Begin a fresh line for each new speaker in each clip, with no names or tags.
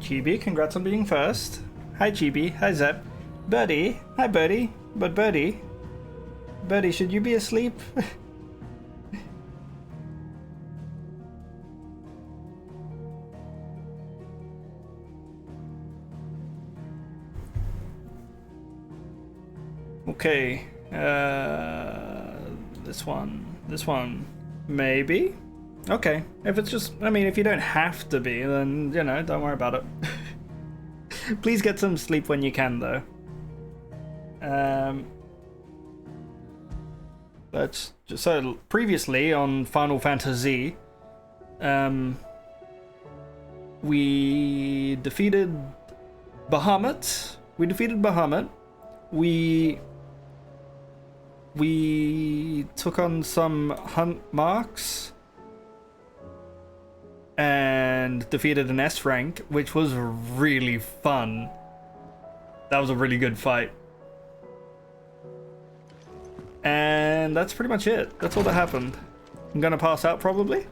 Chibi. Congrats on being first. Hi, Chibi. Hi, Zep. Birdie. Hi, Birdie. But Birdie. Birdie, should you be asleep? Okay. This one. Maybe? Okay. If it's just, I mean, if you don't have to be, then, you know, don't worry about it. Please get some sleep when you can, though. But so previously on Final Fantasy, we defeated Bahamut. We took on some hunt marks and defeated an S rank, which was really fun. That was a really good fight. And that's pretty much it. That's all that happened. I'm gonna pass out probably.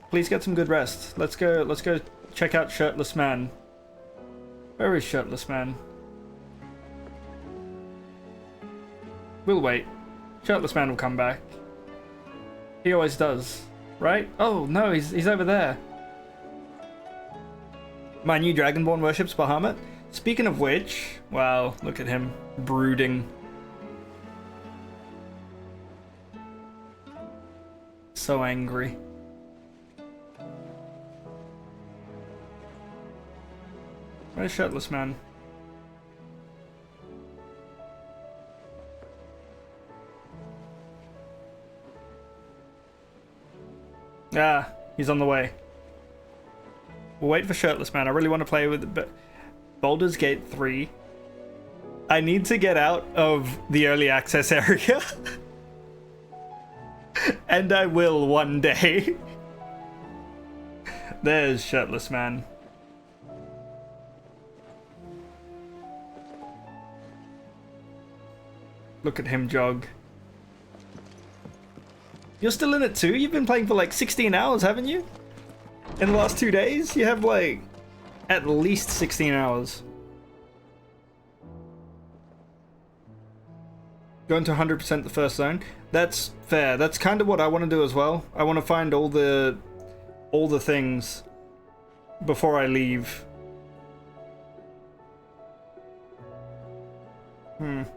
Please get some good rest. Let's go check out Shirtless Man. Where is Shirtless Man? We'll wait. Shirtless Man will come back. He always does, right? Oh no, he's over there. My new Dragonborn worships Bahamut. Speaking of which, wow, look at him brooding. So angry. Where's Shirtless Man? Ah, he's on the way. We'll wait for Shirtless Man. I really want to play with Baldur's Gate 3. I need to get out of the early access area. And I will one day. There's Shirtless Man. Look at him jog. You're still in it too? You've been playing for like 16 hours, haven't you? In the last 2 days? You have like at least 16 hours. Going to 100% the first zone. That's fair. That's kind of what I want to do as well. I want to find all the things before I leave.
Did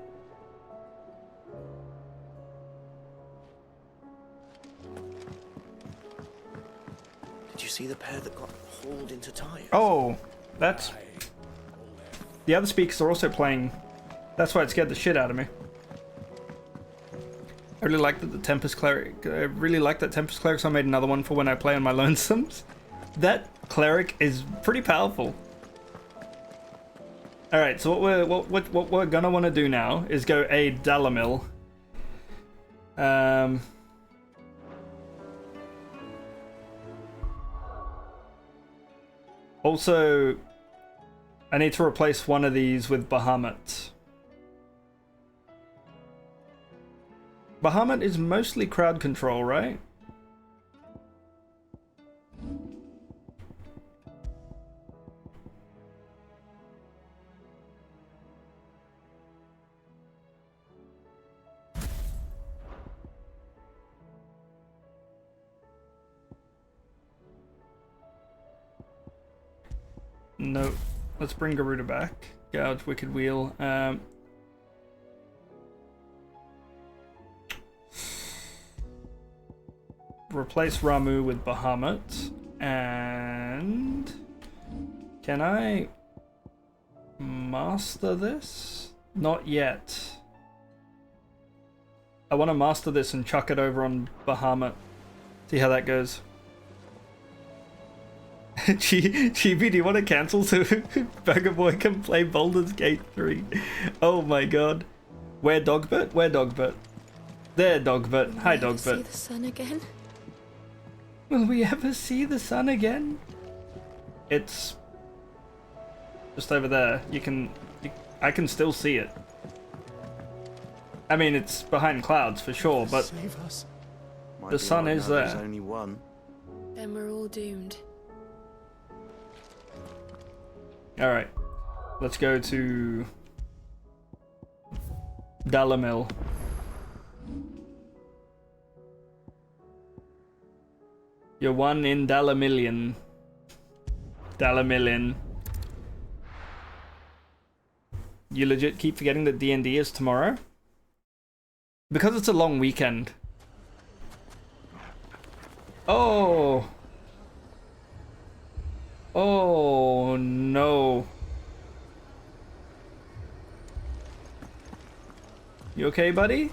you see the pair that got hauled into tires?
Oh, that's... The other speakers are also playing. That's why it scared the shit out of me. I really like that the Tempest Cleric. I really like that Tempest Cleric, so I made another one for when I play on my lonesomes. That cleric is pretty powerful. All right, so what we're gonna want to do now is go a Dalamil. Also, I need to replace one of these with Bahamut. Bahamut is mostly crowd control, right? No. Let's bring Garuda back. Gouge, Wicked Wheel. Replace Ramu with Bahamut. And... Can I master this? Not yet. I want to master this and chuck it over on Bahamut. See how that goes. Chibi, do you want to cancel so Burger Boy can play Baldur's Gate 3? Oh my god. Where Dogbert? Where Dogbert? There, Dogbert. Hi, Dogbert.
See the sun again?
Will we ever see the sun again? It's just over there. I can still see it. I mean, it's behind clouds for sure, but
Save us.
the sun is there.
There's only one.
Then we're all doomed.
Alright. Let's go to Dalamil. You're one in Dalamillion. Dalamillion. You legit keep forgetting that D&D is tomorrow? Because it's a long weekend. Oh. Oh no. You okay, buddy?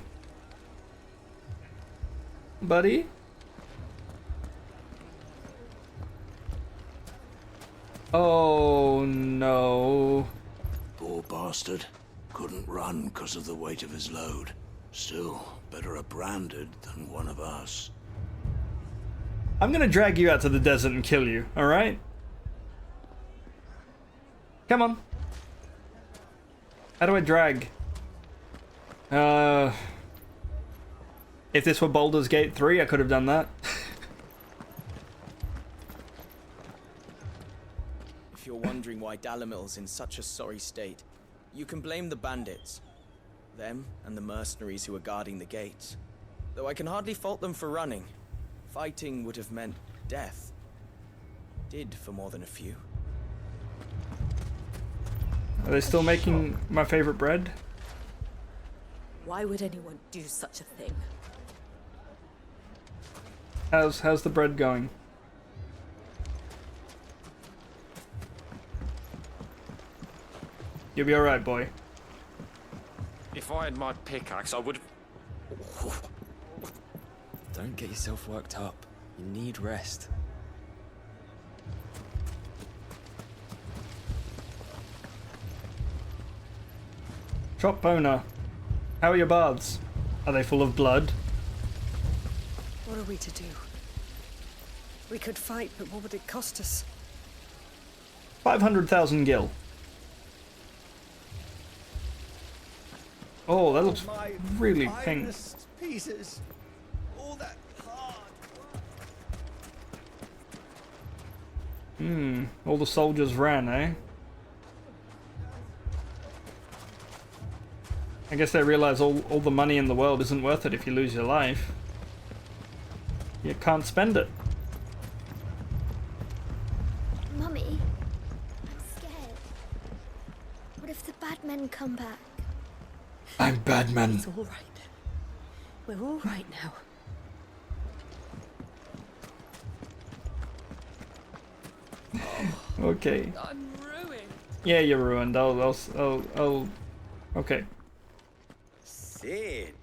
Buddy? Oh no.
Poor bastard. Couldn't run because of the weight of his load. Still, better a branded than one of us.
I'm gonna drag you out to the desert and kill you, alright? Come on. How do I drag? If this were Baldur's Gate 3, I could have done that.
If you're wondering why Dalamil's in such a sorry state, you can blame the bandits. Them and the mercenaries who are guarding the gates. Though I can hardly fault them for running. Fighting would have meant death. Did for more than a few.
Are they still making my favorite bread?
Why would anyone do such a thing?
How's the bread going? You'll be alright, boy.
If I had my pickaxe, I would have...
Don't get yourself worked up. You need rest.
Chop boner. How are your baths? Are they full of blood?
What are we to do? We could fight, but what would it cost us?
500,000 gil. Oh, that looks really pink.
Pieces. All that hard.
All the soldiers ran, eh? I guess they realize all the money in the world isn't worth it if you lose your life. You can't spend it.
Mummy, I'm scared. What if the bad men come back?
I'm Badman.
It's all right. We're all right now.
Okay.
I'm ruined.
Yeah, you're ruined. I'll. Okay.
Sid,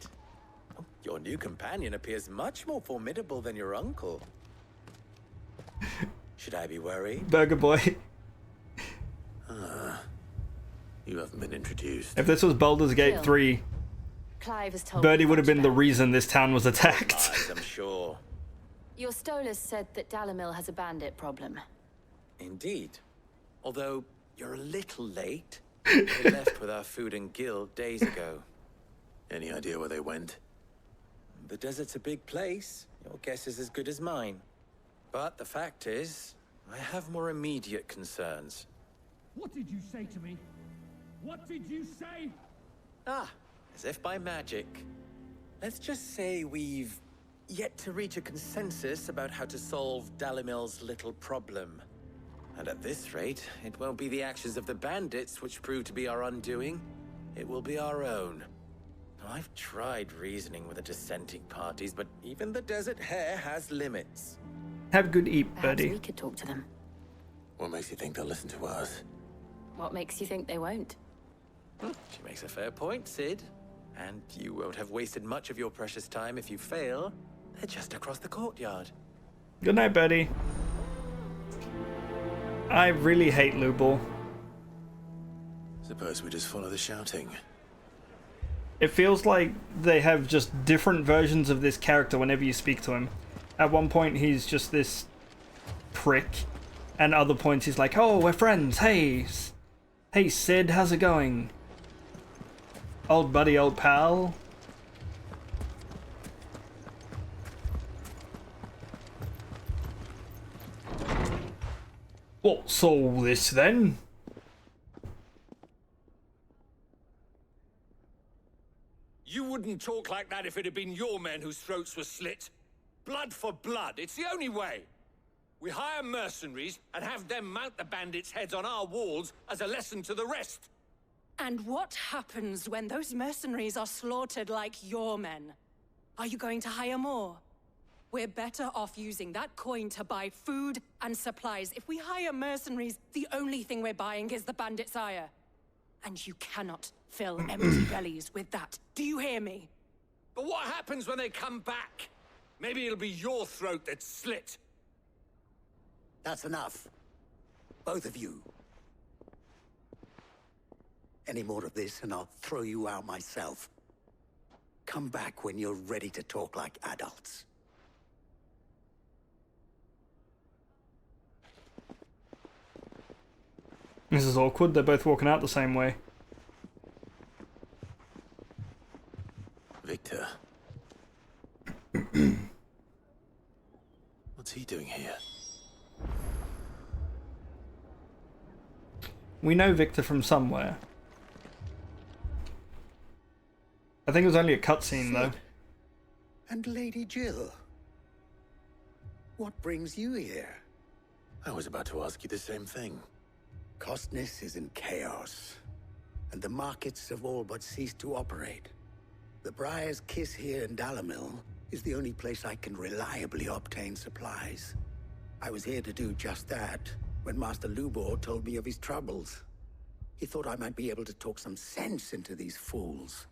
your new companion appears much more formidable than your uncle. Should I be worried?
Burger Boy.
You haven't been introduced.
If this was Baldur's Gate
Jill.
3,
Clive has told
Birdie
me
would have
much
been the
about
reason this town was attacked.
Lies, I'm sure.
Your Stolas said that Dalamil has a bandit problem.
Indeed. Although you're a little late. They left with our food and guild days ago. Any idea where they went? The desert's a big place. Your guess is as good as mine. But the fact is, I have more immediate concerns.
What did you say to me? What did you say?
Ah, as if by magic. Let's just say we've yet to reach a consensus about how to solve Dalamil's little problem. And at this rate, it won't be the actions of the bandits which prove to be our undoing. It will be our own. I've tried reasoning with the dissenting parties, but even the desert hare has limits.
Have good eat,
Perhaps
Birdie.
we could talk to them.
What makes you think they'll listen to us?
What makes you think they won't?
She makes a fair point, Sid. And you won't have wasted much of your precious time if you fail. They're just across the courtyard.
Good night, Birdie. I really hate Lubor.
Suppose we just follow the shouting.
It feels like they have just different versions of this character whenever you speak to him. At one point, he's just this prick. And other points, he's like, oh, we're friends. Hey, hey, Sid, how's it going? Old buddy, old pal. What's all this then?
You wouldn't talk like that if it had been your men whose throats were slit. Blood for blood, it's the only way. We hire mercenaries and have them mount the bandits' heads on our walls as a lesson to the rest.
And what happens when those mercenaries are slaughtered like your men? Are you going to hire more? We're better off using that coin to buy food and supplies. If we hire mercenaries, the only thing we're buying is the bandits' ire. And you cannot fill empty bellies with that. Do you hear me?
But what happens when they come back? Maybe it'll be your throat that's slit.
That's enough. Both of you. Any more of this and I'll throw you out myself. Come back when you're ready to talk like adults.
This is awkward. They're both walking out the same way.
Victor. What's he doing here?
We know Victor from somewhere. I think it was only a cutscene, though.
And Lady Jill. What brings you here?
I was about to ask you the same thing.
Costness is in chaos, and the markets have all but ceased to operate. The Briar's Kiss here in Dalamil is the only place I can reliably obtain supplies. I was here to do just that when Master Lubor told me of his troubles. He thought I might be able to talk some sense into these fools.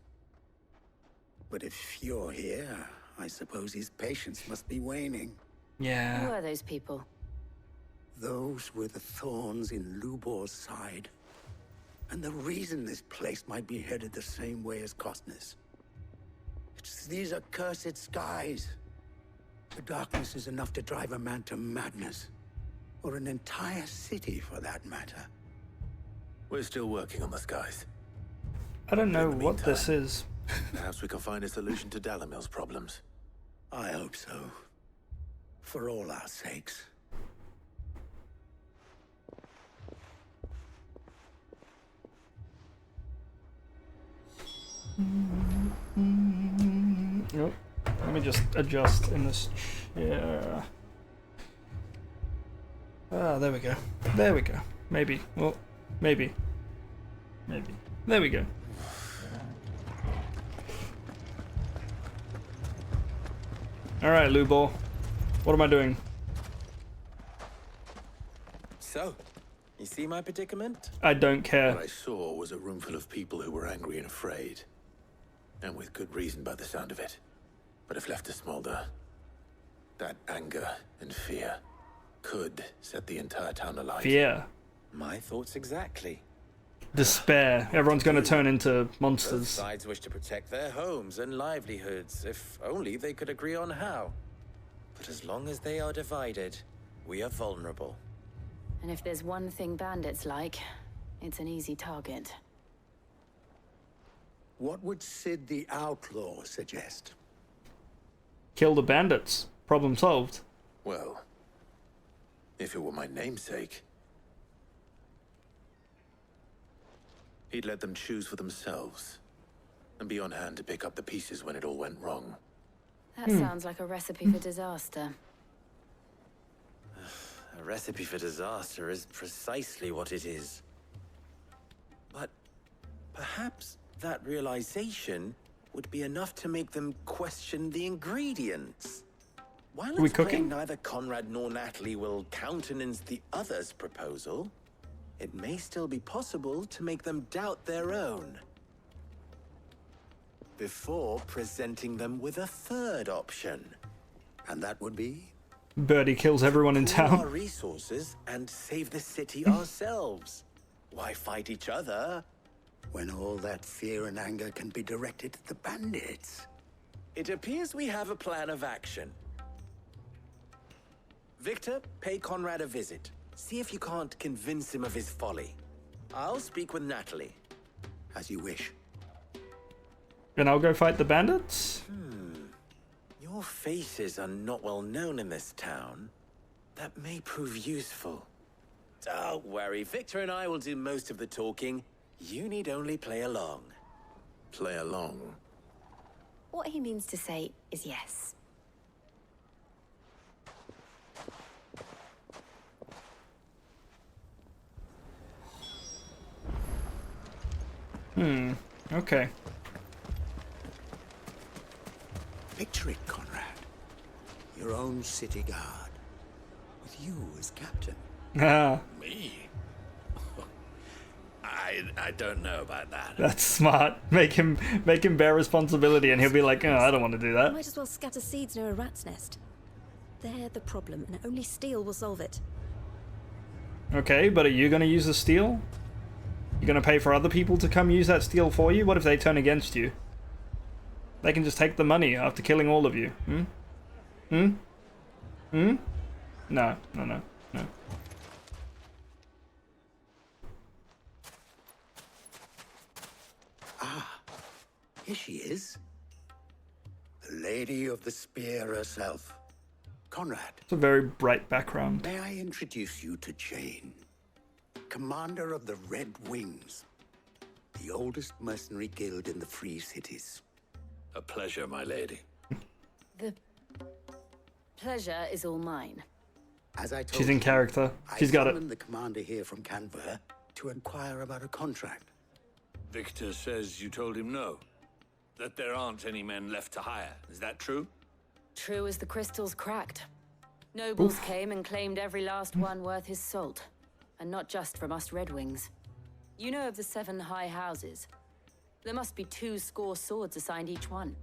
But if you're here, I suppose his patience must be waning.
Yeah.
Who are those people?
Those were the thorns in Lubor's side. And the reason this place might be headed the same way as Costness. It's these accursed skies. The darkness is enough to drive a man to madness. Or an entire city, for that matter.
We're still working on the skies.
I don't know what this is.
Perhaps we can find a solution to Dalamil's problems.
I hope so. For all our sakes.
Nope. Let me just adjust in this chair. Ah, there we go. There we go. Maybe. Well, maybe. Maybe. There we go. Alright, Lubor. What am I doing?
So, you see my predicament?
I don't care.
What I saw was a room full of people who were angry and afraid. And with good reason by the sound of it. But if left to smolder, that anger and fear could set the entire town alight.
Fear.
My thoughts exactly.
Despair. Everyone's going to turn into
Both
monsters.
sides wish to protect their homes and livelihoods, if only they could agree on how. But as long as they are divided, we are vulnerable.
And if there's one thing bandits like, it's an easy target.
What would Sid the Outlaw suggest?
Kill the bandits. Problem solved.
Well, if it were my namesake, he'd let them choose for themselves and be on hand to pick up the pieces when it all went wrong.
That sounds like a recipe for disaster.
A recipe for disaster is precisely what it is. But perhaps that realization would be enough to make them question the ingredients. While
we
it's
cooking?
plain neither Conrad nor Natalie will countenance the other's proposal, it may still be possible to make them doubt their own. Before presenting them with a third option.
And that would be?
Birdie kills everyone in
Pool
town.
our resources and save the city ourselves. Why fight each other?
When all that fear and anger can be directed at the bandits.
It appears we have a plan of action. Victor, pay Conrad a visit. See if you can't convince him of his folly. I'll speak with Natalie.
As you wish.
And I'll go fight the bandits?
Your faces are not well known in this town. That may prove useful. Don't worry, Victor and I will do most of the talking. You need only play along.
Play along?
What he means to say is yes.
Okay.
Picture it, Conrad. Your own city guard. With you as captain.
Ah,
Me? I don't know about that.
that's smart. Make him bear responsibility, and he'll be like, oh, I don't want to do that.
Might as well scatter seeds near a rat's nest. They're the problem, and only steel will solve it.
Okay, but are you going to use the steel? You're going to pay for other people to come use that steel for you? What if they turn against you? They can just take the money after killing all of you. No.
Here she is. The Lady of the Spear herself. Conrad.
It's a very bright background.
May I introduce you to Jane, commander of the Red Wings, the oldest mercenary guild in the Free Cities.
A pleasure, my lady.
The pleasure is all mine.
As I told
She's in
you,
character. She's got
I
it.
summoned the commander here from Canberra to inquire about a contract.
Victor says you told him no. That there aren't any men left to hire. Is that true?
True as the crystals cracked. Nobles came and claimed every last one worth his salt. And not just from us Red Wings. You know of the 7 high houses. There must be 2 swords assigned each one.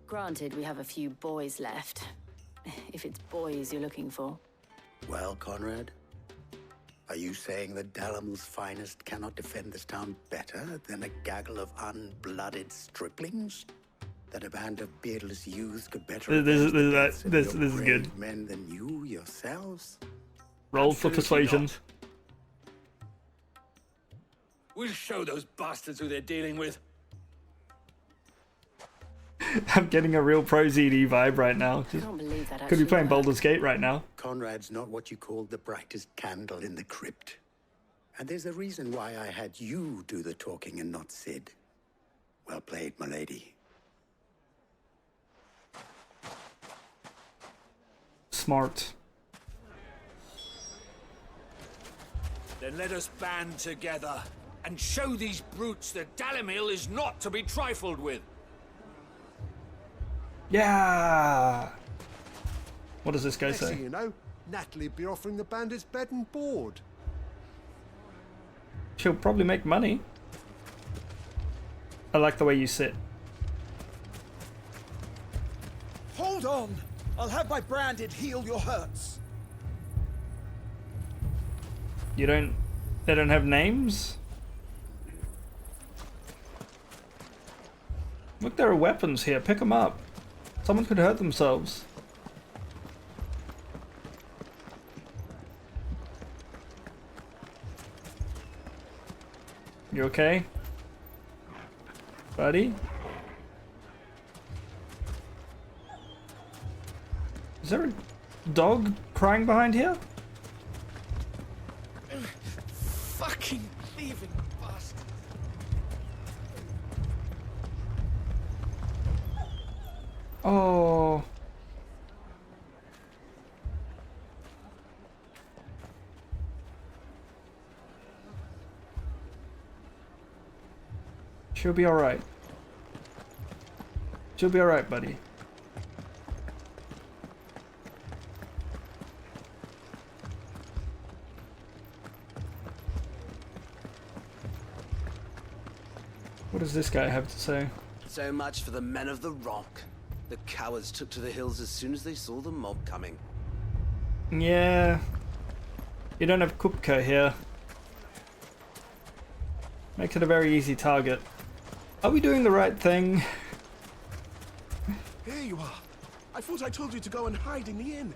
Granted, we have a few boys left. If it's boys you're looking for.
Well, Conrad, are you saying that Dalamil's finest cannot defend this town better than a gaggle of unblooded striplings? That a band of beardless youths could better
This is
brave
good.
men than you yourselves?
Roll for
Absolutely
persuasion.
not. We'll show those bastards who they're dealing with.
I'm getting a real pro ZD vibe right now.
I can't believe that
Could be
actually
playing
worked.
Baldur's Gate right now.
Conrad's not what you call the brightest candle in the crypt. And there's a reason why I had you do the talking and not Sid. Well played, my lady.
Smart.
Then let us band together and show these brutes that Dalamil is not to be trifled with.
Yeah. What does this guy
Next
say?
thing you know, Natalie'd be offering the bandits bed and board.
She'll probably make money. I like the way you sit.
Hold on! I'll have my branded heal your hurts.
You don't... They don't have names? Look, there are weapons here. Pick them up. Someone could hurt themselves. You okay? Buddy? Is there a dog crying behind here?
Fucking thieving bastard.
Oh. She'll be alright. She'll be alright, buddy. What does this guy have to say?
So much for the men of the rock. The cowards took to the hills as soon as they saw the mob coming.
Yeah. You don't have Kupka here. Makes it a very easy target. Are we doing the right thing?
Here you are. I thought I told you to go and hide in the inn.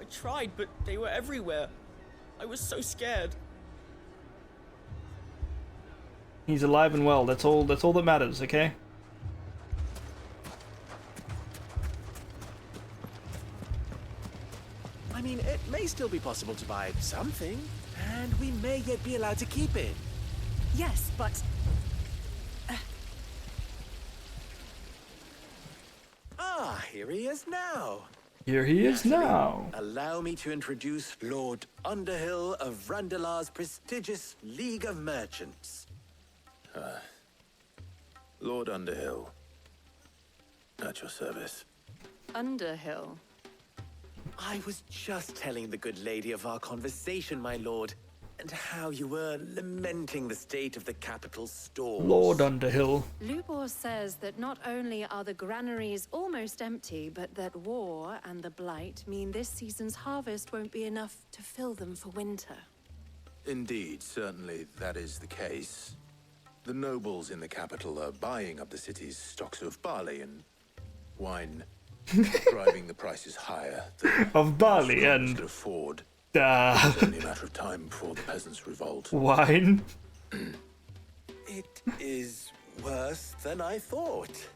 I tried, but they were everywhere. I was so scared.
He's alive and well. That's all that matters, okay?
I mean, it may still be possible to buy something, and we may yet be allowed to keep it.
Yes, but...
here he is now.
Here he is now.
Allow me to introduce Lord Underhill of Randalar's prestigious League of Merchants.
Lord Underhill. At your service.
Underhill.
I was just telling the good lady of our conversation, my lord, and how you were lamenting the state of the capital's stores.
Lord Underhill.
Lubor says that not only are the granaries almost empty, but that war and the blight mean this season's harvest won't be enough to fill them for winter.
Indeed, certainly that is the case. The nobles in the capital are buying up the city's stocks of barley and wine, driving the prices higher.
Of barley and
could afford. It's only a matter of time before the peasants revolt.
Wine.
It is worse than I thought.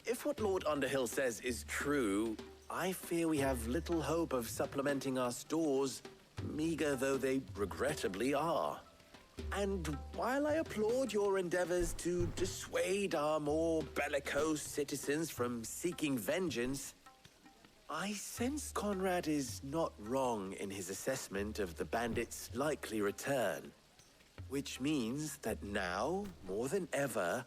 If what Lord Underhill says is true, I fear we have little hope of supplementing our stores, meager though they regrettably are. And while I applaud your endeavors to dissuade our more bellicose citizens from seeking vengeance, I sense Conrad is not wrong in his assessment of the bandits' likely return. Which means that now, more than ever,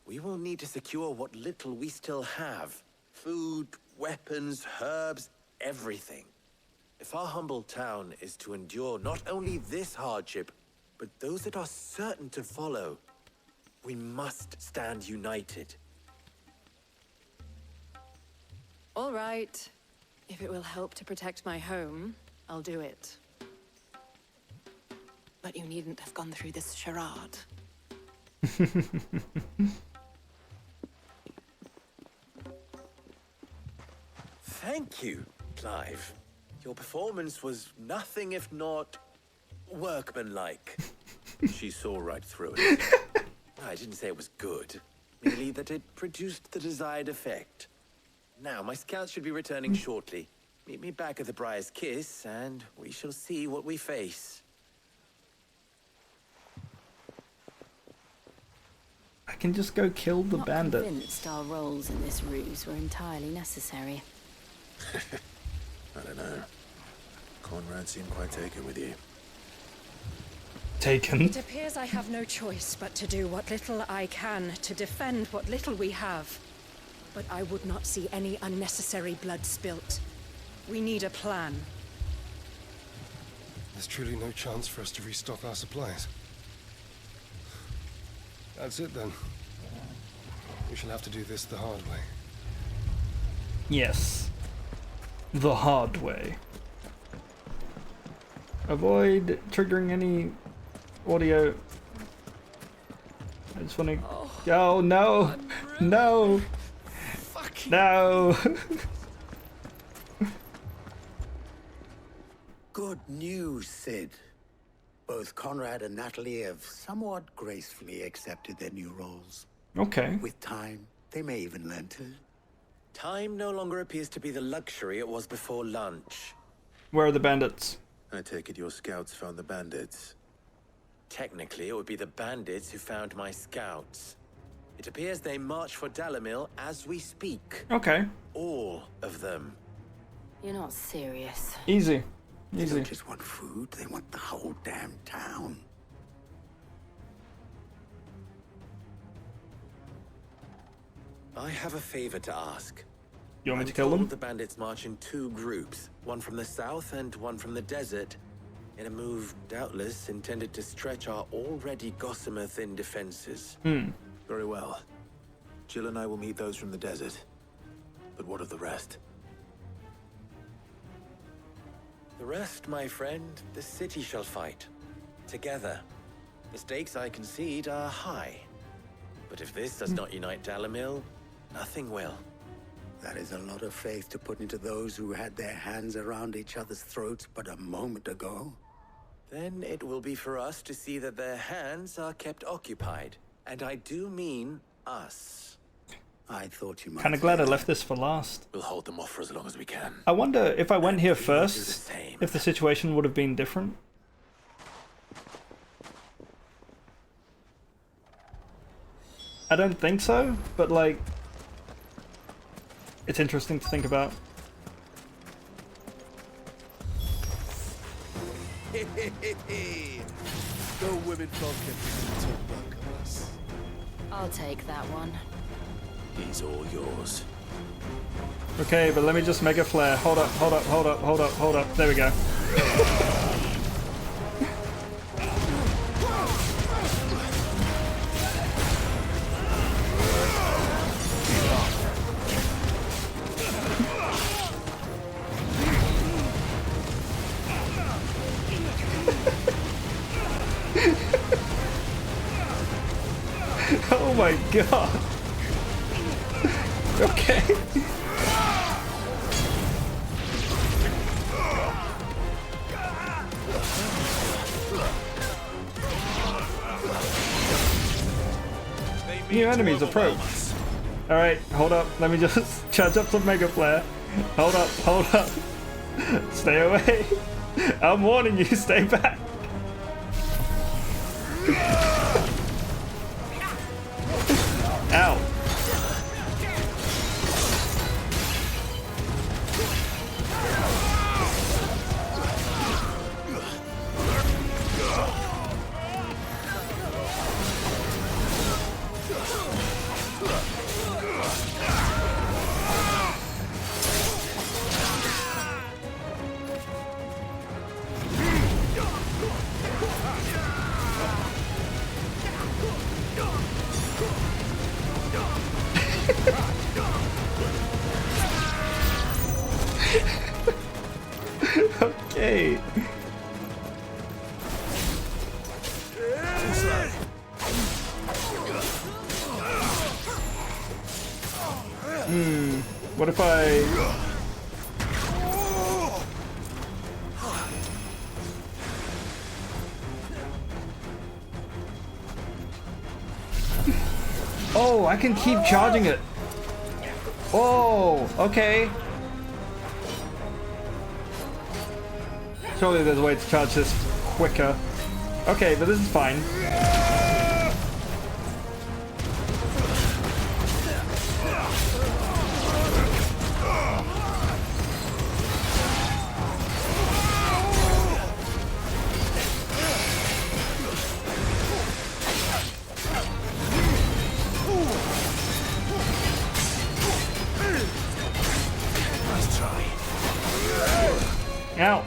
we will need to secure what little we still have. Food, weapons, herbs, everything. If our humble town is to endure not only this hardship, but those that are certain to follow, we must stand united.
All right. If it will help to protect my home, I'll do it. But you needn't have gone through this charade.
Thank you, Clive. Your performance was nothing if not workmanlike.
She saw right through it.
I didn't say it was good, merely that it produced the desired effect. Now, my scouts should be returning shortly. Meet me back at the Briar's Kiss, and we shall see what we face.
I can just go kill the bandit.
I'm convinced our roles in this ruse were entirely necessary.
I don't know. Conrad seemed quite taken with you.
Taken?
It appears I have no choice but to do what little I can to defend what little we have. But I would not see any unnecessary blood spilt. We need a plan.
There's truly no chance for us to restock our supplies. That's it then. We shall have to do this the hard way.
Yes. The hard way. Avoid triggering any audio. I just want to... Oh, no! No! No!
Good news, Sid. Both Conrad and Natalie have somewhat gracefully accepted their new roles.
Okay.
With time, they may even learn to.
Time no longer appears to be the luxury it was before lunch.
Where are the bandits?
I take it your scouts found the bandits.
Technically, it would be the bandits who found my scouts. It appears they march for Dalamil as we speak.
Okay.
All of them.
You're not serious.
Easy.
They
Easy.
don't just want food, they want the whole damn town.
I have a favor to ask.
You want me
I'm
to kill
told
them?
The bandits march in two groups, one from the south and one from the desert, in a move doubtless intended to stretch our already gossamer-thin defenses.
Very well. Jill and I will meet those from the desert. But what of the rest?
The rest, my friend, the city shall fight. Together. The stakes, I concede, are high. But if this does not unite Dalamil, nothing will.
That is a lot of faith to put into those who had their hands around each other's throats but a moment ago.
Then it will be for us to see that their hands are kept occupied. And I do mean us.
I thought you might.
Kind of glad I left this for last.
We'll hold them off for as long as we can.
I wonder if I went here first, if the situation would have been different. I don't think so, but like... it's interesting to think about.
The women folk have to welcome us.
I'll take that one.
He's all yours.
Okay, but let me just mega flare. Hold up, hold up, hold up, hold up, hold up. There we go. Oh my god. Okay. New enemies approach. Alright, hold up. Let me just charge up some Mega Flare. Hold up, hold up. Stay away. I'm warning you, stay back. Ow. Okay. What if I... Oh, I can keep charging it. Oh, okay. Surely there's a way to charge this quicker. Okay, but this is fine.
Nice try.
Ow.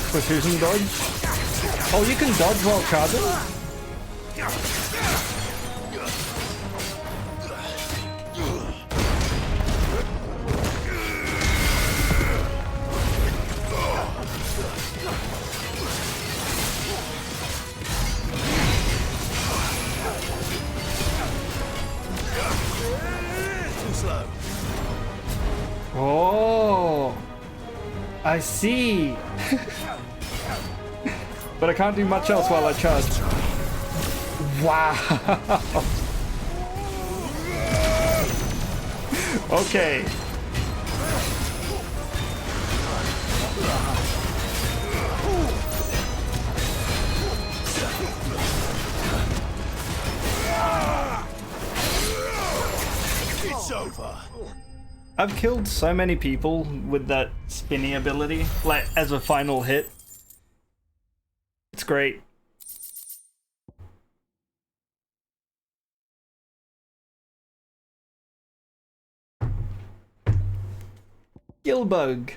Precision dodge? Oh, you can dodge while charging?
Too slow.
Oh, I see. But I can't do much else while I charge. Wow. Okay.
It's over.
I've killed so many people with that spinny ability, like as a final hit. It's great. Gilbug.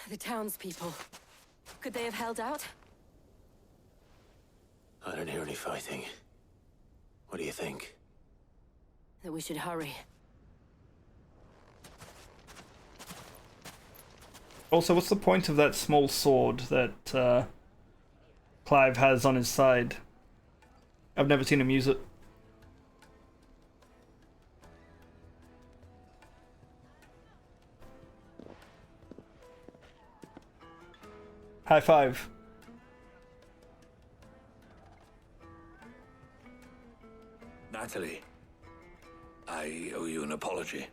The townspeople. Could they have held out?
I don't hear any fighting. What do you think?
That we should hurry.
Also, what's the point of that small sword that Clive has on his side? I've never seen him use it. High five.
Natalie, I owe you an apology.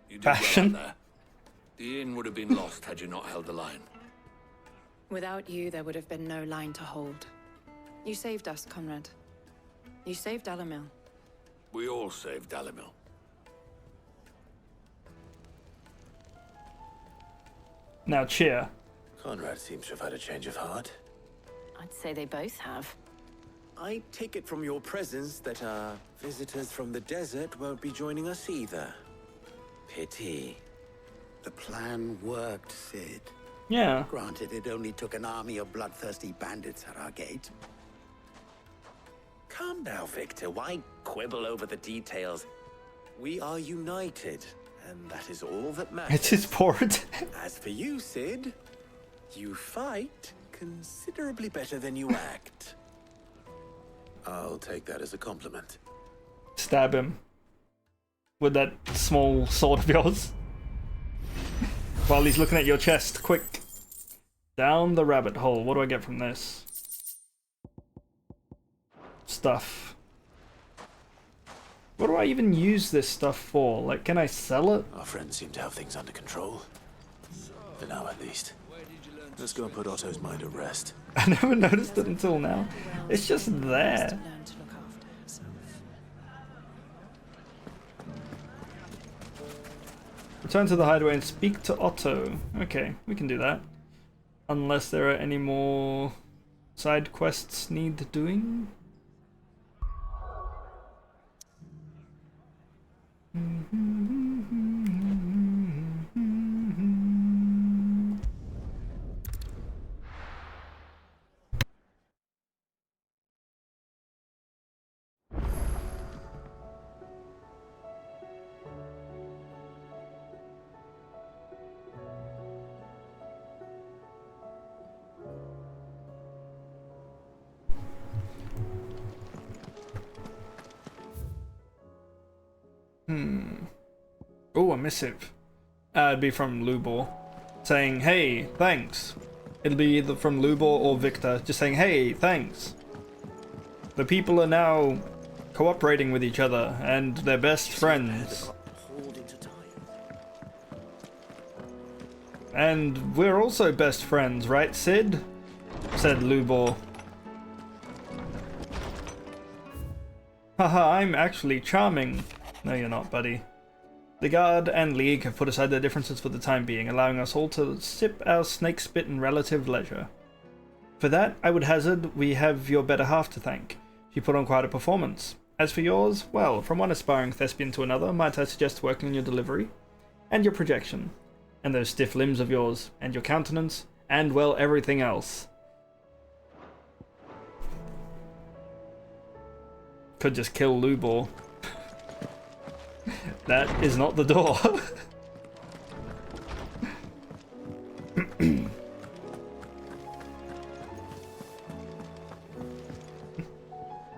You did
Passion?
well out there. The inn would have been lost had you not held the line.
Without you, there would have been no line to hold. You saved us, Conrad. You saved Dalamil.
We all saved Dalamil.
Now cheer.
Conrad seems to have had a change of heart.
I'd say they both have.
I take it from your presence that our visitors from the desert won't be joining us either. Pity.
The plan worked, Sid.
Yeah.
Granted, it only took an army of bloodthirsty bandits at our gate.
Calm now, Victor. Why quibble over the details? We are united, and that is all that matters.
It's his port.
As for you, Sid, you fight considerably better than you act.
I'll take that as a compliment.
Stab him with that small sword of yours. While he's looking at your chest, quick. Down the rabbit hole. What do I get from this? Stuff. What do I even use this stuff for? Like, can I sell it?
Our friends seem to have things under control. For now, at least. Let's go and put Otto's mind at rest.
I never noticed it until now. It's just there. Return to the hideaway and speak to Otto. Okay, we can do that. Unless there are any more side quests need doing. Oh, a missive. It'd be from Lubor. Saying, hey, thanks. It'll be either from Lubor or Victor. Just saying, hey, thanks. The people are now cooperating with each other, and they're best friends. And we're also best friends, right, Sid? Said Lubor. Haha, I'm actually charming. No, you're not, buddy. The Guard and League have put aside their differences for the time being, allowing us all to sip our snake spit in relative leisure. For that, I would hazard we have your better half to thank. She put on quite a performance. As for yours, well, from one aspiring thespian to another, might I suggest working on your delivery? And your projection. And those stiff limbs of yours, and your countenance, and, well, everything else. Could just kill Lubor. That is not the door.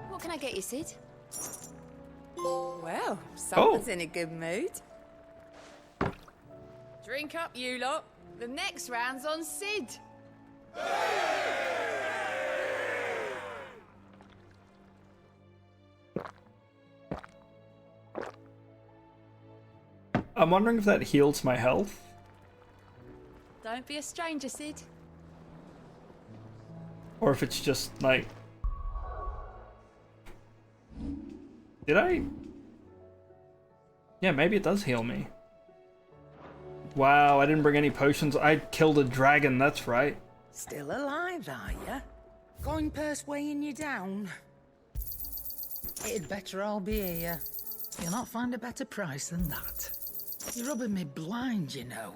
What can I get you, Sid?
Well, someone's in a good mood.
Drink up, you lot. The next round's on Sid.
I'm wondering if that heals my health.
Don't be a stranger, Sid.
Or if it's just like... Did I? Yeah, maybe it does heal me. Wow, I didn't bring any potions. I killed a dragon, that's right.
Still alive, are ya? Coin purse weighing you down? It'd better all be here. You'll not find a better price than that. You're rubbing me blind, you know.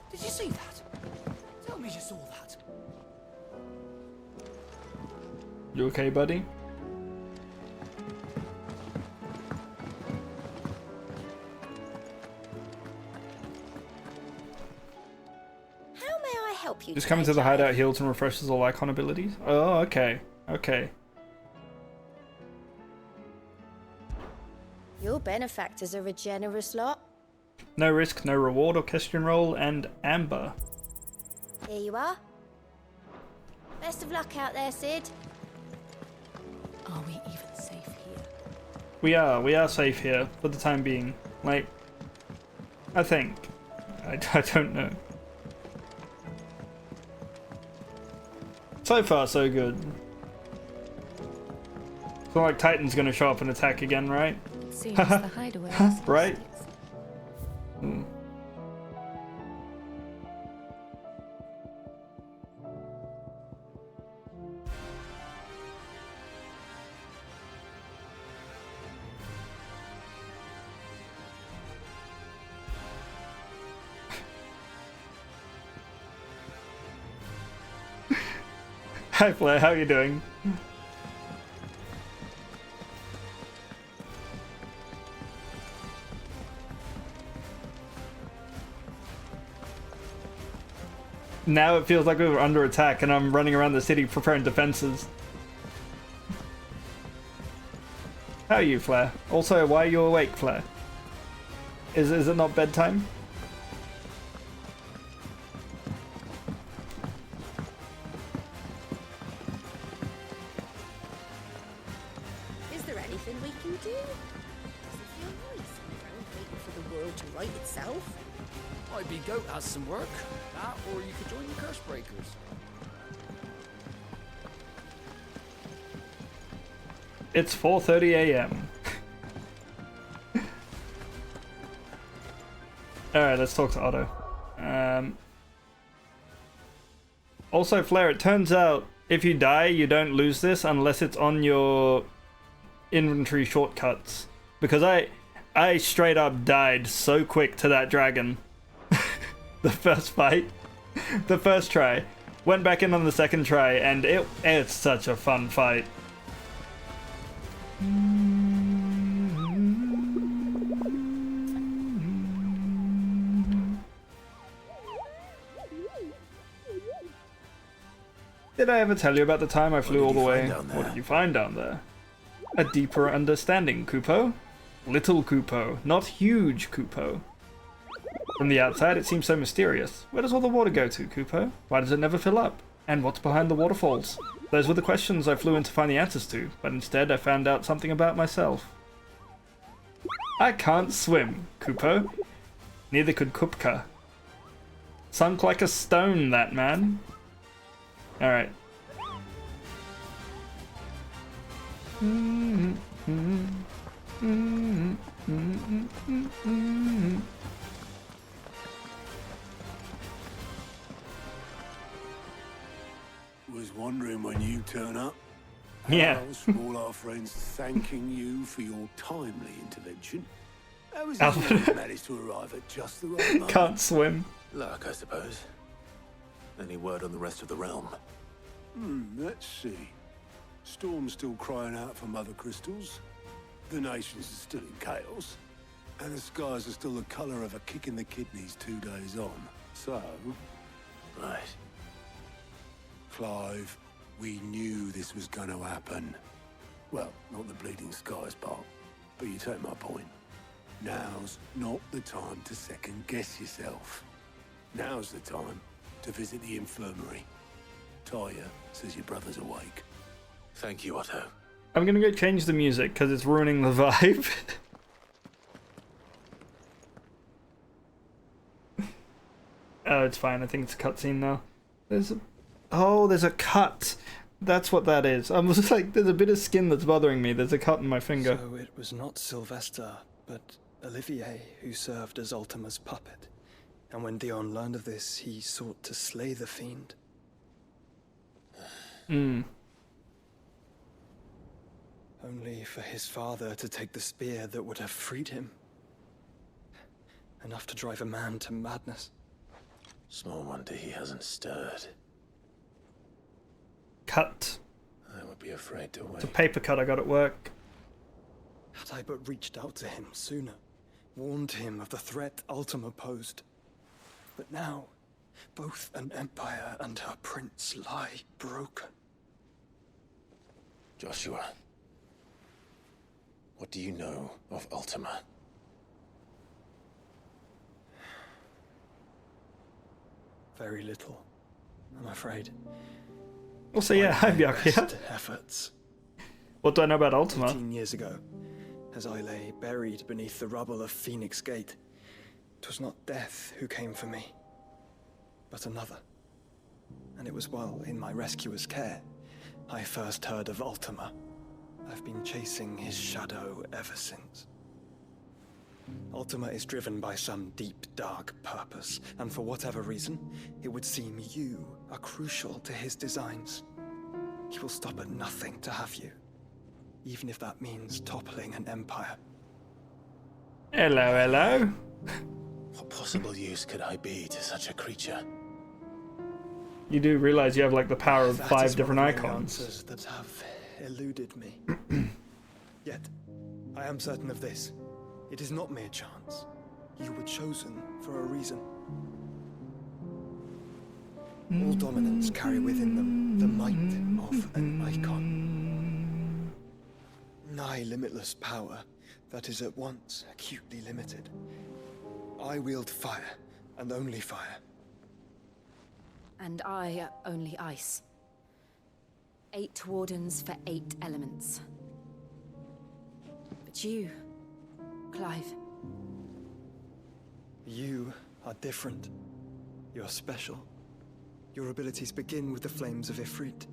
Did you see that? Tell me you saw that.
You okay, buddy? Just coming to the hideout heals and refreshes all icon abilities. Oh, okay. Okay.
Your benefactors are a generous lot.
No risk, no reward, orchestrion roll, and amber.
Here you are. Best of luck out there, Sid.
Are we even safe here?
We are safe here for the time being. Like, I think. I don't know. So far, so good. It's not like Titan's gonna show up and attack again, right?
It seems the hideaway is
right? Hmm. Hi Flair, how are you doing? Now it feels like we were under attack and I'm running around the city preparing defenses. How are you, Flair? Also, why are you awake, Flair? Is it not bedtime?
Is there anything we can do? Does it feel nice around waiting for the world to right itself?
IB Goat has some work. That, or you could join the Curse Breakers.
It's 4:30 a.m. Alright, let's talk to Otto. Also, Flair, it turns out if you die, you don't lose this unless it's on your inventory shortcuts. Because I straight up died so quick to that dragon. The first fight. The first try. Went back in on the second try, and it's such a fun fight. Did I ever tell you about the time I flew all the way? What did you find down there? A deeper understanding, Kupo. Little Kupo, not huge Kupo. From the outside, it seems so mysterious. Where does all the water go to, Kupo? Why does it never fill up? And what's behind the waterfalls? Those were the questions I flew in to find the answers to, but instead I found out something about myself. I can't swim, Kupo. Neither could Kupka. Sunk like a stone, that man. Alright.
Was wondering when you turn up.
Yeah.
How's from all our friends thanking you for your timely intervention. How was
Alfred.
it you managed to arrive at just the right moment?
Can't swim.
Luck, I suppose. Any word on the rest of the realm?
Let's see. Storm's still crying out for mother crystals. The nations are still in chaos. And the skies are still the colour of a kick in the kidneys 2 days on. So...
Right.
Clive, we knew this was going to happen. Well, not the bleeding skies part, but you take my point. Now's not the time to second guess yourself. Now's the time to visit the infirmary. Taya says your brother's awake.
Thank you, Otto.
I'm gonna go change the music because it's ruining the vibe. Oh, it's fine. I think it's a cutscene now. There's a cut. That's what that is. I was like, there's a bit of skin that's bothering me. There's a cut in my finger.
So it was not Sylvester, but Olivier who served as Ultima's puppet. And when Dion learned of this, he sought to slay the fiend. Only for his father to take the spear that would have freed him. Enough to drive a man to madness.
Small wonder he hasn't stirred.
Cut.
I would be afraid to wait.
It's a paper cut I got at work.
Had I but reached out to him sooner, warned him of the threat Ultima posed. But now, both an empire and her prince lie broken.
Joshua, what do you know of Ultima?
Very little, I'm afraid.
Also, yeah, hi Bjarke.
Best efforts.
What do I know about Ultima?
18 years ago, as I lay buried beneath the rubble of Phoenix Gate, 'twas not death who came for me, but another. And it was while in my rescuer's care, I first heard of Ultima. I've been chasing his shadow ever since. Ultima is driven by some deep, dark purpose, and for whatever reason, it would seem you are crucial to his designs. He will stop at nothing to have you, even if that means toppling an empire.
Hello, hello.
What possible use could I be to such a creature?
You do realize you have like the power of
That
5
is
different
one of the
icons.
answers that have eluded me. Yet, I am certain of this. It is not mere chance. You were chosen for a reason. All dominants carry within them the might of an icon. Nigh limitless power that is at once acutely limited. I wield fire, and only fire.
And I only ice. 8 wardens for 8 elements. But you, Clive.
You are different. You're special. Your abilities begin with the flames of Ifrit.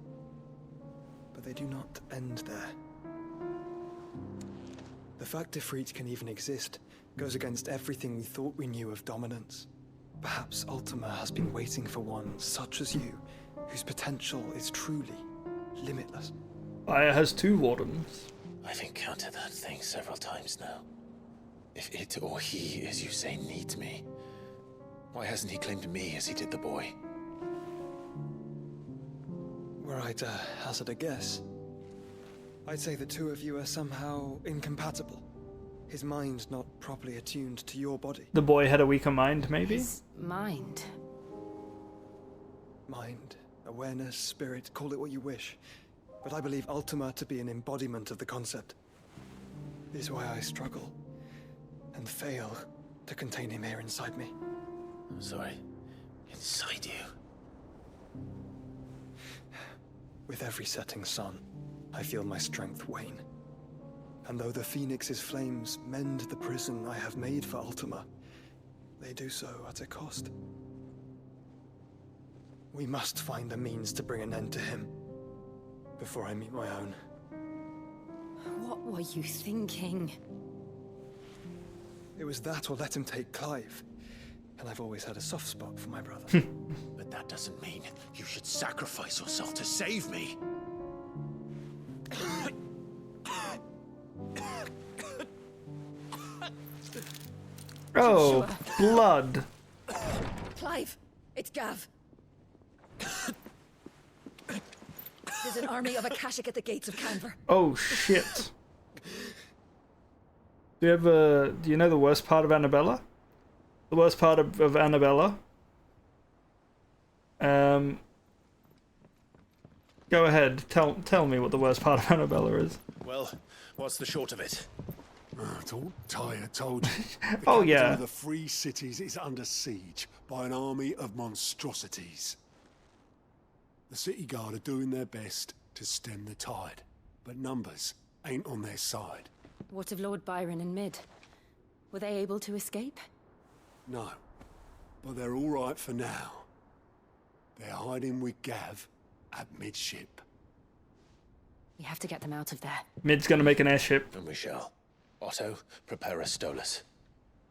But they do not end there. The fact Ifrit can even exist goes against everything we thought we knew of dominance. Perhaps Ultima has been waiting for one such as you, whose potential is truly limitless.
Fire has 2 wardens.
I've encountered that thing several times now. If it or he, as you say, needs me, why hasn't he claimed me as he did the boy?
Were I to hazard a guess, I'd say the two of you are somehow incompatible. His mind not properly attuned to your body.
The boy had a weaker mind, maybe?
His mind.
Mind, awareness, spirit, call it what you wish. But I believe Ultima to be an embodiment of the concept. This is why I struggle and fail to contain him here inside me.
I'm sorry. Inside you?
With every setting sun, I feel my strength wane. And though the Phoenix's flames mend the prison I have made for Ultima, they do so at a cost. We must find a means to bring an end to him before I meet my own.
What were you thinking?
It was that or let him take Clive. And I've always had a soft spot for my brother.
But that doesn't mean you should sacrifice yourself to save me.
Oh, blood.
Clive, it's Gav. There's an army of Akashic at the gates of Canver.
Oh shit. Do you know the worst part of Annabella? The worst part of Annabella? Go ahead, tell me what the worst part of Annabella is.
Well, what's the short of it?
I thought Tyre told you. The
Oh,
capital
yeah.
of the Free Cities is under siege by an army of monstrosities. The city guard are doing their best to stem the tide, but numbers ain't on their side.
What of Lord Byron and Mid? Were they able to escape?
No, but they're all right for now. They're hiding with Gav at midship.
We have to get them out of there.
Mid's gonna make an airship.
And we shall. Otto, prepare a Stolas.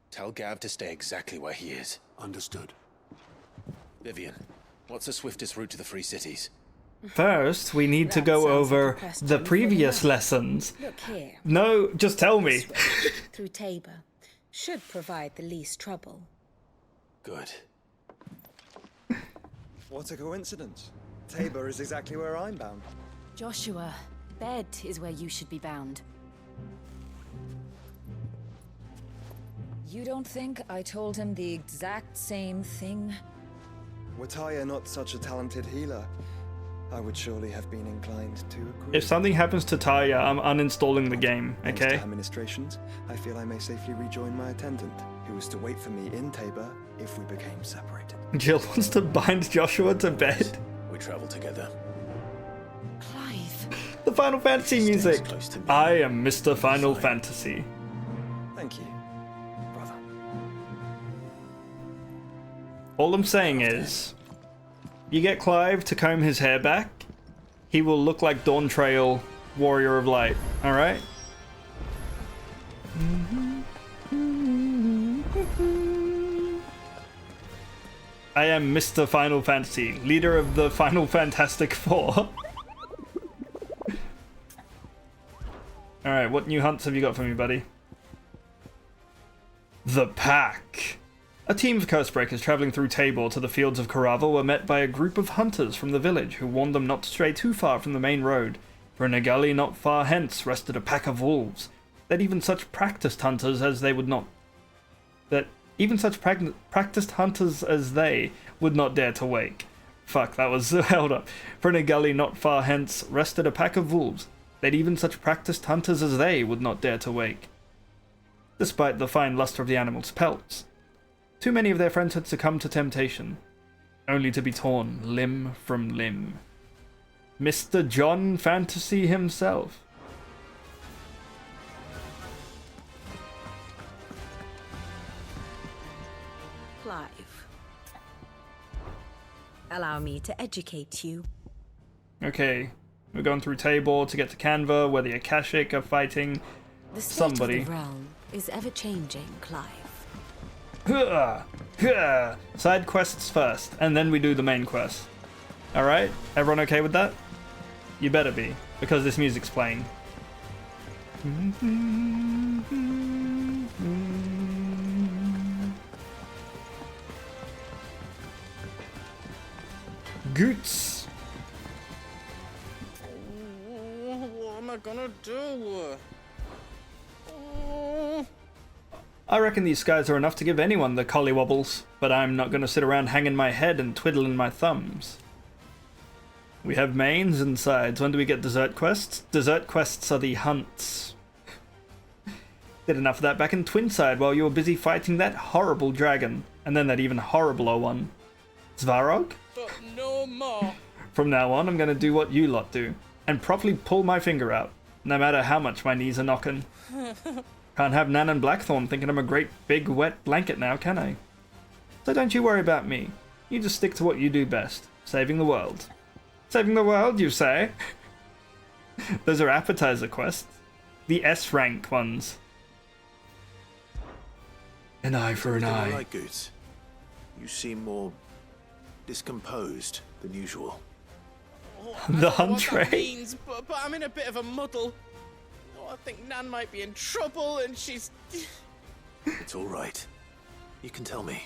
Tell Gav to stay exactly where he is.
Understood.
Vivian, what's the swiftest route to the Free Cities?
First, we need to go over the previous lessons.
Look here.
No, just tell me.
Through Tabor. Should provide the least trouble.
Good.
What a coincidence. Tabor is exactly where I'm bound.
Joshua, bed is where you should be bound.
You don't think I told him the exact same thing?
Were Tyre not such a talented healer, I would surely have been inclined to agree.
If something happens to Taya, I'm uninstalling the game,
Thanks to
okay?
administrations, I feel I may safely rejoin my attendant, who was to wait for me in Tabor if we became separated.
Jill wants to bind Joshua to bed.
We travel together.
Clive.
The Final Fantasy music. I am Mr. Final Fantasy.
Thank you, brother.
All I'm saying is, you get Clive to comb his hair back, he will look like Dawn Trail, Warrior of Light. Alright? I am Mr. Final Fantasy, leader of the Final Fantastic Four. Alright, what new hunts have you got for me, buddy? The Pack. A team of Cursebreakers travelling through Tabor to the fields of Caravel were met by a group of hunters from the village who warned them not to stray too far from the main road, for in a gully not far hence rested a pack of wolves, that even such practiced hunters as they would not dare to wake. Fuck, that was held up. For in a gully not far hence rested a pack of wolves, that even such practiced hunters as they would not dare to wake. Despite the fine luster of the animals' pelts, too many of their friends had succumbed to temptation, only to be torn limb from limb. Mr. John Fantasy himself.
Clive, allow me to educate you.
Okay, we're going through Tabor to get to Canva, where the Akashic are fighting
The state
somebody.
of the realm is ever-changing, Clive.
Side quests first, and then we do the main quest. Alright? Everyone okay with that? You better be, because this music's playing. Goots!
What am I gonna do?
I reckon these skies are enough to give anyone the collywobbles, but I'm not gonna sit around hanging my head and twiddling my thumbs. We have mains and sides. When do we get dessert quests? Dessert quests are the hunts. Did enough of that back in Twinside while you were busy fighting that horrible dragon, and then that even horribler one. Svarog?
But no more.
From now on, I'm gonna do what you lot do, and properly pull my finger out, no matter how much my knees are knocking. Can't have Nan and Blackthorn thinking I'm a great big wet blanket now, can I? So don't you worry about me. You just stick to what you do best, saving the world. Saving the world, you say? Those are appetizer quests. The S-rank ones. An eye for an eye.
Right, Goots. You seem more discomposed than usual.
The
What that
Huntress.
means, but I'm in a bit of a muddle. I think Nan might be in trouble, and she's...
It's all right. You can tell me.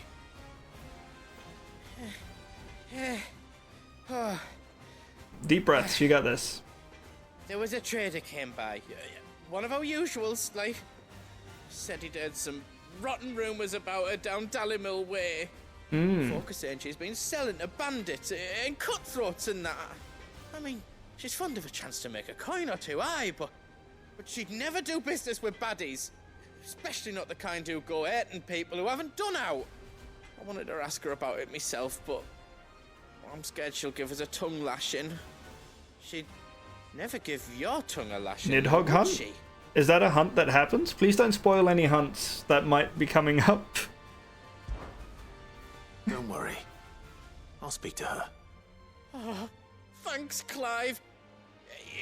Deep breaths, you got this.
There was a trader came by. One of our usuals, like. Said he'd heard some rotten rumours about her down Dallimil Way. Folk are saying she's been selling to bandits and cutthroats and that. I mean, she's fond of a chance to make a coin or two, aye, but she'd never do business with baddies. Especially not the kind who go hurting people who haven't done out. I wanted to ask her about it myself, but I'm scared she'll give us a tongue lashing. She'd never give your tongue a lashing,
Nidhogg
would
hunt?
she?
Is that a hunt that happens? Please don't spoil any hunts that might be coming up.
Don't worry. I'll speak to her.
Oh, thanks, Clive.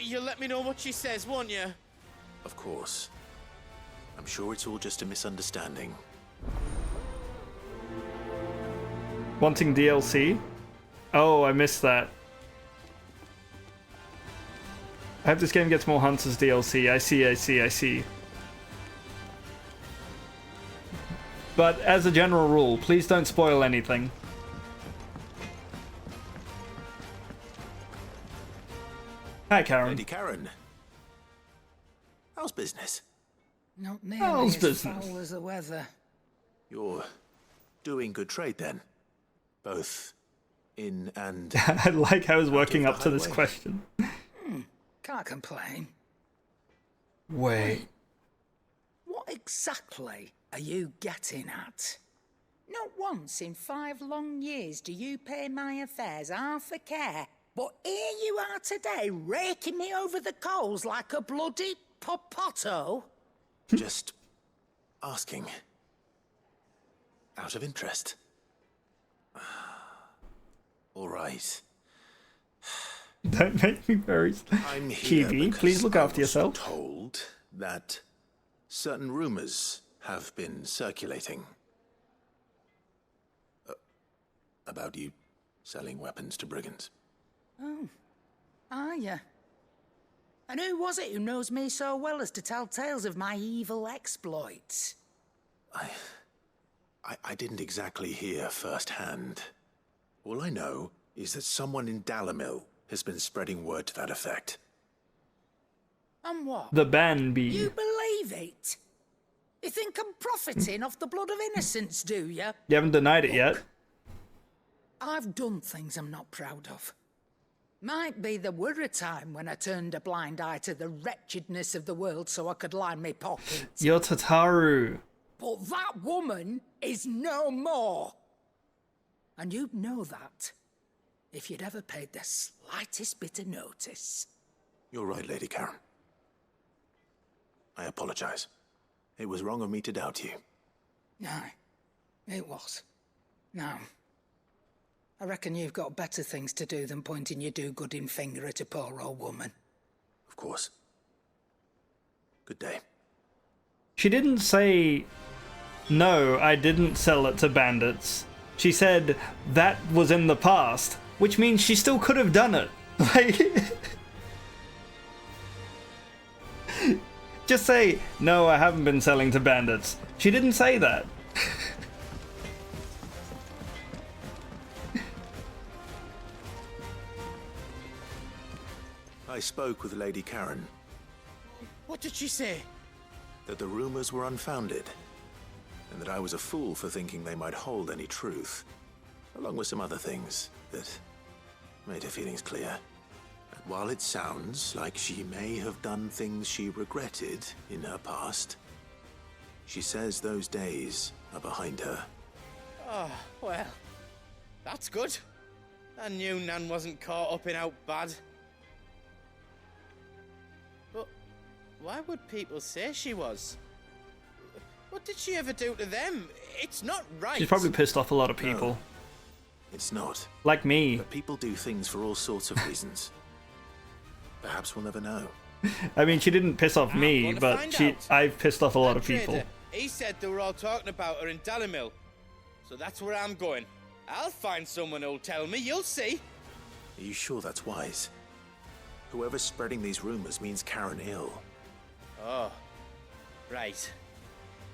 You'll let me know what she says, won't you?
Of course. I'm sure it's all just a misunderstanding.
Wanting DLC? Oh, I missed that. I hope this game gets more hunts as DLC. I see. But as a general rule, please don't spoil anything. Hi, Karen.
Lady Karen. How's business?
Not nearly
How's
as
business?
foul as the weather.
You're doing good trade then? Both in and...
I like how I was working
out
up
of
to
the
this
highway.
question.
Can't complain.
Wait.
What exactly are you getting at? Not once in 5 long years do you pay my affairs half a care, But here you are today, raking me over the coals like a bloody popoto.
Just asking. Out of interest. All right.
Don't make me very...
I'm here
Kiwi,
because
please look
I
after
was
yourself.
told that certain rumors have been circulating about you selling weapons to brigands.
Oh, are you? And who was it who knows me so well as to tell tales of my evil exploits?
I didn't exactly hear firsthand. All I know is that someone in Dalimil has been spreading word to that effect.
And what?
The ban bee.
You believe it? You think I'm profiting off the blood of innocents, do you?
You haven't denied it yet.
I've done things I'm not proud of. Might be there were a time when I turned a blind eye to the wretchedness of the world so I could line my pockets.
You're Tataru.
But that woman is no more. And you'd know that if you'd ever paid the slightest bit of notice.
You're right, Lady Karen. I apologize. It was wrong of me to doubt you.
No, it was. Now, I reckon you've got better things to do than pointing your do-gooding finger at a poor old woman.
Of course. Good day.
She didn't say, no, I didn't sell it to bandits. She said that was in the past, which means she still could have done it. Like, just say, no, I haven't been selling to bandits. She didn't say that.
I spoke with Lady Karen.
What did she say?
That the rumors were unfounded, and that I was a fool for thinking they might hold any truth, along with some other things that made her feelings clear. And while it sounds like she may have done things she regretted in her past, she says those days are behind her.
Oh, well, that's good. I knew Nan wasn't caught up in out bad. But why would people say she was? What did she ever do to them? It's not right.
She's probably pissed off a lot of people.
No, it's not.
Like me.
But people do things for all sorts of reasons. Perhaps we'll never know.
I mean, she didn't piss off me, but I've pissed off a lot of people.
He said they were all talking about her in Dalimil. So that's where I'm going. I'll find someone who'll tell me, you'll see.
Are you sure that's wise? Whoever's spreading these rumors means Karen ill.
Oh, right.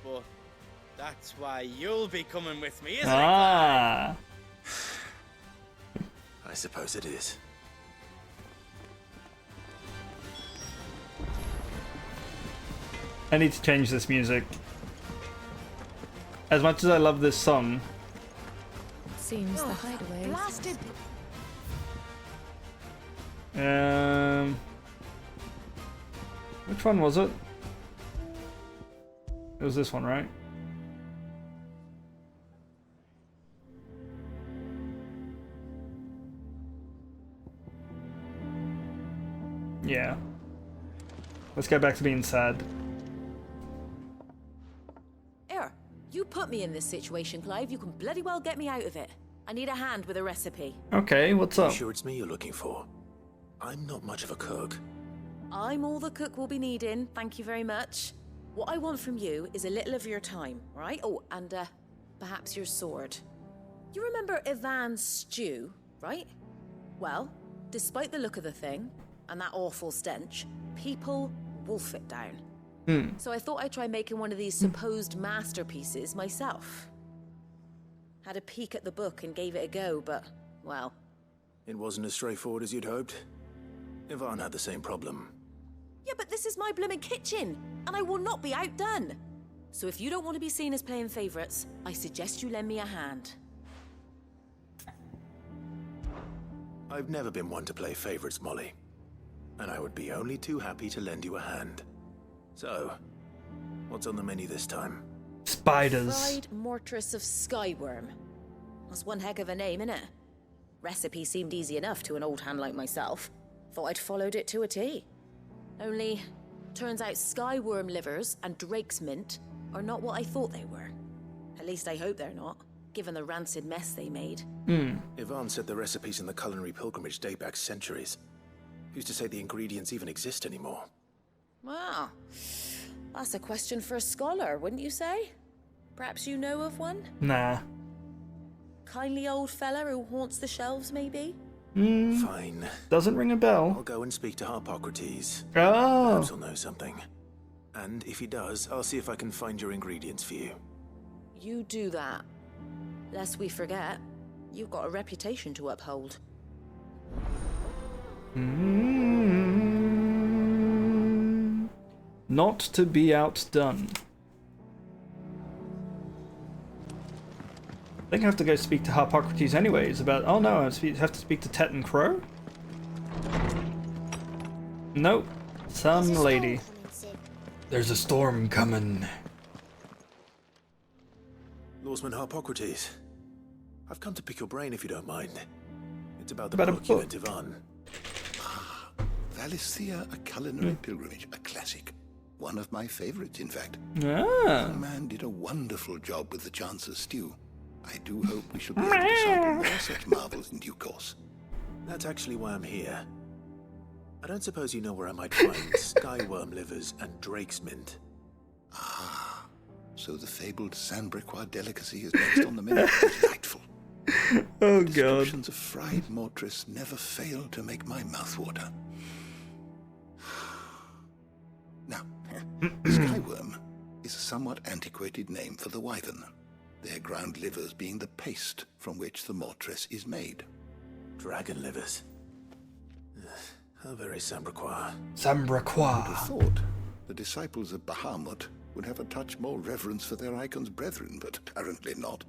But that's why you'll be coming with me, isn't it?
Ah.
I suppose it is.
I need to change this music. As much as I love this song.
Seems the hideaway.
Blasted.
Which one was it? It was this one, right? Yeah. Let's go back to being sad.
Here, you put me in this situation, Clive. You can bloody well get me out of it. I need a hand with a recipe.
Okay, what's up?
You sure it's me you're looking for? I'm not much of a cook.
I'm all the cook will be needing, thank you very much. What I want from you is a little of your time, right? Oh, and perhaps your sword. You remember Ivan's stew, right? Well, despite the look of the thing, and that awful stench, people wolf it down. So I thought I'd try making one of these supposed masterpieces myself. Had a peek at the book and gave it a go, but, well...
It wasn't as straightforward as you'd hoped. Ivan had the same problem.
Yeah, but this is my blimmin' kitchen, and I will not be outdone. So if you don't want to be seen as playing favourites, I suggest you lend me a hand.
I've never been one to play favourites, Molly. And I would be only too happy to lend you a hand. So, what's on the menu this time?
Spiders.
Fried Mortress of Skyworm. That's one heck of a name, innit? Recipe seemed easy enough to an old hand like myself. Thought I'd followed it to a T. Only, turns out skyworm livers and drake's mint are not what I thought they were. At least I hope they're not, given the rancid mess they made.
Yvonne said the recipes in the culinary pilgrimage date back centuries. Who's to say the ingredients even exist anymore?
Well, that's a question for a scholar, wouldn't you say? Perhaps you know of one?
Nah.
Kindly old fella who haunts the shelves, maybe?
Fine.
Doesn't ring a bell.
I'll go and speak to Harpocrates.
Oh.
Perhaps he'll know something. And if he does, I'll see if I can find your ingredients for you.
You do that. Lest we forget, you've got a reputation to uphold.
Not to be outdone. I think I have to go speak to Harpocrates anyways about... Oh no, I have to speak to Tet and Crow? Nope. Some lady. There's a storm coming.
Lawsman Harpocrates. I've come to pick your brain if you don't mind. It's about the
About a
book you
book.
lent Yvonne.
Valisthea, a culinary pilgrimage, a classic. One of my favorites, in fact.
Ah.
The man did a wonderful job with the Chance's stew. I do hope we shall be able to sample more such marvels in due course.
That's actually why I'm here. I don't suppose you know where I might find skyworm livers and drake's mint.
Ah, so the fabled Sandbrequois delicacy is next on the menu. Delightful.
Oh, God.
Descriptions of fried mortress never fail to make my mouth water. Now, skyworm is a somewhat antiquated name for the wyvern, their ground livers being the paste from which the mortress is made.
Dragon livers. How very Sambrequois.
Sambrequois.
I would have thought the disciples of Bahamut would have a touch more reverence for their icon's brethren, but apparently not.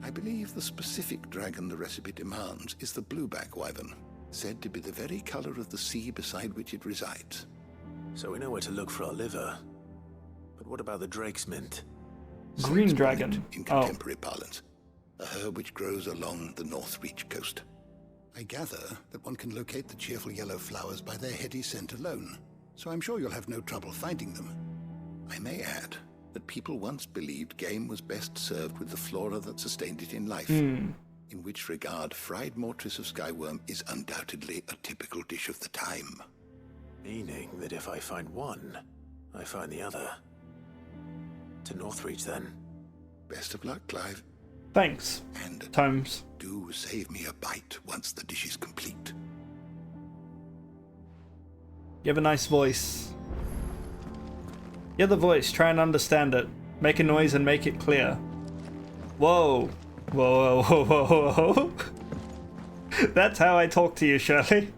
I believe the specific dragon the recipe demands is the blueback wyvern, said to be the very color of the sea beside which it resides.
So we know where to look for our liver. But what about the drake's mint?
Green dragon.
In contemporary parlance, a herb which grows along the North Reach coast. I gather that one can locate the cheerful yellow flowers by their heady scent alone, so I'm sure you'll have no trouble finding them. I may add that people once believed game was best served with the flora that sustained it in life, in which regard fried mortress of skyworm is undoubtedly a typical dish of the time.
Meaning that if I find one, I find the other. To Northreach, then.
Best of luck, Clive.
Thanks.
And
Times.
do save me a bite once the dish is complete.
You have a nice voice. Hear the voice, try and understand it. Make a noise and make it clear. Whoa. Whoa, whoa, whoa, whoa, whoa. That's how I talk to you, Shirley.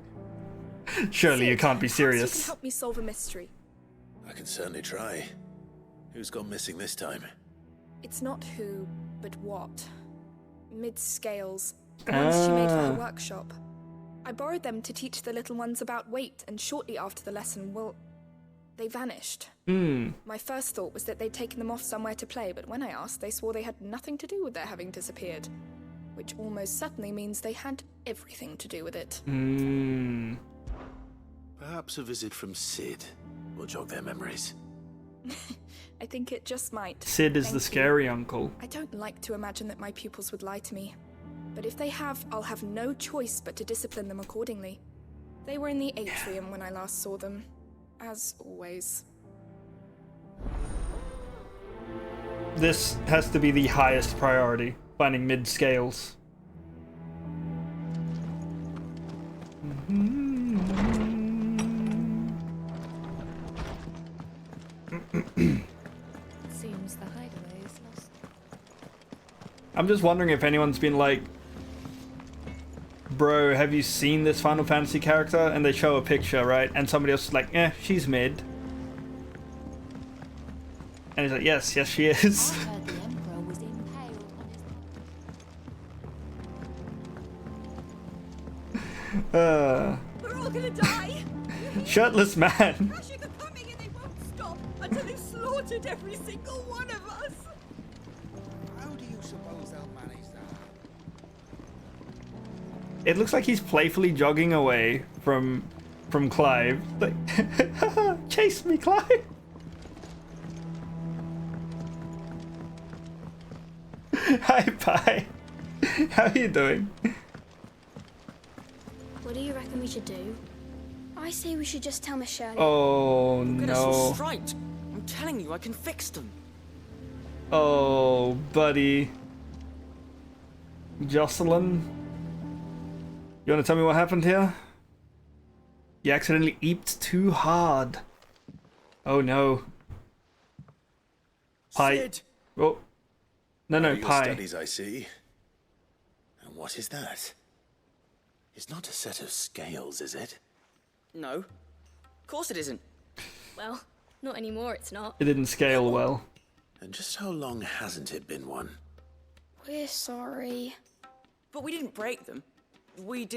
Surely you can't be
Perhaps you can
serious.
help me solve a mystery.
I can certainly try. Who's gone missing this time?
It's not who, but what. Mid-scales. The ones she made for her workshop. I borrowed them to teach the little ones about weight, and shortly after the lesson, well, they vanished. My first thought was that they'd taken them off somewhere to play, but when I asked, they swore they had nothing to do with their having disappeared. Which almost certainly means they had everything to do with it.
Perhaps a visit from Sid will jog their memories.
I think it just might.
Sid is
Thank
the
you.
scary uncle.
I don't like to imagine that my pupils would lie to me. But if they have, I'll have no choice but to discipline them accordingly. They were in the atrium when I last saw them. As always.
This has to be the highest priority, finding mid-scales.
Seems the hideaway is lost.
I'm just wondering if anyone's been like, bro, have you seen this Final Fantasy character? And they show a picture, right? And somebody else is like, she's mid. And he's like, yes, she is.
I heard the Emperor was impaled on his...
We're all gonna die!
Shirtless man.
Rushing are coming and they won't stop until they've slaughtered every single one of us!
How do you suppose they'll manage
It looks like he's playfully jogging away from Clive. Like, chase me, Clive! Hi, Pi. How are you doing?
What do you reckon we should do? I say we should just tell Miss Shirley.
Oh,
Get us all
no.
straight. I'm telling you, I can fix them.
Oh, buddy. Jocelyn? You want to tell me what happened here? You accidentally eeped too hard. Oh, no. Pi.
Sid.
Oh. No,
Your
Pi.
studies, I see. And what is that? It's not a set of scales, is it?
No. Of course it isn't.
Well, not anymore, it's not.
It didn't scale well.
And just how long hasn't it been one?
We're sorry.
But we didn't break them. We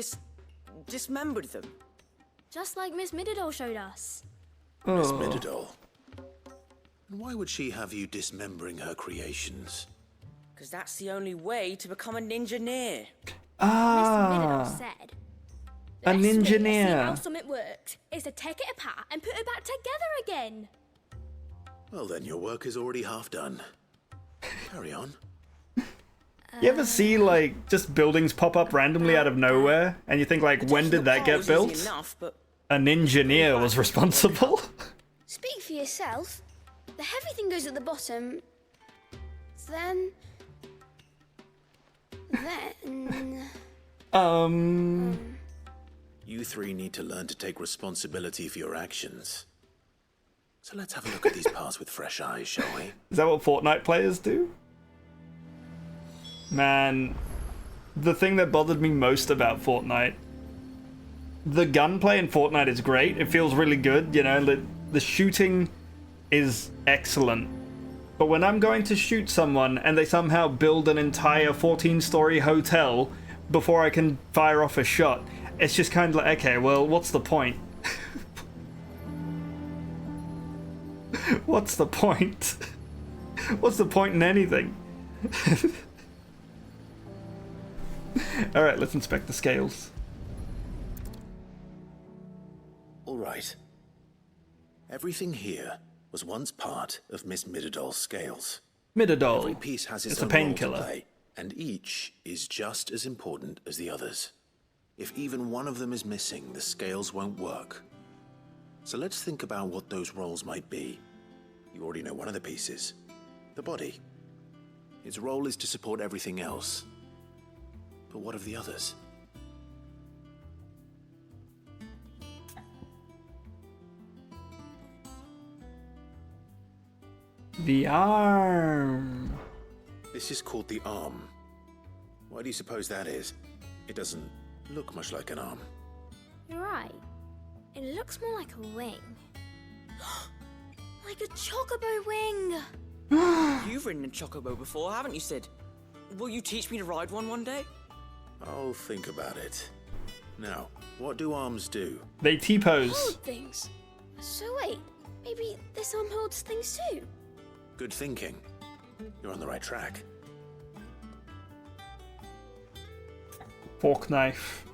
dismembered them.
Just like Miss Mididol showed us.
Miss
Oh.
Mididol. And why would she have you dismembering her creations?
Because that's the only way to become a ninja-neer.
Ah.
Miss Mididol said,
A
"Best way to see
ninja-neer.
how something works is to take it apart and put it back together again."
Well, then your work is already half done. Carry on.
You ever see, like, just buildings pop up randomly out of nowhere? And you think, like, when did that get built?
Enough, but
An engineer was responsible.
Speak for yourself. The heavy thing goes at the bottom. Then...
You three need to learn to take responsibility for your actions. So let's have a look at these parts with fresh eyes, shall we?
Is that what Fortnite players do? Man, the thing that bothered me most about Fortnite, the gunplay in Fortnite is great. It feels really good, you know, the shooting is excellent. But when I'm going to shoot someone and they somehow build an entire 14-story hotel before I can fire off a shot, it's just kind of like, okay, well, what's the point? What's the point? What's the point in anything? Alright, let's inspect the scales.
All right. Everything here was once part of Miss Mididol's scales.
Mididol.
Every piece has its
It's a
own role to
painkiller.
play, and each is just as important as the others. If even one of them is missing, the scales won't work. So let's think about what those roles might be. You already know one of the pieces. The body. Its role is to support everything else. But what of the others?
The arm.
This is called the arm. Why do you suppose that is? It doesn't look much like an arm.
You're right. It looks more like a wing. Like a chocobo wing!
You've ridden a chocobo before, haven't you, Sid? Will you teach me to ride one day?
I'll think about it. Now, what do arms do?
They T-pose.
Hold things. So wait, maybe this arm holds things too?
Good thinking. You're on the right track.
Fork knife.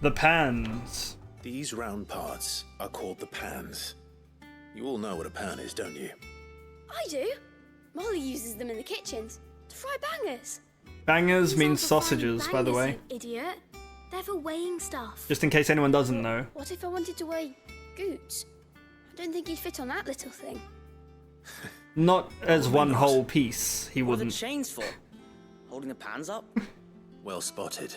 The pans.
These round parts are called the pans. You all know what a pan is, don't you?
I do. Molly uses them in the kitchens to fry bangers.
Bangers
These
means
aren't for frying
sausages, by the way.
bangers, you idiot. They're for weighing stuff.
Just in case anyone doesn't know.
What if I wanted to weigh Goots? I don't think he'd fit on that little thing.
Not as one whole piece, he
What are the
wouldn't.
chains for? Holding the pans up?
Well spotted.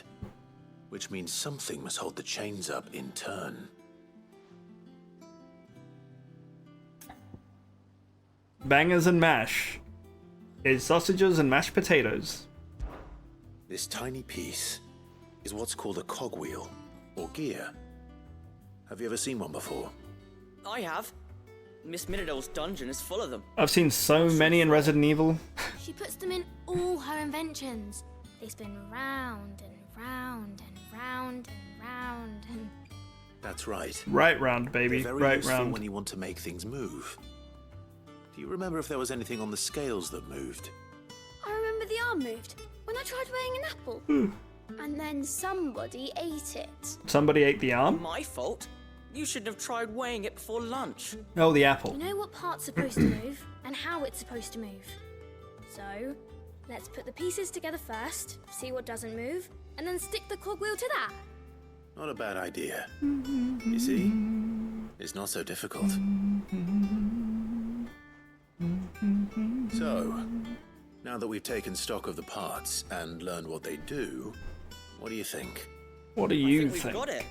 Which means something must hold the chains up in turn.
Bangers and mash is sausages and mashed potatoes.
This tiny piece is what's called a cogwheel, or gear. Have you ever seen one before?
I have. Miss Mididol's dungeon is full of them.
I've seen so many in Resident Evil.
She puts them in all her inventions. They spin round and round and round and round and...
That's right.
Right round, baby.
They're very
Right
useful
round.
when you want to make things move. Do you remember if there was anything on the scales that moved?
I remember the arm moved when I tried weighing an apple. And then somebody ate it.
Somebody ate the arm?
My fault. You shouldn't have tried weighing it before lunch.
Oh, the apple.
You know what part's supposed to move and how it's supposed to move. So, let's put the pieces together first, see what doesn't move, and then stick the cogwheel to that.
Not a bad idea. You see? It's not so difficult. So, now that we've taken stock of the parts and learned what they do, what do you think?
What do you
We've got it.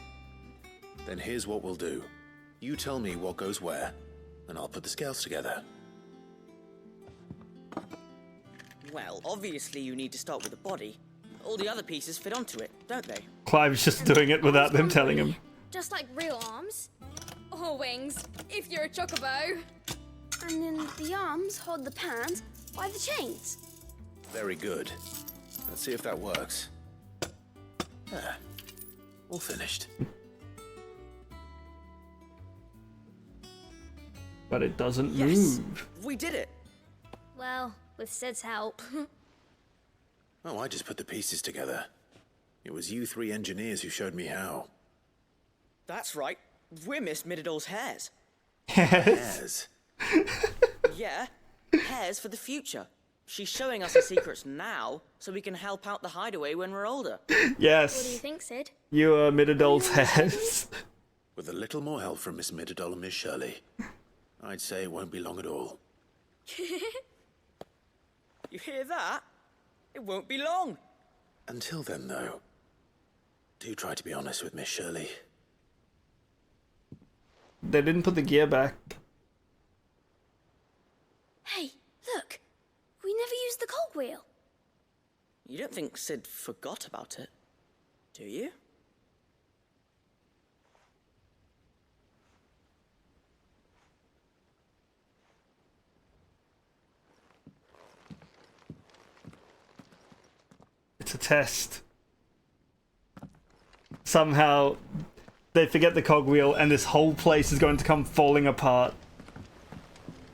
Then here's what we'll do. You tell me what goes where, and I'll put the scales together.
Well, obviously you need to start with the body. All the other pieces fit onto it, don't they?
Clive's just doing it without them telling him.
Just like real arms. Or wings, if you're a chocobo. And then the arms hold the pans by the chains.
Very good. Let's see if that works. Ah, all finished.
But it doesn't
Yes,
move.
we did it.
Well, with Sid's help.
Oh, I just put the pieces together. It was you three engineers who showed me how.
That's right. We're Miss Mididol's hairs.
Hairs?
Yeah, hairs for the future. She's showing us the secrets now, so we can help out the hideaway when we're older.
Yes.
What do you think, Sid?
You are Mididol's hairs.
With a little more help from Miss Mididol and Miss Shirley, I'd say it won't be long at all.
You hear that? It won't be long.
Until then, though, do try to be honest with Miss Shirley.
They didn't put the gear back.
Hey, look. We never used the cogwheel.
You don't think Sid forgot about it, do you?
It's a test. Somehow they forget the cogwheel and this whole place is going to come falling apart.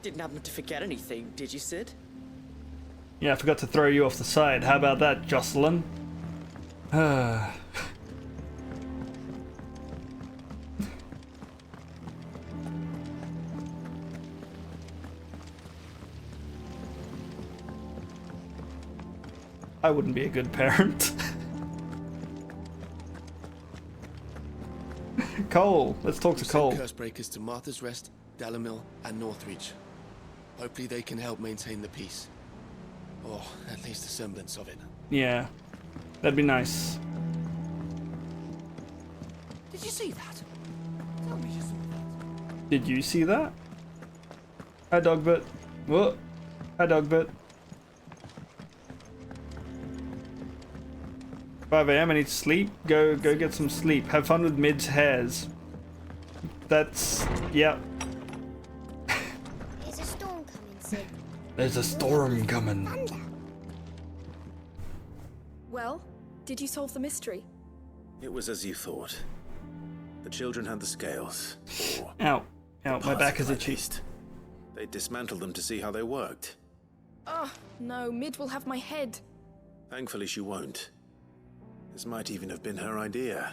Didn't happen to forget anything, did you, Sid?
Yeah, I forgot to throw you off the side. How about that, Jocelyn? I wouldn't be a good parent. Cole, let's talk to Cole.
Curse breakers to Martha's Rest, Dalamil, and Northreach. Hopefully they can help maintain the peace. Or at least a semblance of it.
Yeah, that'd be nice.
Did you see that? Tell me you saw that.
Did you see that? Hi, Dogbert. Whoa. Hi, Dogbert. 5 AM, I need to sleep. Go get some sleep. Have fun with Mid's hairs. That's... yep.
There's a storm coming, Sid.
There's a storm coming.
Well, did you solve the mystery?
It was as you thought. The children had the scales. Or
Ow. Ow, my back is
at
itchy.
least. They dismantled them to see how they worked.
Oh, no, Mid will have my head.
Thankfully she won't. This might even have been her idea.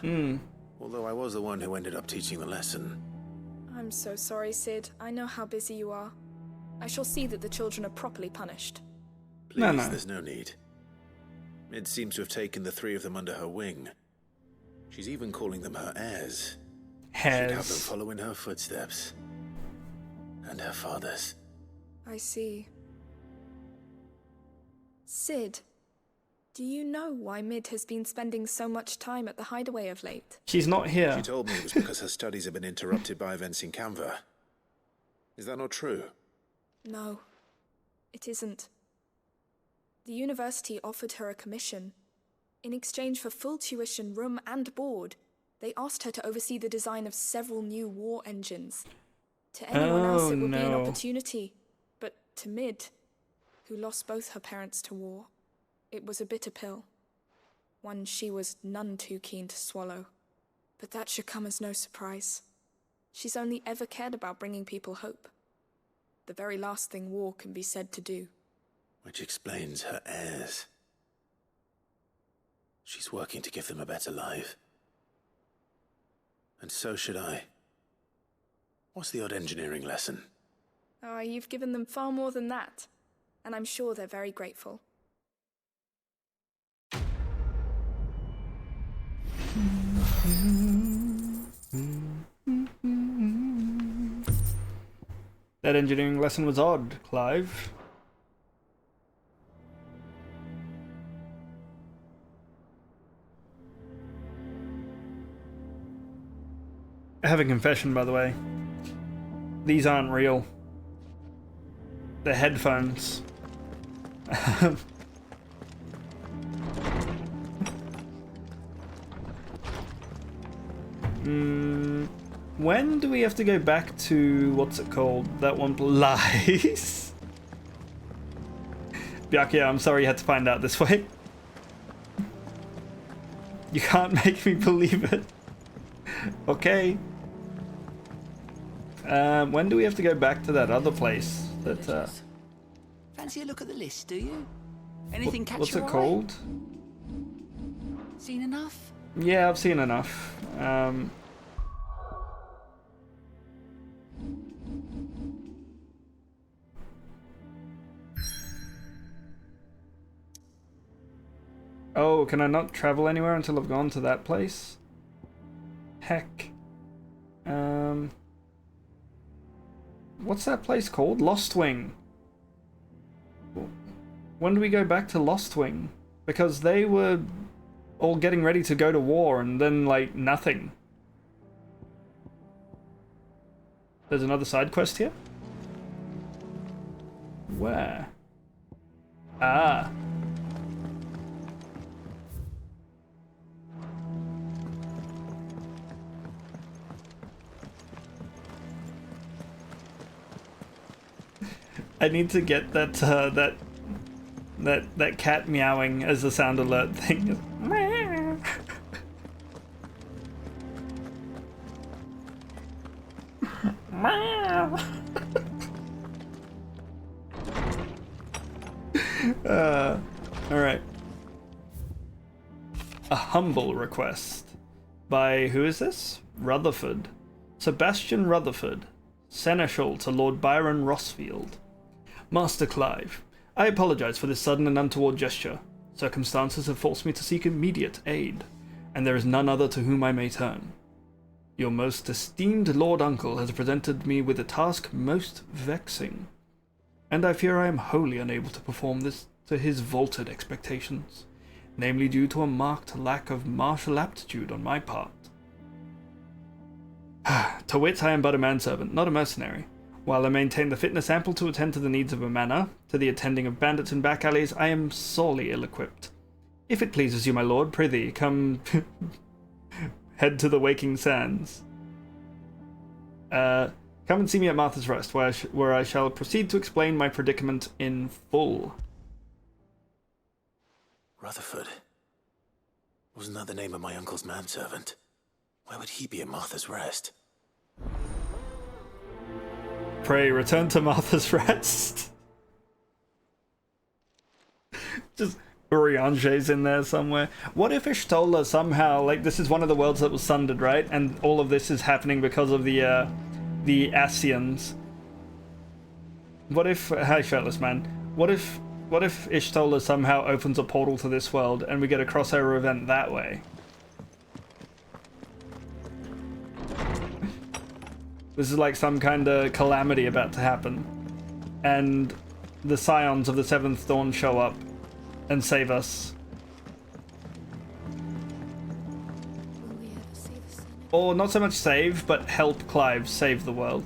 Although I was the one who ended up teaching the lesson.
I'm so sorry, Sid. I know how busy you are. I shall see that the children are properly punished.
Please,
No.
there's no need. Mid seems to have taken the three of them under her wing. She's even calling them her heirs. She'd have them
Hairs.
follow in her footsteps. And her father's.
I see. Sid, do you know why Mid has been spending so much time at the hideaway of late?
She's not here.
She told me it was because her studies have been interrupted by events in Canva. Is that not true?
No, it isn't. The university offered her a commission. In exchange for full tuition, room, and board, they asked her to oversee the design of several new war engines. To anyone else, it would be an
no.
opportunity. But to Mid, who lost both her parents to war, it was a bitter pill. One she was none too keen to swallow. But that should come as no surprise. She's only ever cared about bringing people hope. The very last thing war can be said to do.
Which explains her heirs.
She's working to give them a better life. And so should I. What's the odd engineering lesson?
Oh, you've given them far more than that. And I'm sure they're very grateful.
That engineering lesson was odd, Clive. I have a confession, by the way. These aren't real. They're headphones. When do we have to go back to, what's it called? That one, Lies? Byakuya, I'm sorry you had to find out this way. You can't make me believe it. Okay. When do we have to go back to that other place? That,
Fancy a look at the list, do you? Anything catch
what's
your
it
eye?
called?
Seen enough?
Yeah, I've seen enough. Oh, can I not travel anywhere until I've gone to that place? Heck. What's that place called? Lost Wing. When do we go back to Lost Wing? Because they were all getting ready to go to war and then, like, nothing. There's another side quest here? Where? Ah. I need to get that that cat meowing as a sound alert thing. Alright. A humble request. By who is this? Rutherford. Sebastian Rutherford. Seneschal to Lord Byron Rossfield. Master Clive, I apologize for this sudden and untoward gesture. Circumstances have forced me to seek immediate aid, and there is none other to whom I may turn. Your most esteemed Lord Uncle has presented me with a task most vexing, and I fear I am wholly unable to perform this to his vaulted expectations, namely due to a marked lack of martial aptitude on my part. To wit, I am but a manservant, not a mercenary. While I maintain the fitness ample to attend to the needs of a manor, to the attending of bandits in back alleys, I am sorely ill-equipped. If it pleases you, my lord, prithee, come head to the waking sands. Come and see me at Martha's Rest, where I shall proceed to explain my predicament in full.
Rutherford. Wasn't that the name of my uncle's manservant? Why would he be at Martha's Rest?
Pray, return to Martha's Rest. Just Urianger's in there somewhere. What if Ishtola somehow, like, this is one of the worlds that was sundered, right? And all of this is happening because of the Asians. What if, hi shirtless man, what if Ishtola somehow opens a portal to this world and we get a crossover event that way? This is like some kind of calamity about to happen. And the Scions of the Seventh Dawn show up and save us. Or not so much save, but help Clive save the world.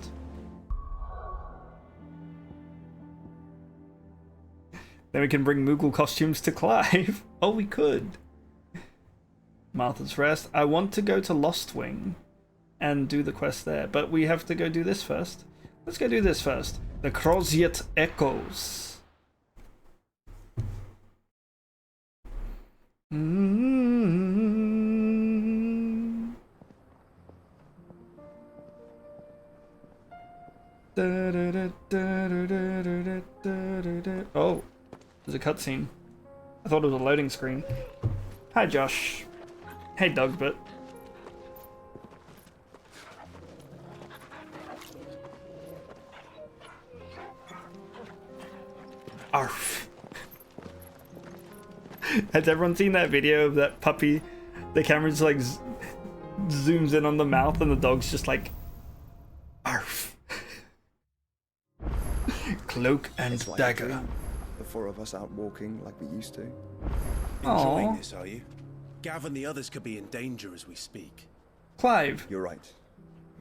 Then we can bring Moogle costumes to Clive. Oh, we could. Martha's Rest. I want to go to Lost Wing and do the quest there, but we have to go do this first. Let's go do this first. The Croziet Echoes. Oh, there's a cutscene. I thought it was a loading screen. Hi, Josh. Hey, Dogbert. Arf. Has everyone seen that video of that puppy? The camera just like zooms in on the mouth and the dog's just like, arf. Cloak and
It's like
dagger.
a dream. The four of us out walking like we used to.
Enjoying
Aw.
this, are you? Gav and the others could be in danger as we speak.
Clive.
You're right.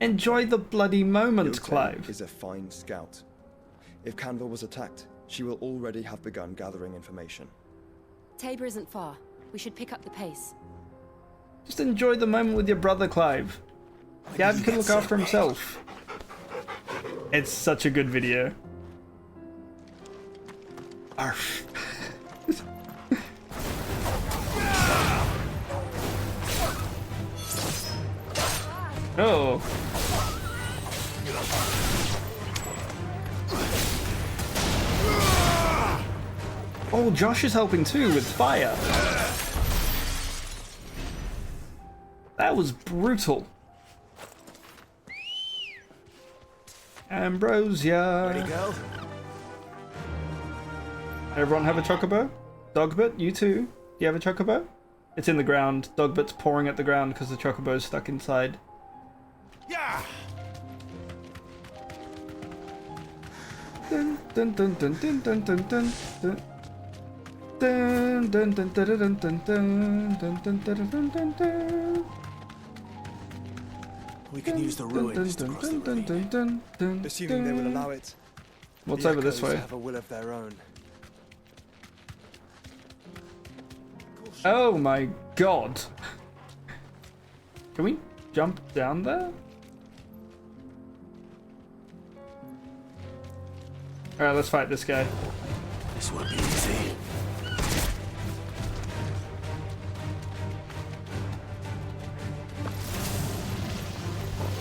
Enjoy the bloody moment,
Ilse
Clive.
is a fine scout. If Canville was attacked, she will already have begun gathering information.
Tabor isn't far. We should pick up the pace.
Just enjoy the moment with your brother, Clive. Gav can look after himself. It's such a good video. Arf. Oh. Oh, Josh is helping too with fire. That was brutal. Ambrosia.
Ready, girl?
Everyone have a chocobo? Dogbert, you too? Do you have a chocobo? It's in the ground. Dogbert's pouring at the ground because the chocobo's stuck inside.
Yeah.
Dun dun dun dun dun dun dun dun dun. Dun dun dun dun dun dun dun dun dun dun dun dun.
We can use the ruins to cross the ravine.
Assuming they will allow it.
What's
The
over this
echoes
way?
have a will of their own.
Oh my god. Can we jump down there? Alright, let's fight this guy.
This won't be easy.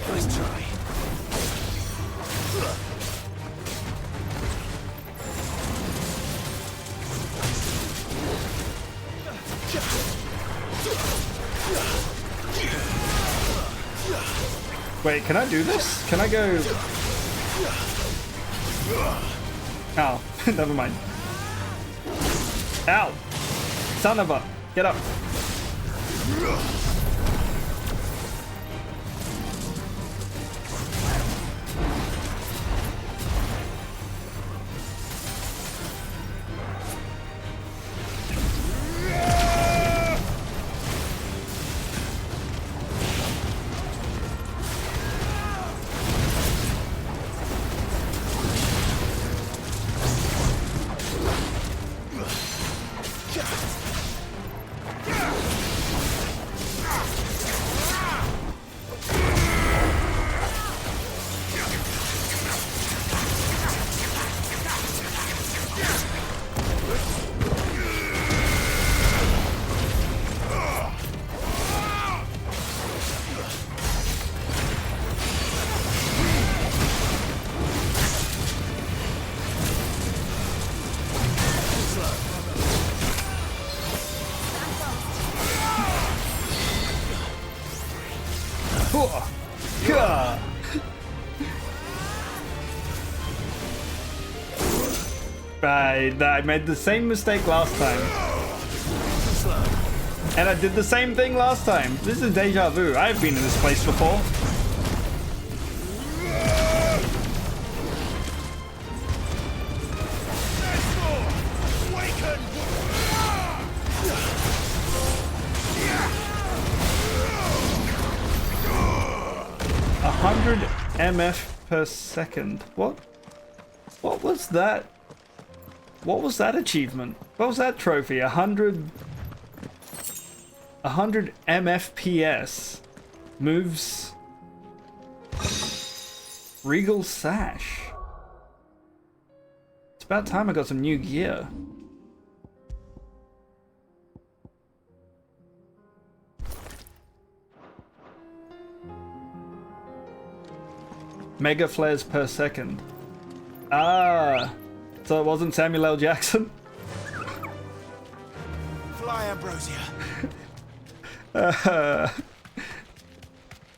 Nice try.
Wait, can I do this? Can I go... Ow, never mind. Ow! Son of a... Get up. I made the same mistake last time. And I did the same thing last time. This is deja vu. I've been in this place before. A 100 MF per second. What was that? What was that achievement? What was that trophy? 100 MFPS moves Regal Sash. It's about time I got some new gear. Mega flares per second. Ah, so it wasn't Samuel L. Jackson?
Fly, Ambrosia.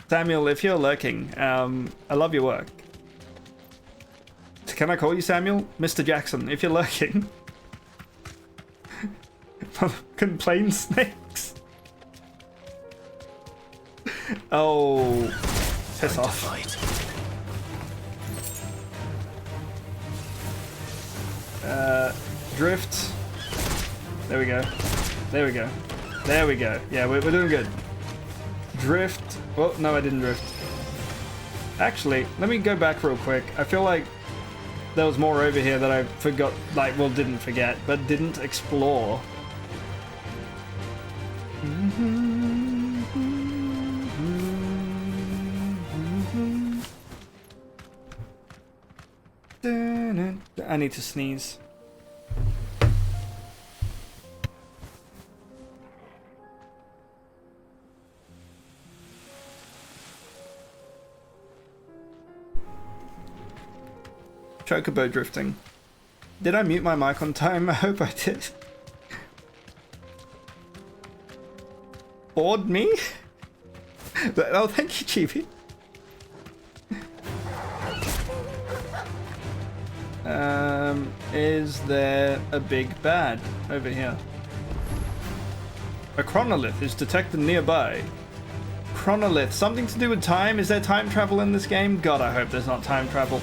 Samuel, if you're lurking, I love your work. Can I call you Samuel? Mr. Jackson, if you're lurking. Complain snakes. Oh, piss off. Drift. There we go. There we go. There we go. Yeah, we're doing good. Drift. Oh, no, I didn't drift. Actually, let me go back real quick. I feel like there was more over here that I forgot, like, well, didn't forget, but didn't explore. I need to sneeze. Chocobo drifting. Did I mute my mic on time? I hope I did. Bored me? Oh, thank you, Chibi. Is there a big bad over here? A chronolith is detected nearby. Chronolith, something to do with time? Is there time travel in this game? God, I hope there's not time travel.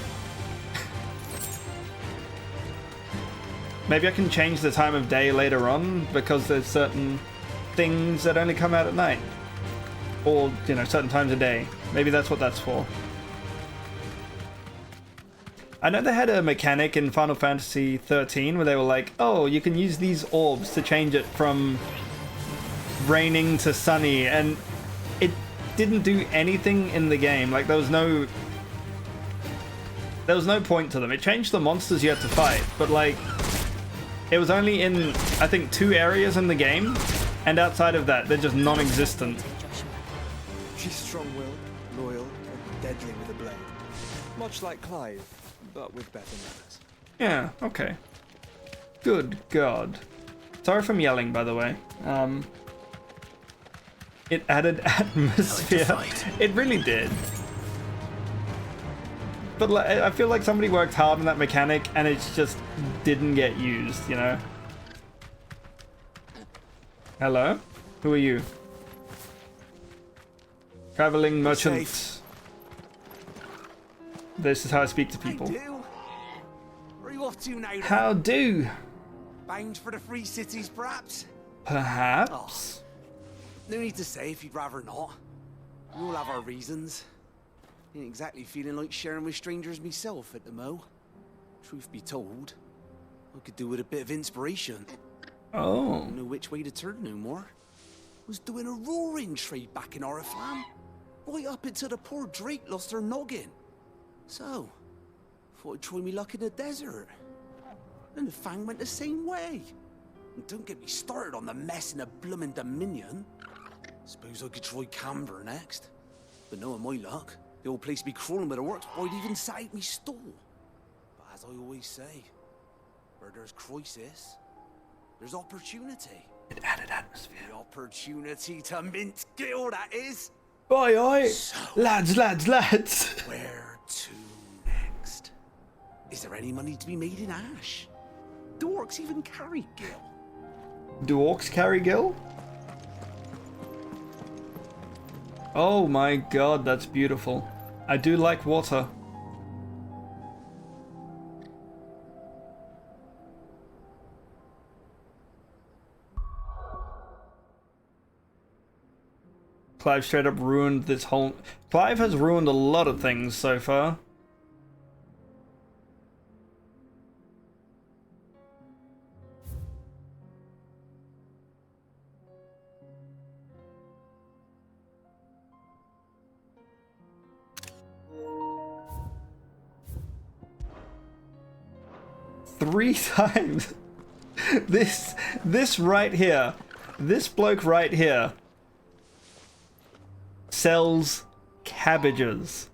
Maybe I can change the time of day later on because there's certain things that only come out at night. Or, you know, certain times of day. Maybe that's what that's for. I know they had a mechanic in Final Fantasy 13 where they were like, oh, you can use these orbs to change it from raining to sunny, and it didn't do anything in the game. Like, there was no point to them. It changed the monsters you had to fight, but like, it was only in, I think, 2 areas in the game, and outside of that, they're just non-existent.
She's strong-willed, loyal, and deadly with a blade. Much like Clive, but with better manners.
Yeah, okay. Good God. Sorry if I'm yelling, by the way. It added atmosphere. It really did. But like, I feel like somebody worked hard on that mechanic and it just didn't get used, you know? Hello? Who are you? Traveling merchant. This is how I speak to people.
Where are you off to now?
How do?
Bound for the Free Cities, perhaps?
Perhaps?
No need to say if you'd rather not. We all have our reasons. Ain't exactly feeling like sharing with strangers myself at the mo. Truth be told, I could do with a bit of inspiration.
Oh.
Don't know which way to turn no more. Was doing a roaring trade back in Oriflamme. Right up until the poor Drake lost her noggin. So, thought I'd try me luck in the desert. And the Fang went the same way. And don't get me started on the mess in the bloomin' Dominion. Suppose I could try Camber next. But knowing my luck, the old place be crawling with the works before I'd even sat out me stall. But as I always say, where there's crisis, there's opportunity.
It added atmosphere.
The opportunity to mint Gil, that is.
Oi, oi!
So,
lads!
Where to next? Is there any money to be made in Ash? Do orcs even carry Gil?
Do orcs carry Gil? Oh my God, that's beautiful. I do like water. Clive straight up ruined this whole... Clive has ruined a lot of things so far. Three times. This right here. This bloke right here sells cabbages.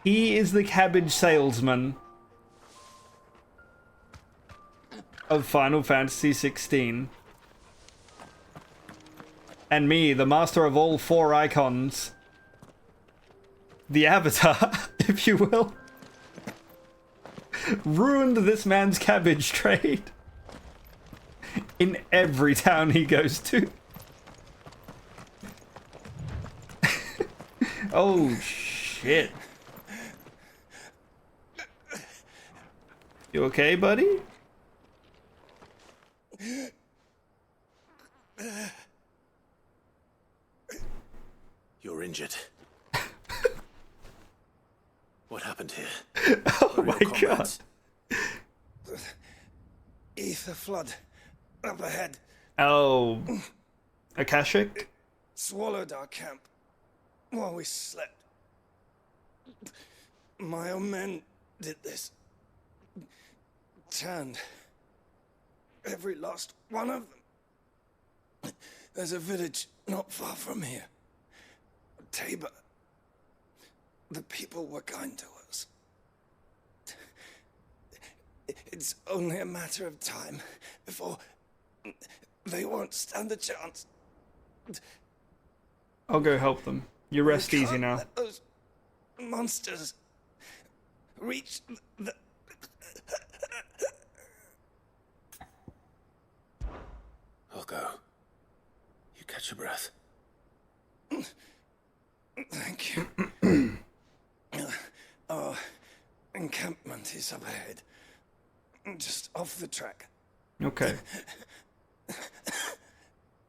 He is the cabbage salesman of Final Fantasy 16. and me, the master of all 4 icons, the Avatar, if you will, ruined this man's cabbage trade in every town he goes to. Oh, shit. You okay, buddy?
You're injured. What happened here?
Oh my god.
Ether flood. Up ahead.
Oh. Akashic?
Swallowed our camp while we slept. My own men did this. Turned every last one of them. There's a village not far from here. Tabor. The people were kind to us. It's only a matter of time before they won't stand a chance.
I'll go help them. You rest
We
easy
can't
now.
let those monsters reach the...
I'll go. You catch your breath.
Thank you. Our encampment is up ahead. Just off the track.
Okay.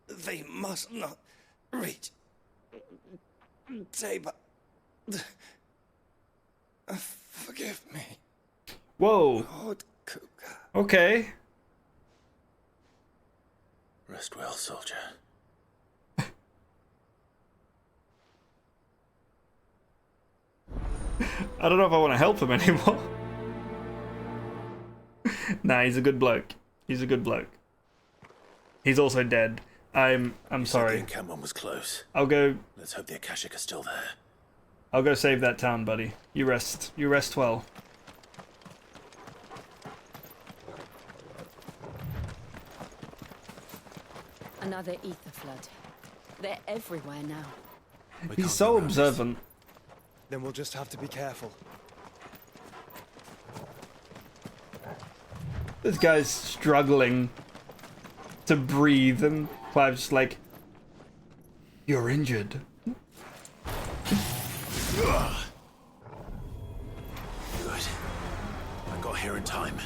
They must not reach Tabor. Forgive me.
Whoa.
Lord Cougar.
Okay.
Rest well, soldier.
I don't know if I want to help him anymore. Nah, he's a good bloke. He's a good bloke. He's also dead. I'm sorry.
The encampment was close.
I'll go.
Let's hope the Akashic are still there.
I'll go save that town, buddy. You rest. You rest well.
Another ether flood. They're everywhere now.
He's so observant.
Then we'll just have to be careful.
This guy's struggling to breathe, and Clive's just like, "You're injured."
Good. I got here in time.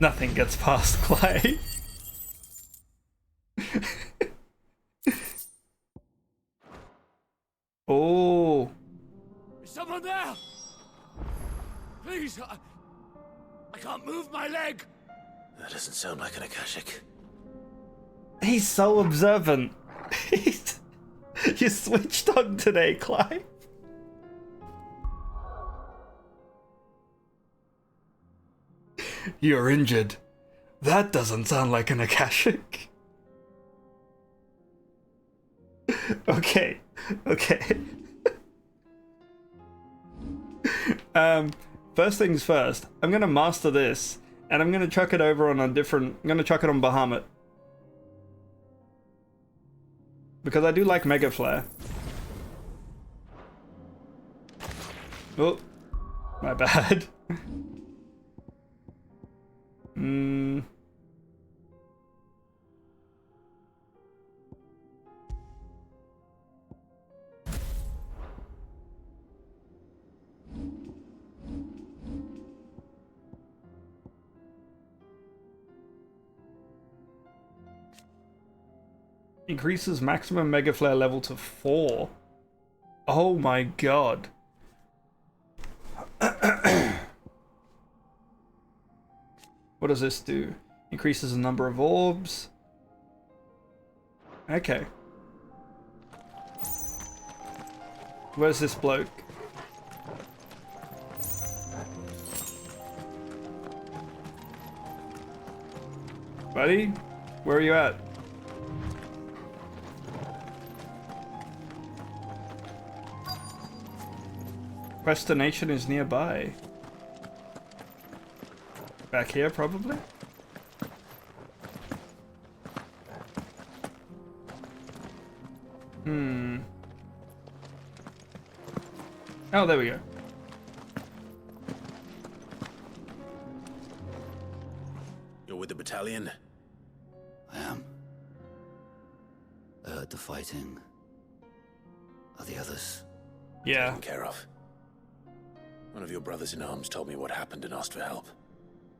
Nothing gets past Clive. Oh.
Is someone there? Please, I can't move my leg.
That doesn't sound like an Akashic.
He's so observant. You switched on today, Clive. You're injured. That doesn't sound like an Akashic. Okay. First things first, I'm gonna master this, and I'm gonna chuck it over on a different... I'm gonna chuck it on Bahamut. Because I do like Mega Flare. Oh, my bad. Hmm. Increases maximum Mega Flare level to 4. Oh my god. What does this do? Increases the number of orbs. Okay. Where's this bloke? Buddy? Where are you at? Destination is nearby. Back here, probably? Hmm. Oh, there we go.
You're with the battalion?
I am. I heard the fighting. Are the others?
Yeah.
Taken care of. One of your brothers in arms told me what happened and asked for help.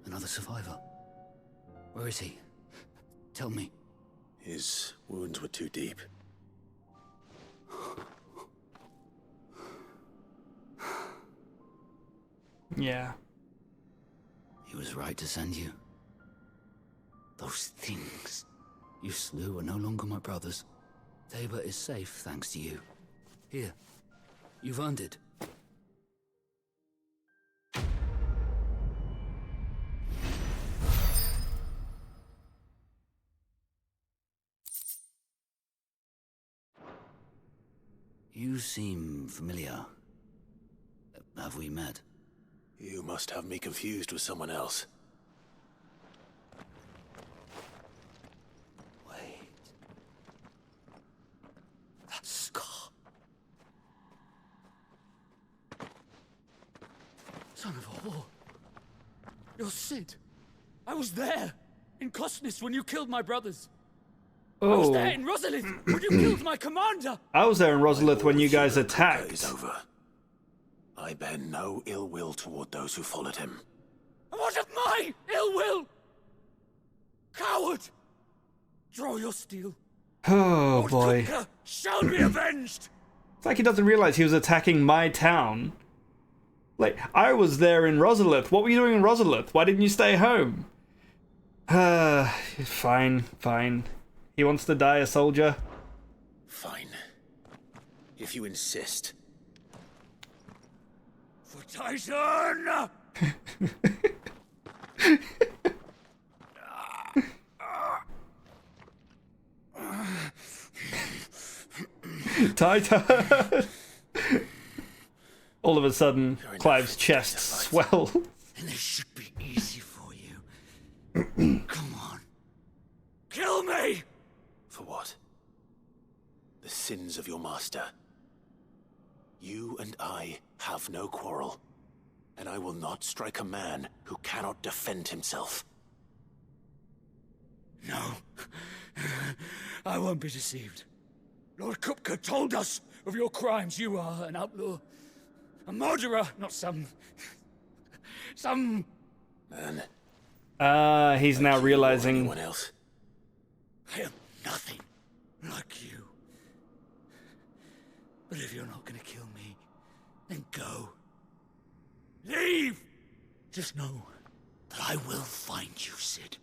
Another survivor? Where is he? Tell me.
His wounds were too deep.
Yeah.
He was right to send you. Those things you slew are no longer my brothers. Tabor is safe thanks to you. Here, you've earned it. You seem familiar. Have we met?
You must have me confused with someone else.
Wait. That scar.
Son of a whore. You're Sid. I was there, in Cosnes, when you killed my brothers. I was there in Rosalith when you killed my commander.
I was there in Rosalith when you guys attacked.
Is over. I bear no ill will toward those who followed him.
What of my ill will? Coward! Draw your steel.
Oh
Lord
boy.
Kupka shall be avenged!
It's like he doesn't realize he was attacking my town. Like, I was there in Rosalith. What were you doing in Rosalith? Why didn't you stay home? Fine, fine. He wants to die a soldier.
Fine. If you insist.
For Titan!
Titan! All of a sudden, Clive's chest swells.
And this should be easy for you. Come on.
Kill me!
For what? The sins of your master. You and I have no quarrel, and I will not strike a man who cannot defend himself.
No. I won't be deceived. Lord Kupka told us of your crimes. You are an outlaw. A murderer, not some...
Man.
He's now realizing...
Anyone else?
I am nothing like you. But if you're not gonna kill me, then go. Leave! Just know that I will find you, Sid.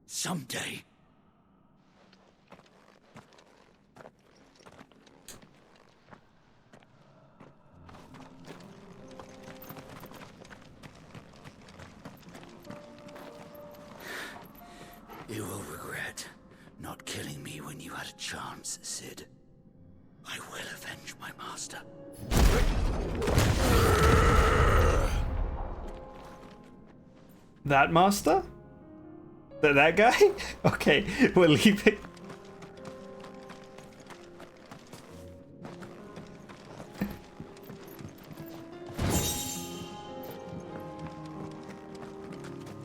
Someday.
You will regret not killing me when you had a chance, Sid. I will avenge my master.
That master? That guy? Okay, we'll leave it.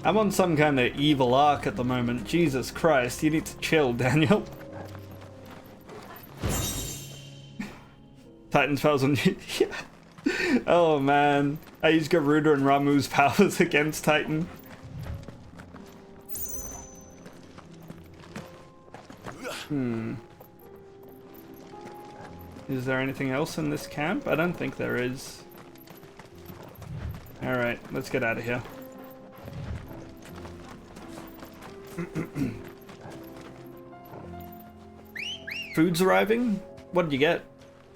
I'm on some kind of evil arc at the moment. Jesus Christ, you need to chill, Daniel. Titan spells on you. Yeah. Oh man. I use Garuda and Ramu's powers against Titan. Is there anything else in this camp? I don't think there is. Alright, let's get out of here. Food's arriving? What did you get?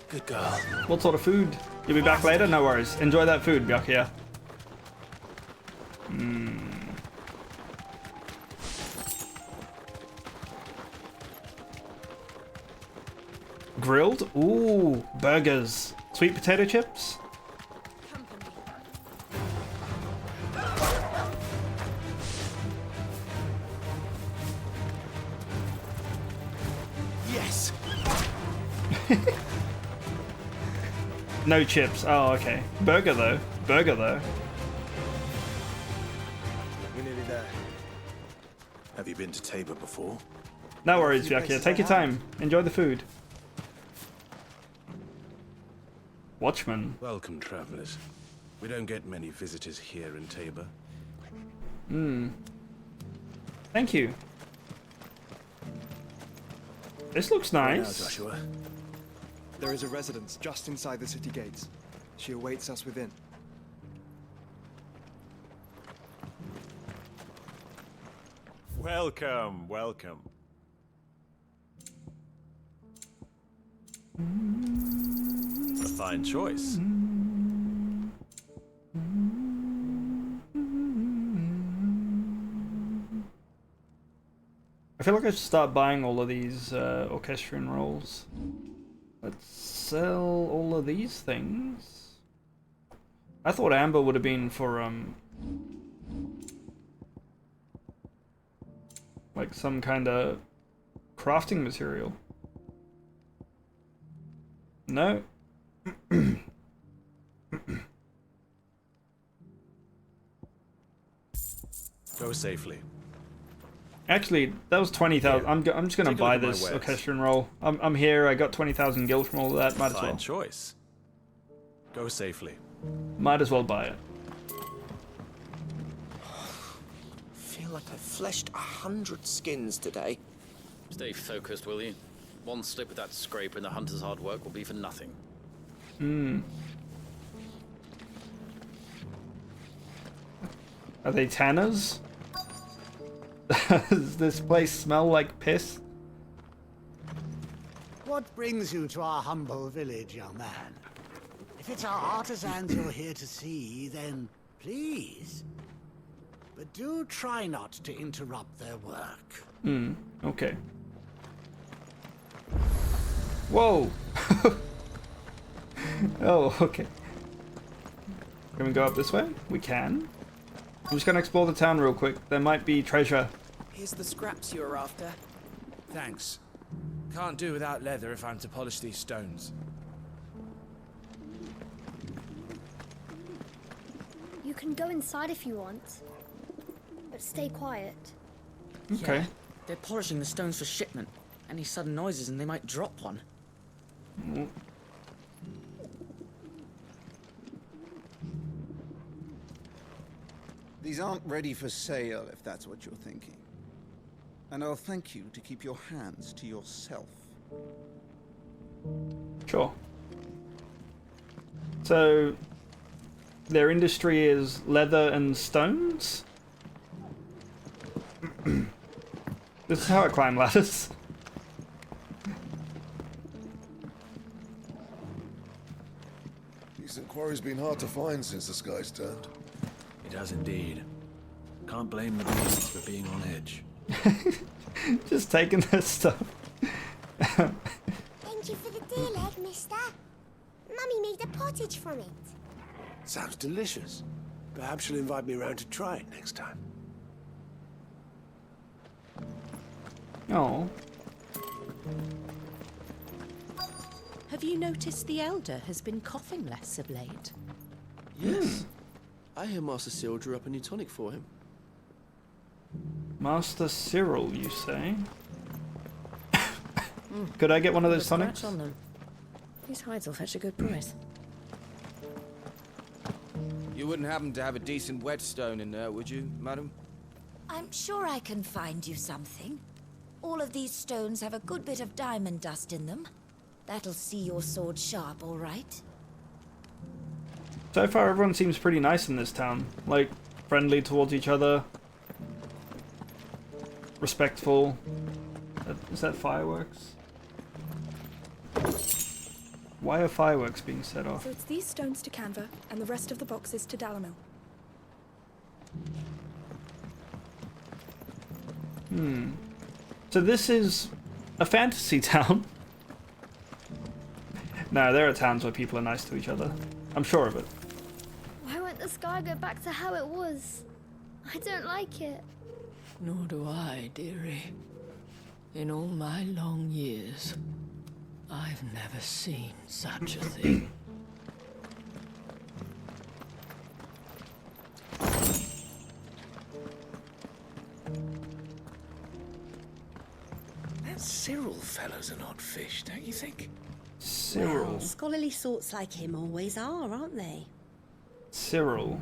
Good girl.
What sort of food? You'll be back later? No worries. Enjoy that food, Byakuya. Grilled? Ooh, burgers. Sweet potato chips?
Yes.
No chips. Oh, okay. Burger though. Burger though.
We're nearly there.
Have you been to Tabor before?
No worries, Byakuya. Take your time. Enjoy the food. Watchman.
Welcome, travelers. We don't get many visitors here in Tabor.
Thank you. This looks nice.
Now, Joshua.
There is a residence just inside the city gates. She awaits us within.
Welcome, welcome. A fine choice.
I feel like I should start buying all of these orchestrion rolls. Let's sell all of these things. I thought amber would have been for like some kind of crafting material. No.
Go safely.
Actually, that was 20,000. I'm just gonna buy this orchestrion roll. I'm here. I got 20,000 gil from all of that. Might as well.
Fine choice. Go safely.
Might as well buy it.
I feel like I've fleshed 100 skins today.
Stay focused, will you? One slip of that scraper and the hunter's hard work will be for nothing.
Are they tanners? Does this place smell like piss?
What brings you to our humble village, young man? If it's our artisans you're here to see, then please. But do try not to interrupt their work.
Okay. Whoa! Oh, okay. Can we go up this way? We can. I'm just gonna explore the town real quick. There might be treasure.
Here's the scraps you were after.
Thanks. Can't do without leather if I'm to polish these stones.
You can go inside if you want, but stay quiet.
Okay.
Yeah, they're polishing the stones for shipment. Any sudden noises and they might drop one.
These aren't ready for sale, if that's what you're thinking. And I'll thank you to keep your hands to yourself.
Sure. So, their industry is leather and stones? This is how I climb ladders.
Decent quarry's been hard to find since the sky's turned.
It has indeed. Can't blame the beasts for being on edge.
Just taking their stuff.
Thank you for the deal egg, mister. Mummy made a pottage from it.
Sounds delicious. Perhaps she'll invite me around to try it next time.
Oh.
Have you noticed the Elder has been coughing less of late?
Yes. I hear Master Seal drew up a new tonic for him.
Master Cyril, you say? Could I get one of those
Scratch
tonics?
on them. These hides will fetch a good price.
You wouldn't happen to have a decent whetstone in there, would you, madam?
I'm sure I can find you something. All of these stones have a good bit of diamond dust in them. That'll see your sword sharp, all right?
So far, everyone seems pretty nice in this town. Like, friendly towards each other. Respectful. Is that fireworks? Why are fireworks being set off?
So it's these stones to Canva, and the rest of the boxes to Dalamil.
So this is a fantasy town? No, there are towns where people are nice to each other. I'm sure of it.
Why won't the sky go back to how it was? I don't like it.
Nor do I, dearie. In all my long years, I've never seen such a thing.
That Cyril fellow's an odd fish, don't you think?
Cyril.
Well, scholarly sorts like him always are, aren't they?
Cyril.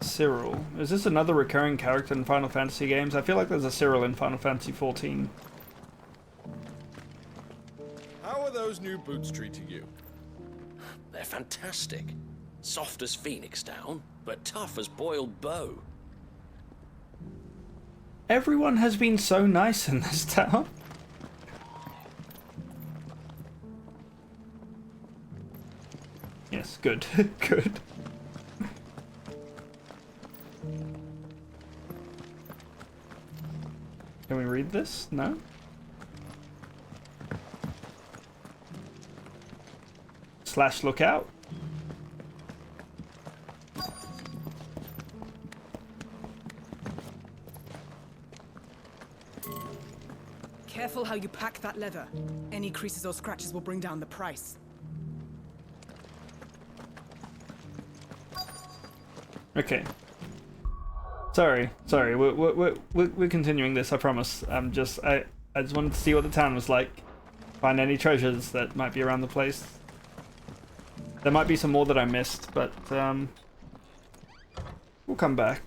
Cyril. Is this another recurring character in Final Fantasy games? I feel like there's a Cyril in Final Fantasy XIV.
How are those new boots treating you?
They're fantastic. Soft as phoenix down, but tough as boiled bow.
Everyone has been so nice in this town. Yes, good. Good. Can we read this? No? Slash lookout.
Careful how you pack that leather. Any creases or scratches will bring down the price.
Okay. Sorry. We're continuing this. I promise. I just wanted to see what the town was like. Find any treasures that might be around the place. There might be some more that I missed, but we'll come back.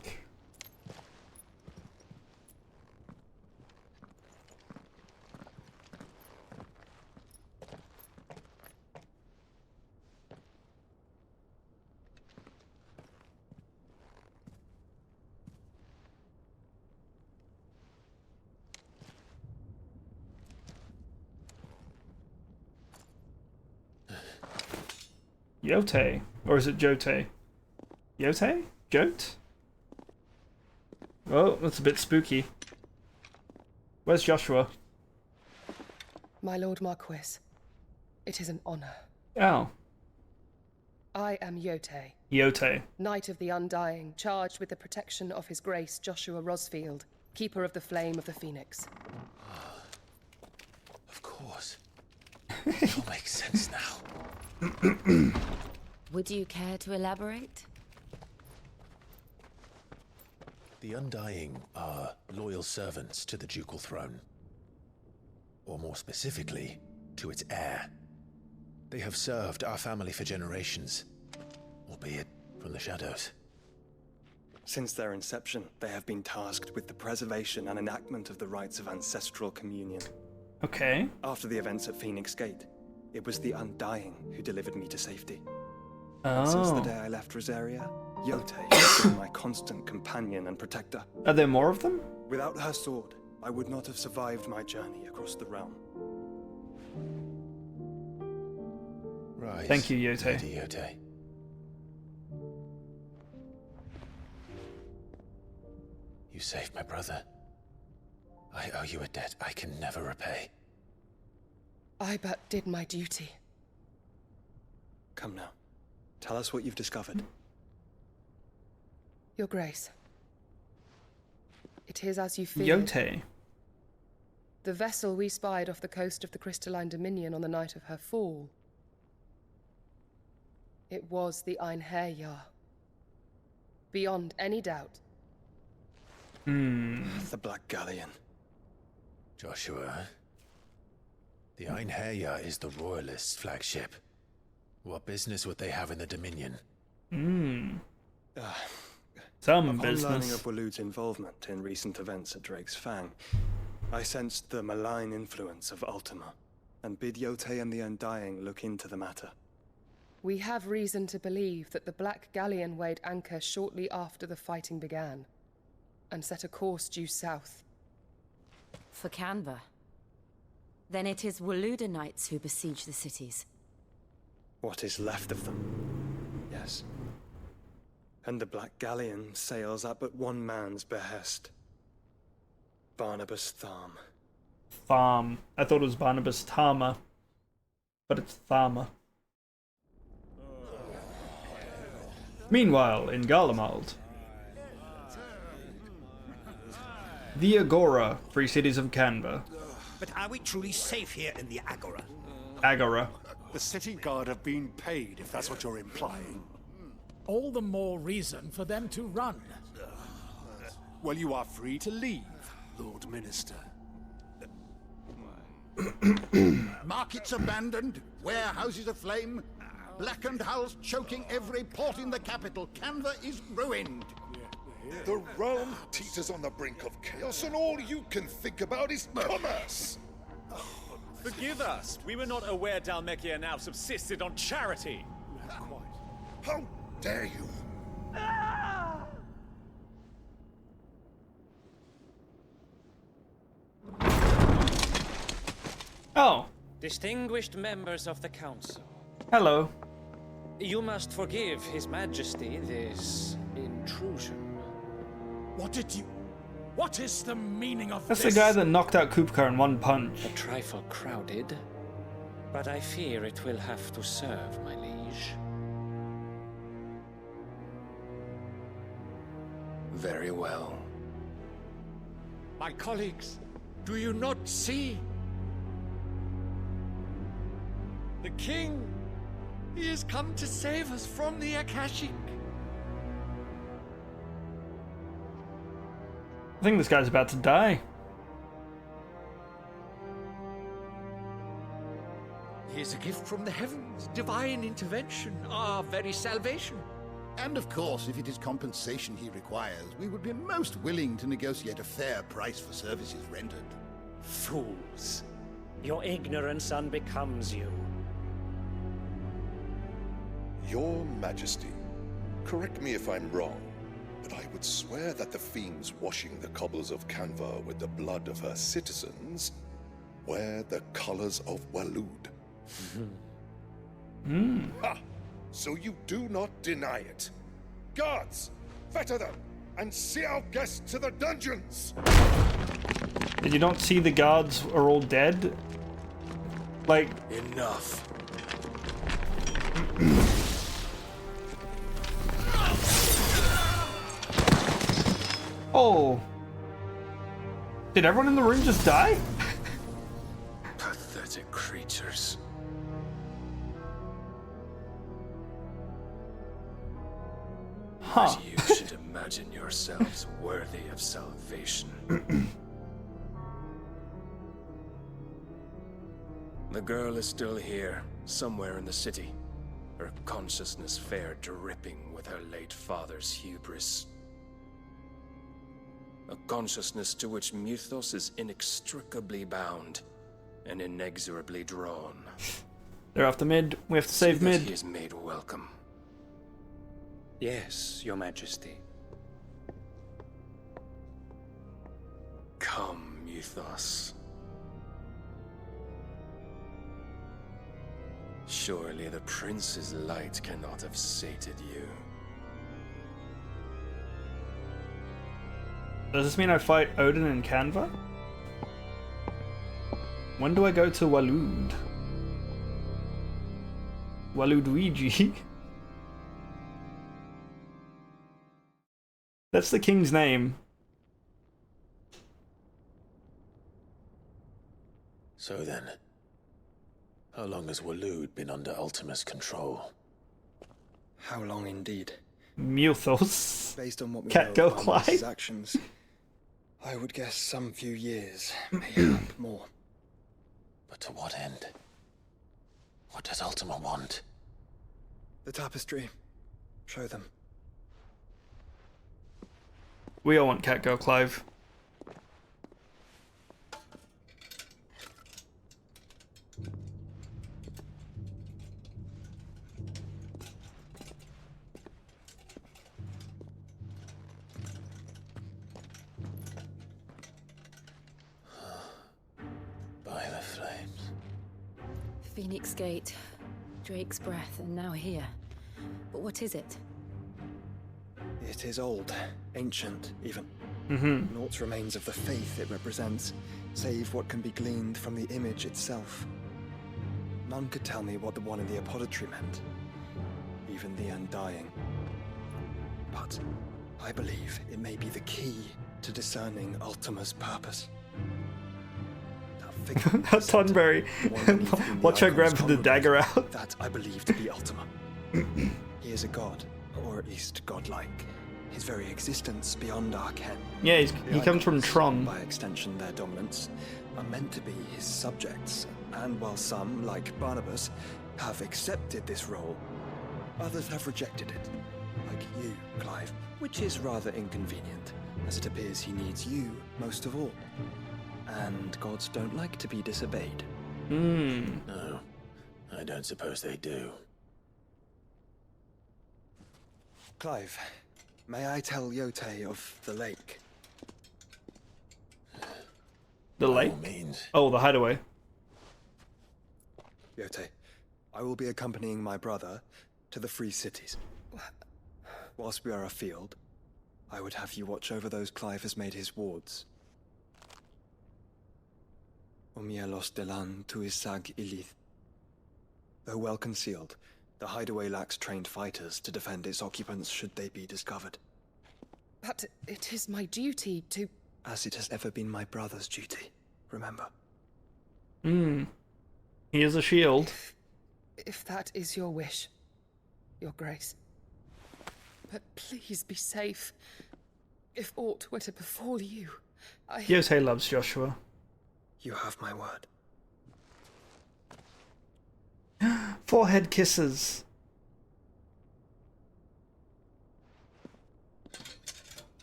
Yote. Or is it Jote? Yote? Jote? Oh, that's a bit spooky. Where's Joshua?
My Lord Marquis, it is an honor.
Oh.
I am Yote.
Yote.
Knight of the Undying, charged with the protection of His Grace Joshua Rosfield, Keeper of the Flame of the Phoenix.
Of course. It all makes sense now.
Would you care to elaborate?
The Undying are loyal servants to the ducal throne. Or more specifically, to its heir. They have served our family for generations, albeit from the shadows.
Since their inception, they have been tasked with the preservation and enactment of the rites of ancestral communion.
Okay.
After the events at Phoenix Gate, it was the Undying who delivered me to safety.
Oh.
Since the day I left Rosaria, Yote has been my constant companion and protector.
Are there more of them?
Without her sword, I would not have survived my journey across the realm.
Right.
Thank you, Yote.
Lady Yote. You saved my brother. I owe you a debt I can never repay.
I but did my duty.
Come now. Tell us what you've discovered.
Your Grace. It is as you feared.
Yote.
The vessel we spied off the coast of the Crystalline Dominion on the night of her fall. It was the Einherjar. Beyond any doubt.
The Black Galleon.
Joshua, the Einherja is the Royalists' flagship. What business would they have in the Dominion?
Some
Upon learning
business.
of Waloed's involvement in recent events at Drake's Fang, I sensed the malign influence of Ultima, and bid Yotei and the Undying look into the matter.
We have reason to believe that the Black Galleon weighed anchor shortly after the fighting began, and set a course due south.
For Canva. Then it is Waloeda Knights who besiege the cities.
What is left of them? Yes. And the Black Galleon sails at but one man's behest. Barnabas Tharm.
Tharm. I thought it was Barnabas Tama, but it's Tharma. Meanwhile, in Garlemald, the Agora, Free Cities of Canva.
But are we truly safe here in the Agora?
Agora.
The city guard have been paid, if that's what you're implying.
All the more reason for them to run.
Well, you are free to leave, Lord Minister.
Markets abandoned, warehouses aflame, blackened hulls choking every port in the capital. Canva is ruined.
The realm teeters on the brink of chaos, and all you can think about is commerce!
Forgive us. We were not aware Dhalmekia now subsisted on charity.
How dare you?
Oh.
Distinguished members of the council.
Hello.
You must forgive His Majesty this intrusion.
What is the meaning of
That's
this?
the guy that knocked out Kupka in one punch.
A trifle crowded, but I fear it will have to serve, my liege.
Very well.
My colleagues, do you not see? The king, he has come to save us from the Akashic.
I think this guy's about to die.
He is a gift from the heavens, divine intervention, our very salvation.
And of course, if it is compensation he requires, we would be most willing to negotiate a fair price for services rendered.
Fools. Your ignorance unbecomes you.
Your Majesty, correct me if I'm wrong, but I would swear that the fiends washing the cobbles of Canva with the blood of her citizens wear the colors of Waloed. Ha! So you do not deny it. Guards, fetter them, and see our guests to the dungeons!
Did you not see the guards are all dead? Like...
Enough.
Oh. Did everyone in the room just die?
Pathetic creatures.
Huh.
But you should imagine yourselves worthy of salvation. The girl is still here, somewhere in the city. Her consciousness fair dripping with her late father's hubris. A consciousness to which Mythos is inextricably bound and inexorably drawn.
They're after mid. We have to save
See that
mid.
He is made welcome.
Yes, Your Majesty.
Come, Mythos. Surely the prince's light cannot have sated you.
Does this mean I fight Odin and Canva? When do I go to Waloed? Waluigi? That's the king's name.
So then, how long has Waloed been under Ultima's control?
How long indeed?
Mythos.
Based on what we
Can't
know
go
of Barnabas'
Clive.
actions, I would guess some few years, maybe more.
But to what end? What does Ultima want?
The tapestry. Show them.
We all want Catgirl, Clive.
By the flames.
Phoenix Gate, Drake's Breath, and now here. But what is it?
It is old, ancient, even. Naught remains of the faith it represents, save what can be gleaned from the image itself. None could tell me what the one in the apothecary meant, even the Undying. But I believe it may be the key to discerning Ultima's purpose.
That Tonberry. Watch her grab the dagger out.
That I believe to be Ultima. He is a god, or at least godlike. His very existence beyond our ken.
Yeah, he comes from Tron.
By extension, their dominants are meant to be his subjects. And while some, like Barnabas, have accepted this role, others have rejected it. Like you, Clive, which is rather inconvenient, as it appears he needs you most of all. And gods don't like to be disobeyed.
No, I don't suppose they do.
Clive, may I tell Yote of the lake?
The lake? Oh, the hideaway.
Yote, I will be accompanying my brother to the Free Cities. Whilst we are afield, I would have you watch over those Clive has made his wards. Omielos delan tuisag ilith. Though well concealed, the hideaway lacks trained fighters to defend its occupants should they be discovered.
But it is my duty to...
As it has ever been my brother's duty, remember.
He is a shield.
If that is your wish, your grace. But please be safe. If aught were to befall you,
Yote loves Joshua.
You have my word.
Forehead kisses.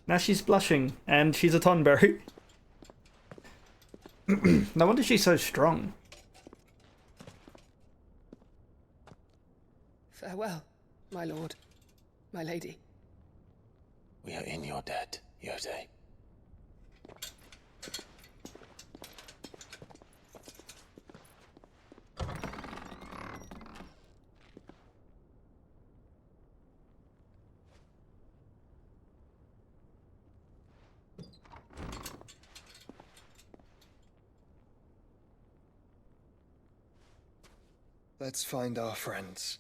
Now she's blushing, and she's a Tonberry. No wonder she's so strong.
Farewell, my lord, my lady.
We are in your debt, Yote.
Let's find our friends.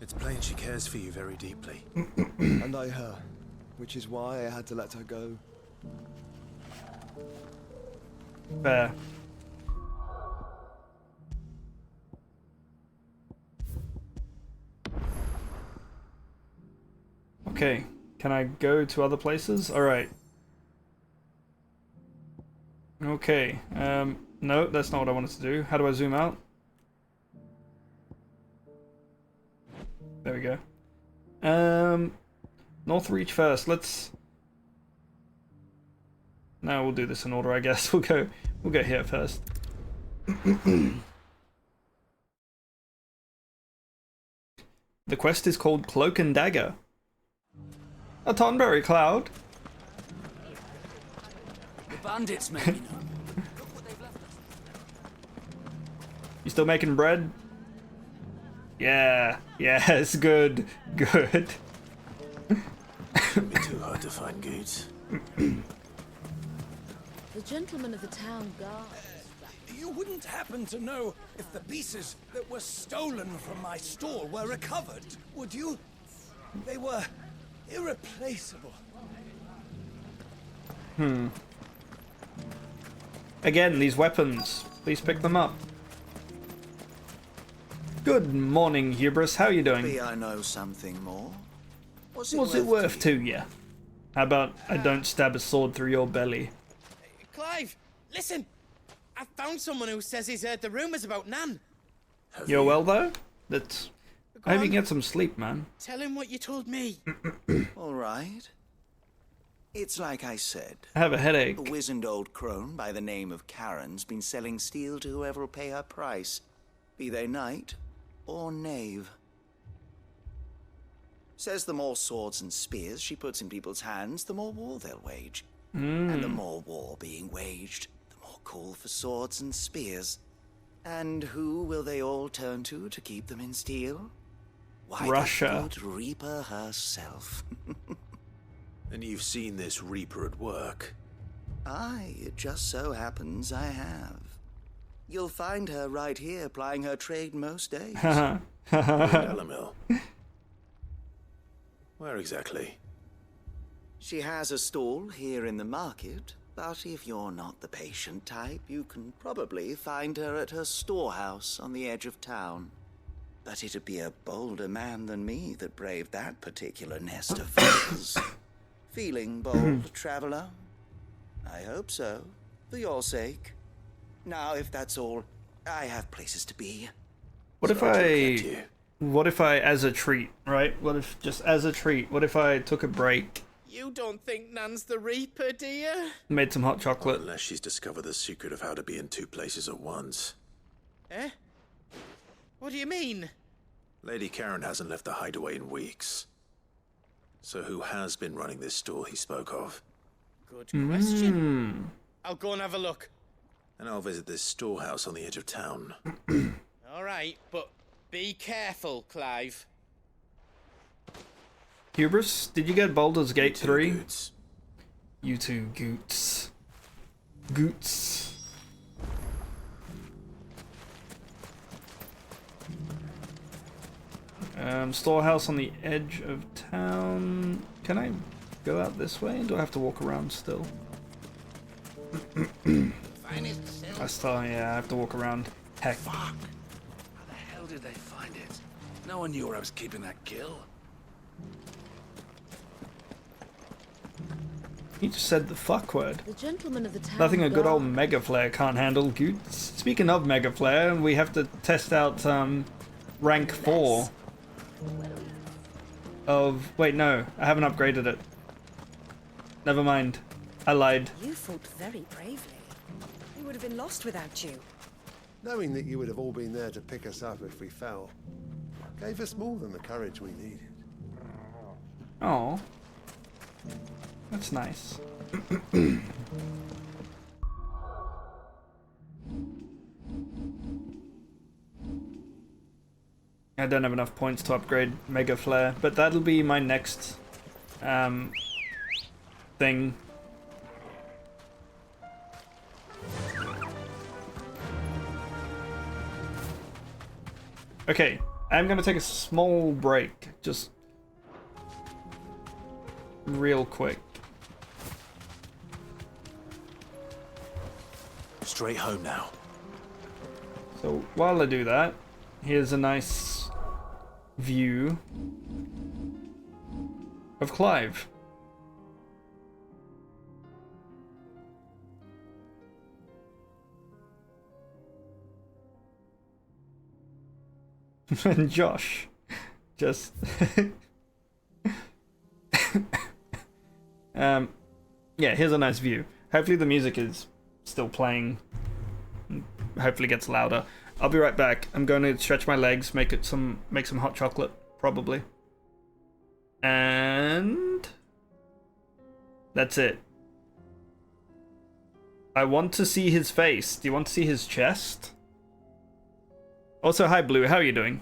It's plain she cares for you very deeply.
And I her, which is why I had to let her go.
Fair. Okay, can I go to other places? Alright. Okay, no, that's not what I wanted to do. How do I zoom out? There we go. North Reach first. Let's... No, we'll do this in order, I guess. We'll go here first. The quest is called Cloak and Dagger. A Tonberry Cloud.
The bandits, maybe.
You still making bread? Yeah. Yes, good. Good.
Shouldn't be too hard to find goods.
The gentleman of the town guard.
You wouldn't happen to know if the pieces that were stolen from my store were recovered, would you? They were irreplaceable.
Again, these weapons. Please pick them up. Good morning, Hubris. How are you doing?
Maybe I know something more.
What's it worth to you? How about I don't stab a sword through your belly?
Clive, listen! I found someone who says he's heard the rumours about Nan.
You're well, though? That's... I hope you get some sleep, man.
Tell him what you told me.
All right. It's like I said.
I have a headache.
A wizened old crone by the name of Karen's been selling steel to whoever will pay her price, be they knight or knave. Says the more swords and spears she puts in people's hands, the more war they'll wage. And the more war being waged, the more call for swords and spears. And who will they all turn to keep them in steel? Why,
Russia.
the good Reaper herself.
And you've seen this Reaper at work?
Aye, it just so happens I have. You'll find her right here plying her trade most days.
Dalimil. Where exactly?
She has a stall here in the market, but if you're not the patient type, you can probably find her at her storehouse on the edge of town. But it'd be a bolder man than me that braved that particular nest of vipers. Feeling bold, traveler? I hope so, for your sake. Now, if that's all, I have places to be.
What if I, as a treat, right? What if, just as a treat, what if I took a break?
You don't think Nan's the Reaper, do you?
Made some hot chocolate.
Unless she's discovered the secret of how to be in two places at once.
Eh? What do you mean?
Lady Karen hasn't left the hideaway in weeks. So who has been running this store he spoke of?
Good question. I'll go and have a look.
And I'll visit this storehouse on the edge of town.
All right, but be careful, Clive.
Hubris, did you get Baldur's Gate 3?
Goots.
You two goots. Goots. Storehouse on the edge of town. Can I go out this way? Do I have to walk around still? I still, yeah, I have to walk around. Heck.
Fuck! How the hell did they find it? No one knew where I was keeping that kill.
He just said the fuck word.
The gentleman of the town
Nothing a good old
guard.
Mega Flare can't handle. Goots. Speaking of Mega Flare, we have to test out rank 4 of... Wait, no, I haven't upgraded it. Never mind. I lied.
You fought very bravely. We would have been lost without you.
Knowing that you would have all been there to pick us up if we fell, gave us more than the courage we needed.
Oh, that's nice. I don't have enough points to upgrade Mega Flare, but that'll be my next thing. Okay, I'm gonna take a small break, just real quick.
Straight home now.
So while I do that, here's a nice view of Clive. And Josh just yeah, here's a nice view. Hopefully the music is still playing. Hopefully gets louder. I'll be right back. I'm going to stretch my legs, make some hot chocolate, probably. And that's it. I want to see his face. Do you want to see his chest? Also, hi Blue, how are you doing?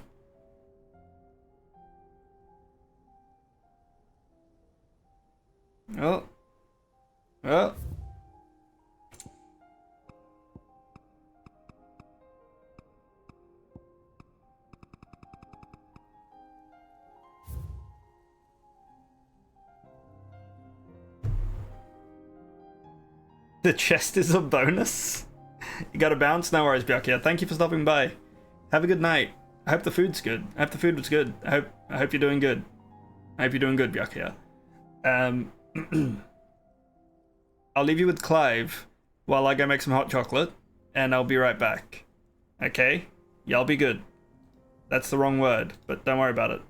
Oh. Oh. The chest is a bonus? You gotta bounce? No worries, Byakuya. Thank you for stopping by. Have a good night. I hope the food's good. I hope the food was good. I hope you're doing good. I hope you're doing good, Byakuya. I'll leave you with Clive while I go make some hot chocolate, and I'll be right back. Okay? Y'all be good. That's the wrong word, but don't worry about it.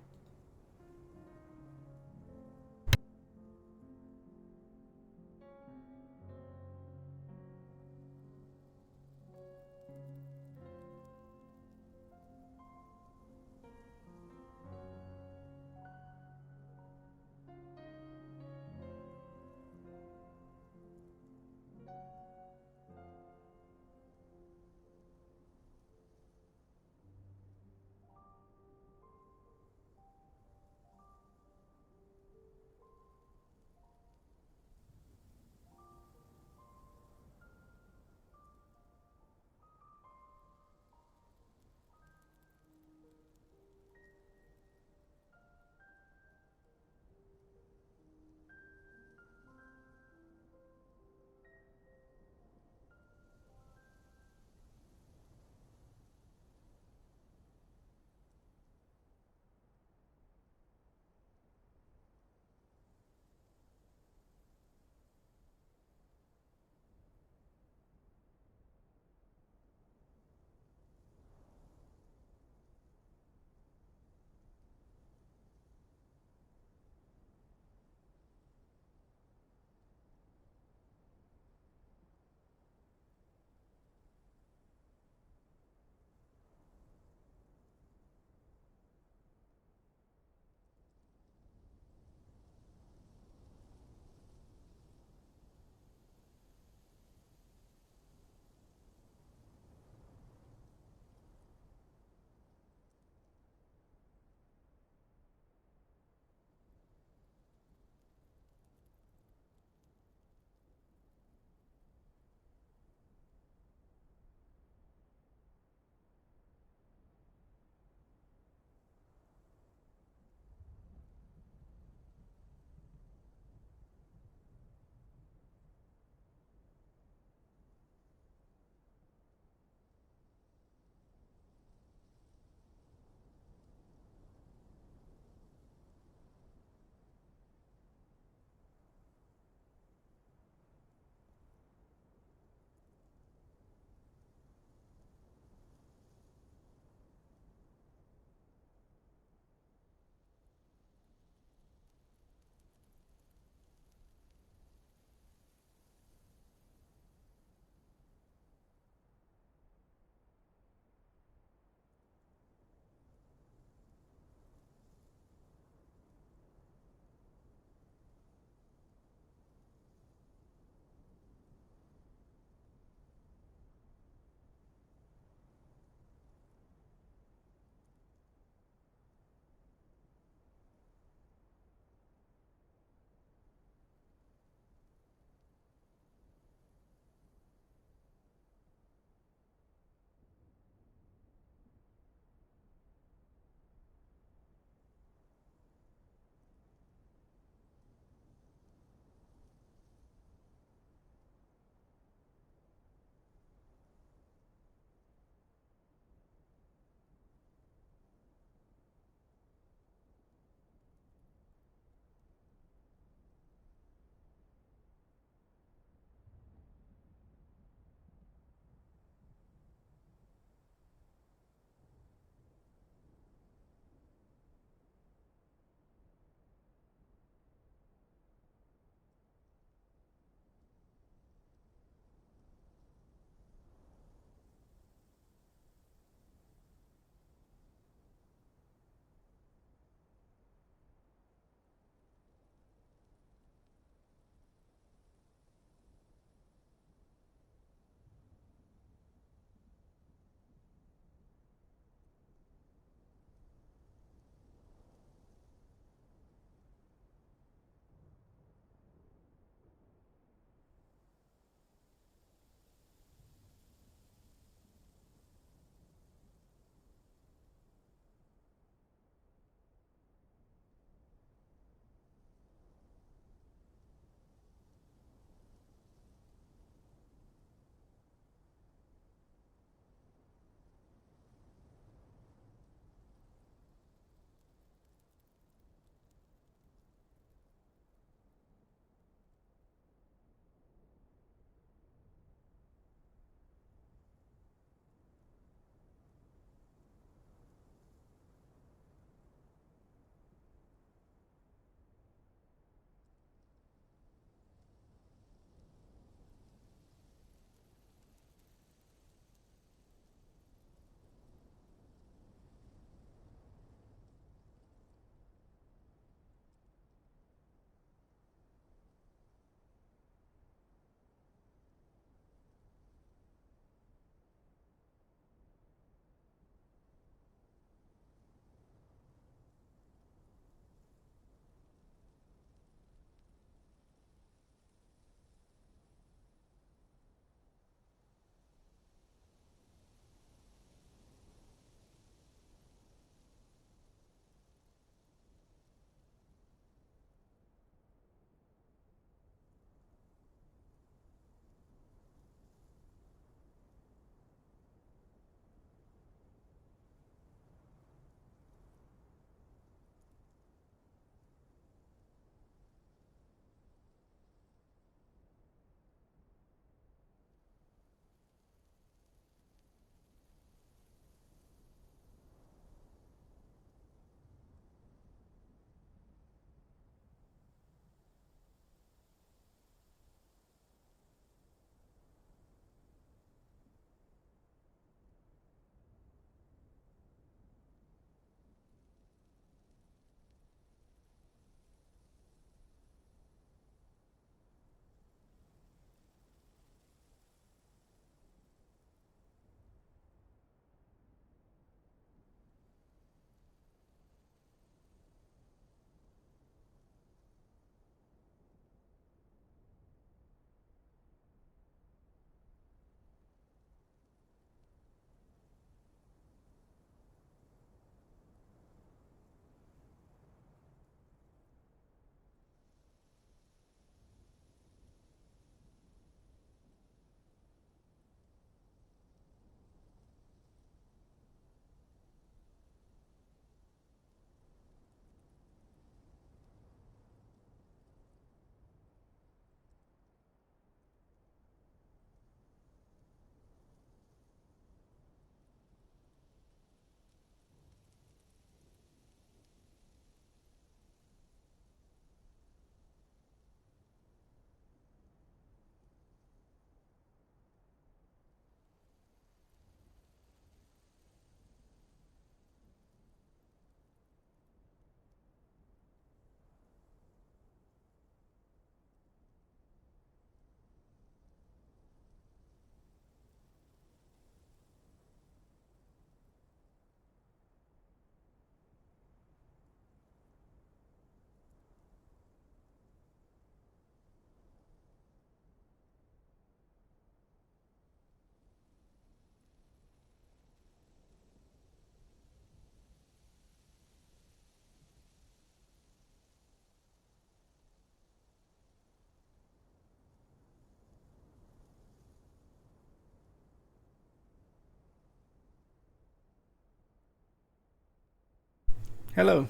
Hello.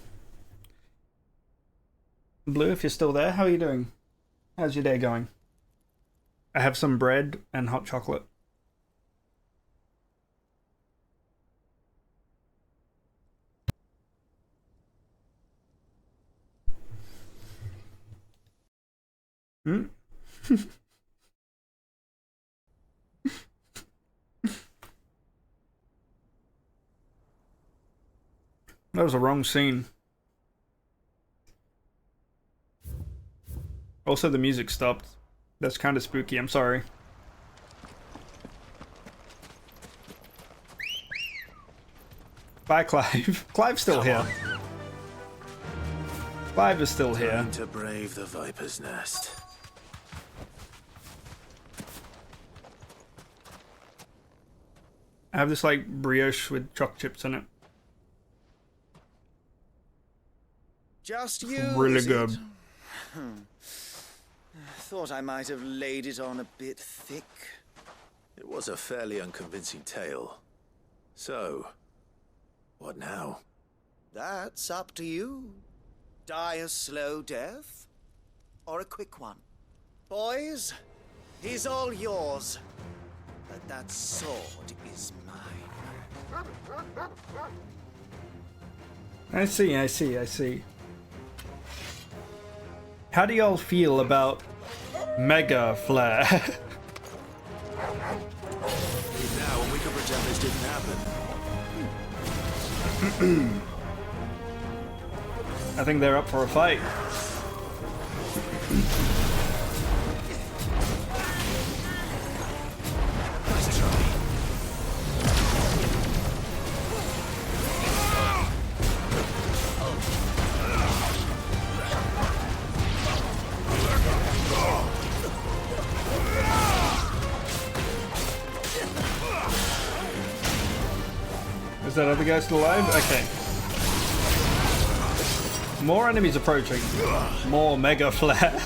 Blue, if you're still there, how are you doing? How's your day going? I have some bread and hot chocolate. Hmm? That was the wrong scene. Also, the music stopped. That's kind of spooky, I'm sorry. Bye, Clive. Clive's still here. Clive is still here.
Time to brave the Viper's Nest.
I have this, like, brioche with choc chips in it.
Just you.
Really
is
good.
it? Thought I might have laid it on a bit thick.
It was a fairly unconvincing tale. So, what now?
That's up to you. Die a slow death, or a quick one. Boys, he's all yours. But that sword is mine.
I see. How do y'all feel about Mega Flare?
Now, when we could pretend this didn't happen.
I think they're up for a fight. Is that other guy still alive? Okay. More enemies approaching. More Mega Flare.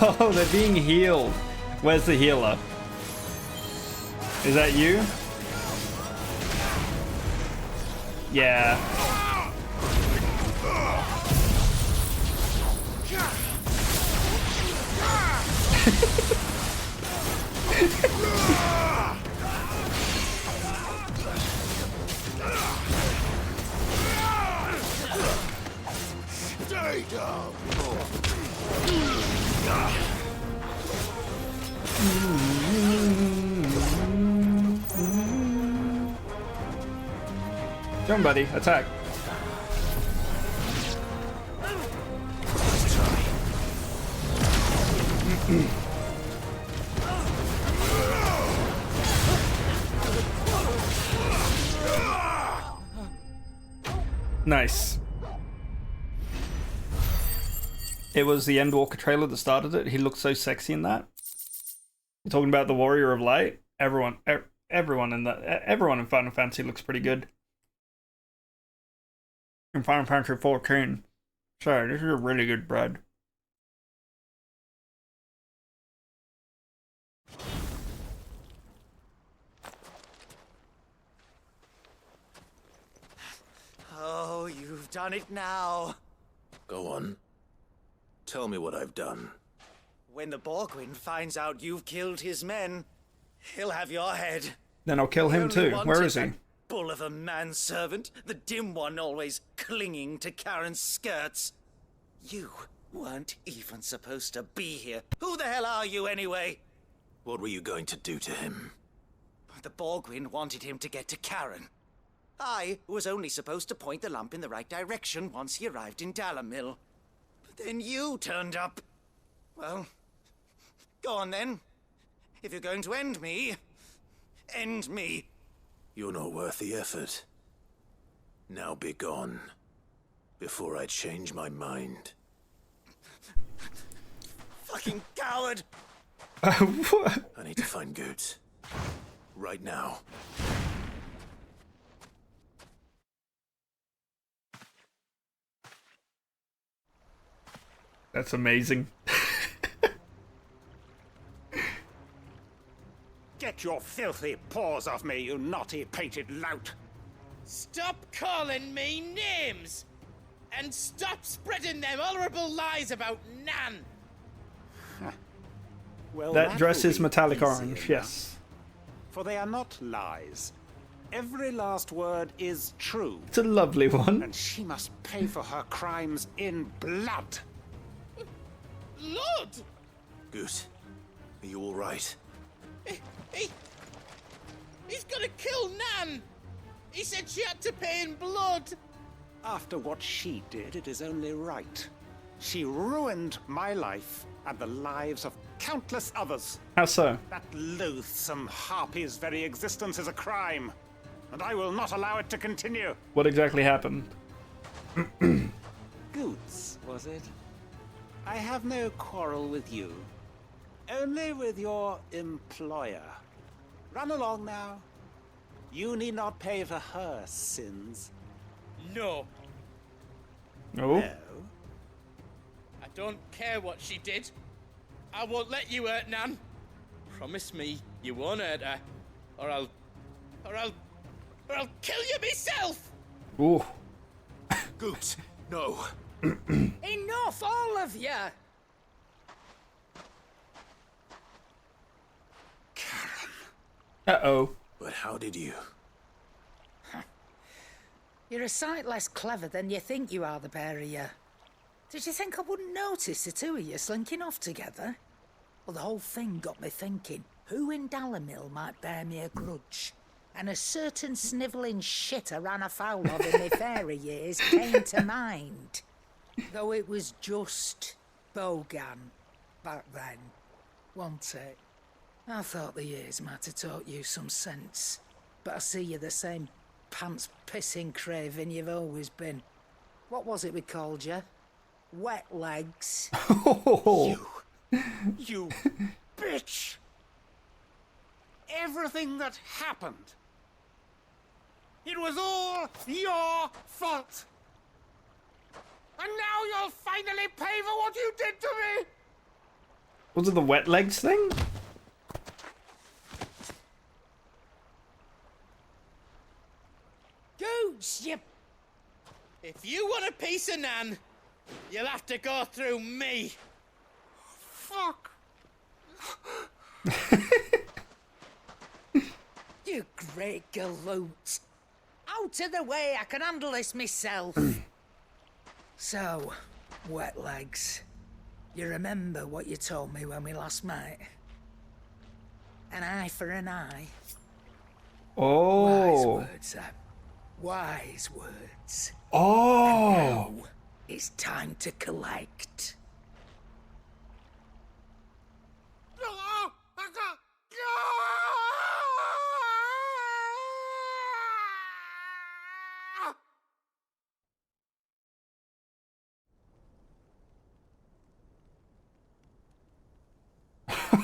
Oh, they're being healed. Where's the healer? Is that you? Yeah.
Stay down.
Come on, buddy, attack. Nice. It was the Endwalker trailer that started it. He looked so sexy in that. You're talking about the Warrior of Light? Everyone in Final Fantasy looks pretty good. In Final Fantasy 14. Sorry, this is a really good bread.
Oh, you've done it now.
Go on. Tell me what I've done.
When the Borgwyn finds out you've killed his men, he'll have your head.
Then I'll kill him too. Where is he?
That bull of a manservant, the dim one always clinging to Karen's skirts. You weren't even supposed to be here. Who the hell are you anyway?
What were you going to do to him?
The Borgwyn wanted him to get to Karen. I was only supposed to point the lamp in the right direction once he arrived in Dalamil. But Then you turned up. Well, go on then. If you're going to end me, end me.
You're not worth the effort. Now be gone, before I change my mind.
Fucking coward!
What?
I need to find Goots. Right now.
That's amazing.
Get your filthy paws off me, you naughty painted lout!
Stop calling me names! And stop spreading them horrible lies about Nan!
Well,
That dress
will
is
be
metallic
easy
orange,
enough,
yes.
For they are not lies. Every last word is true.
It's a lovely one.
And she must pay for her crimes in blood.
Lord!
Goose, are you all right?
He's gonna kill Nan! He said she had to pay in blood!
After what she did, it is only right. She ruined my life and the lives of countless others.
How so?
That loathsome harpy's very existence is a crime, and I will not allow it to continue.
What exactly happened?
Goots, was it? I have no quarrel with you. Only with your employer. Run along now. You need not pay for her sins.
No.
No.
I don't care what she did. I won't let you hurt Nan. Promise me you won't hurt her, or I'll kill you myself.
Ooh.
Goots, no.
Enough, all of you!
Uh-oh.
But how did you?
You're a sight less clever than you think you are, the pair of you. Did you think I wouldn't notice the two of you slinking off together? Well, the whole thing got me thinking, who in Dalimil might bear me a grudge? And a certain snivelling shit I ran afoul of in my fairy years came to mind. Though it was just Bogan back then, wasn't it? I thought the years might have taught you some sense, but I see you're the same pants-pissing craven you've always been. What was it we called you? Wet legs.
You bitch! Everything that happened, it was all your fault! And now you'll finally pay for what you did to me!
Was it the wet legs thing?
Gooch, you... If you want a piece of Nan, you'll have to go through me.
Fuck!
You great galoot. Out of the way, I can handle this myself. So, wet legs. You remember what you told me when we last met? An eye for an eye. Wise
Oh.
words, wise words.
Oh.
And now it's time to collect.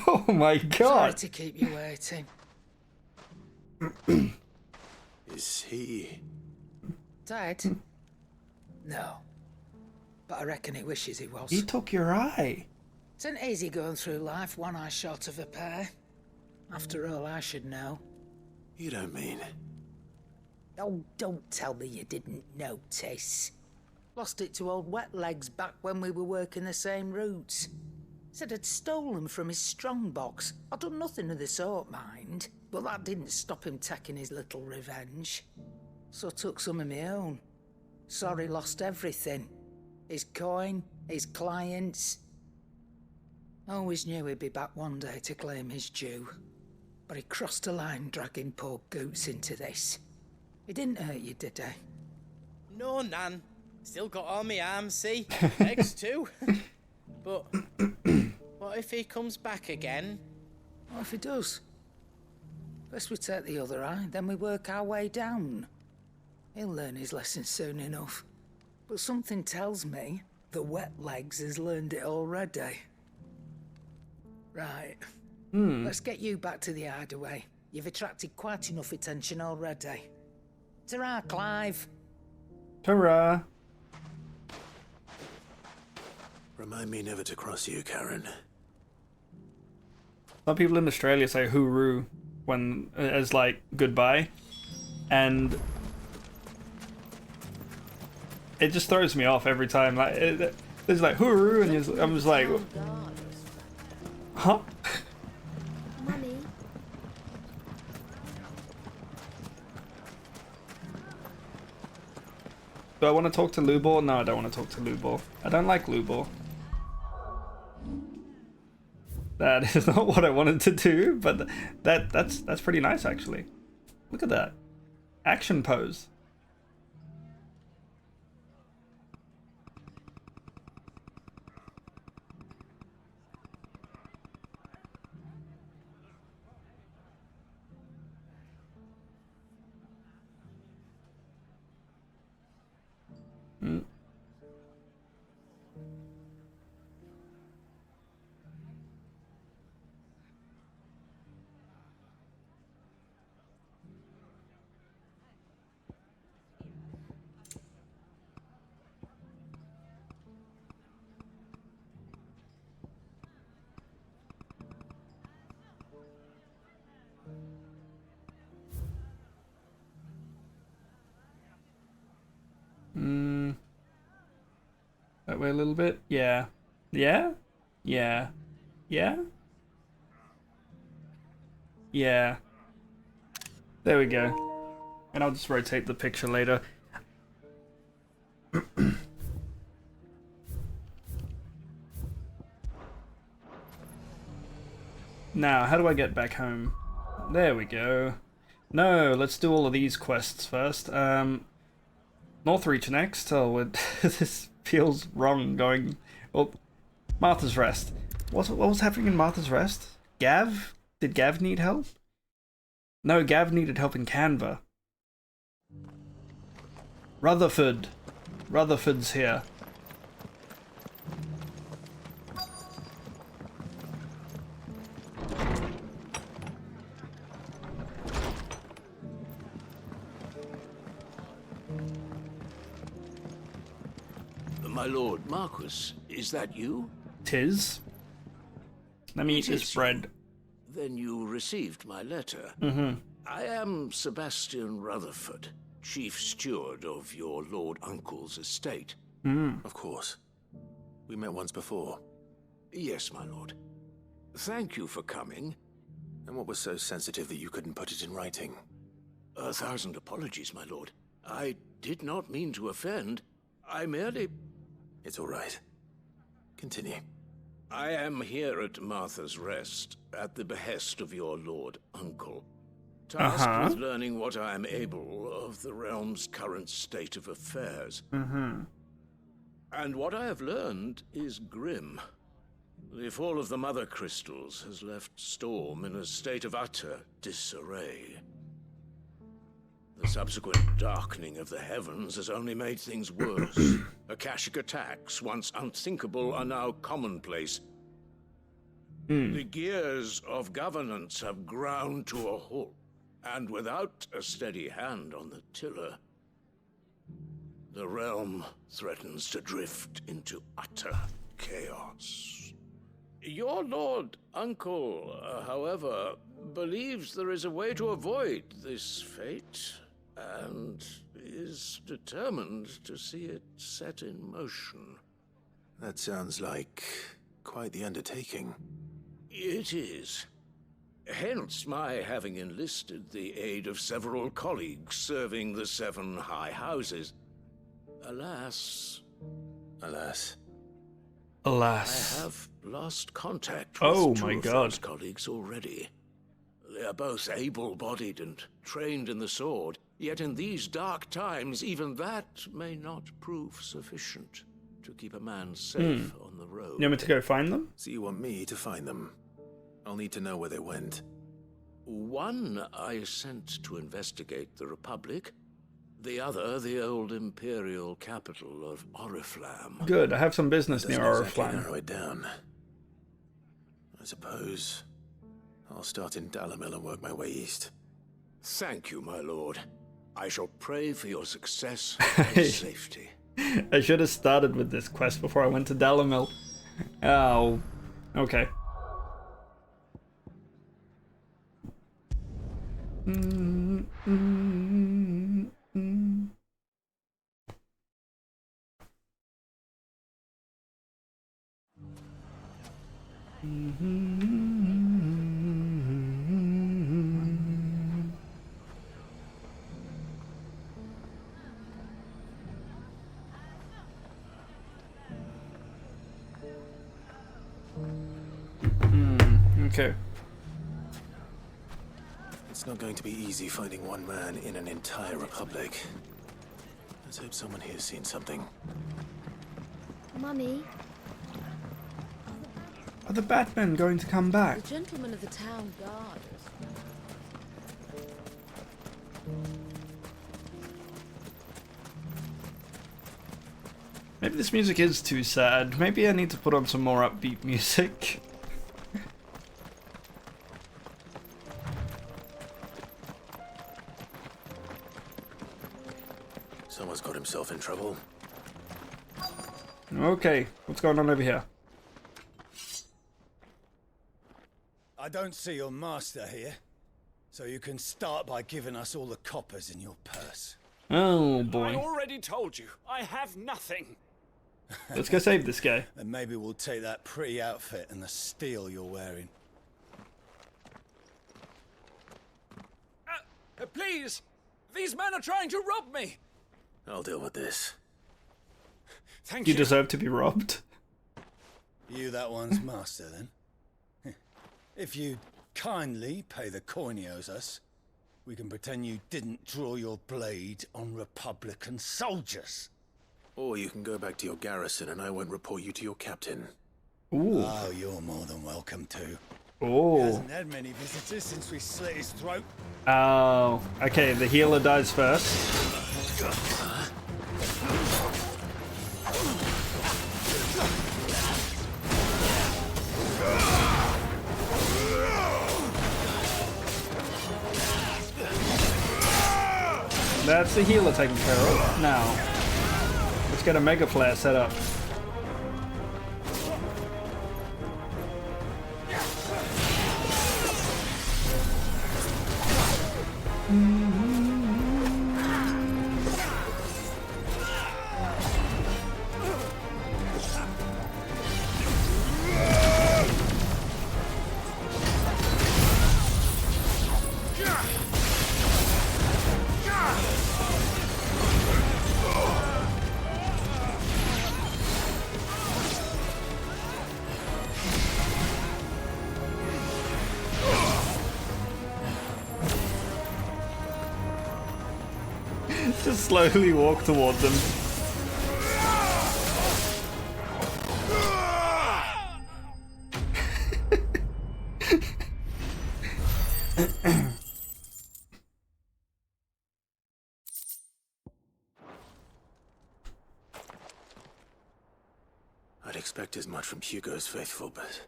Oh my
Sorry
god.
to keep you waiting.
Is he...
Dead? No. But I reckon he wishes he was.
He took your eye.
It's an easy going through life, one eye short of a pair. After all, I should know.
You don't mean...
Oh, don't tell me you didn't notice. Lost it to old Wet Legs back when we were working the same routes. Said I'd stolen from his strongbox. I'd done nothing of the sort, mind. But that didn't stop him taking his little revenge. So I took some of my own. Sorry, lost everything. His coin, his clients. Always knew he'd be back one day to claim his due. But he crossed a line dragging poor Goots into this. He didn't hurt you, did he?
No, Nan. Still got all my arms, see? Legs too. But what if he comes back again?
What if he does? First we take the other eye, then we work our way down. He'll learn his lesson soon enough. But something tells me the wet legs has learned it already. Right. Let's get you back to the hideaway. You've attracted quite enough attention already. Ta-ra, Clive.
Ta-ra.
Remind me never to cross you, Karen.
Some people in Australia say hooroo when as like goodbye, and it just throws me off every time. Like it's like hooroo, and I'm just like, huh?
Mummy.
Do I want to talk to Lubor? No, I don't want to talk to Lubor. I don't like Lubor. That is not what I wanted to do, but that's pretty nice actually. Look at that. Action pose. That way a little bit. Yeah. Yeah? Yeah. Yeah? Yeah. There we go. And I'll just rotate the picture later. Now, how do I get back home? There we go. No, let's do all of these quests first. Northreach next. Oh, this feels wrong going... Well, Martha's Rest. What was happening in Martha's Rest? Gav? Did Gav need help? No, Gav needed help in Canva. Rutherford. Rutherford's here.
My lord Marquis, is that you?
'Tis. Let me eat this bread.
Then you received my letter.
Mm-hmm.
I am Sebastian Rutherford, chief steward of your lord uncle's estate.
Of course. We met once before.
Yes, my lord. Thank you for coming.
And what was so sensitive that you couldn't put it in writing?
1,000 apologies, my lord. I did not mean to offend. I merely...
It's all right. Continue.
I am here at Martha's Rest, at the behest of your lord uncle, tasked with learning what I am able of the realm's current state of affairs. And what I have learned is grim. The fall of the Mother Crystals has left Storm in a state of utter disarray. The subsequent darkening of the heavens has only made things worse. Akashic attacks, once unthinkable, are now commonplace. The gears of governance have ground to a halt, and without a steady hand on the tiller, the realm threatens to drift into utter chaos. Your lord uncle, however, believes there is a way to avoid this fate, and is determined to see it set in motion.
That sounds like quite the undertaking.
It is. Hence my having enlisted the aid of several colleagues serving the 7 high houses. Alas.
Alas.
Alas.
I have lost contact with two of those colleagues already. They are both able-bodied and trained in the sword, Yet in these dark times, even that may not prove sufficient to keep a man safe on the road.
You want me to go find them?
So you want me to find them? I'll need to know where they went.
One I sent to investigate the Republic. The other, the old Imperial capital of Oriflamme.
Good, I have some business near
Doesn't exactly
Oriflamme.
narrow it down. I suppose I'll start in Dalamil and work my way east.
Thank you, my lord. I shall pray for your success and safety.
I should have started with this quest before I went to Dalamil. Oh, okay. Okay.
It's not going to be easy finding one man in an entire republic. Let's hope someone here's seen something.
Mummy,
Are the Batmen going to come back?
The gentlemen of the town guard.
Maybe this music is too sad. Maybe I need to put on some more upbeat music.
Someone's got himself in trouble.
Okay, what's going on over here?
I don't see your master here, so you can start by giving us all the coppers in your purse.
Oh
I
boy.
already told you, I have nothing.
Let's go save this guy.
And maybe we'll take that pretty outfit and the steel you're wearing.
Please! These men are trying to rob me!
I'll deal with this.
Thank
You
you.
deserve to be robbed.
You that one's master, then? If you kindly pay the coin he owes us, we can pretend you didn't draw your blade on Republican soldiers.
Or you can go back to your garrison and I won't report you to your captain.
Ooh.
Oh, you're more than welcome to.
Oh.
He hasn't had many visitors since we slit his throat.
Oh. Okay, the healer dies first. That's the healer taken care of. Now, let's get a Mega Flare set up. Just slowly walk toward them.
I'd expect as much from Hugo's faithful, but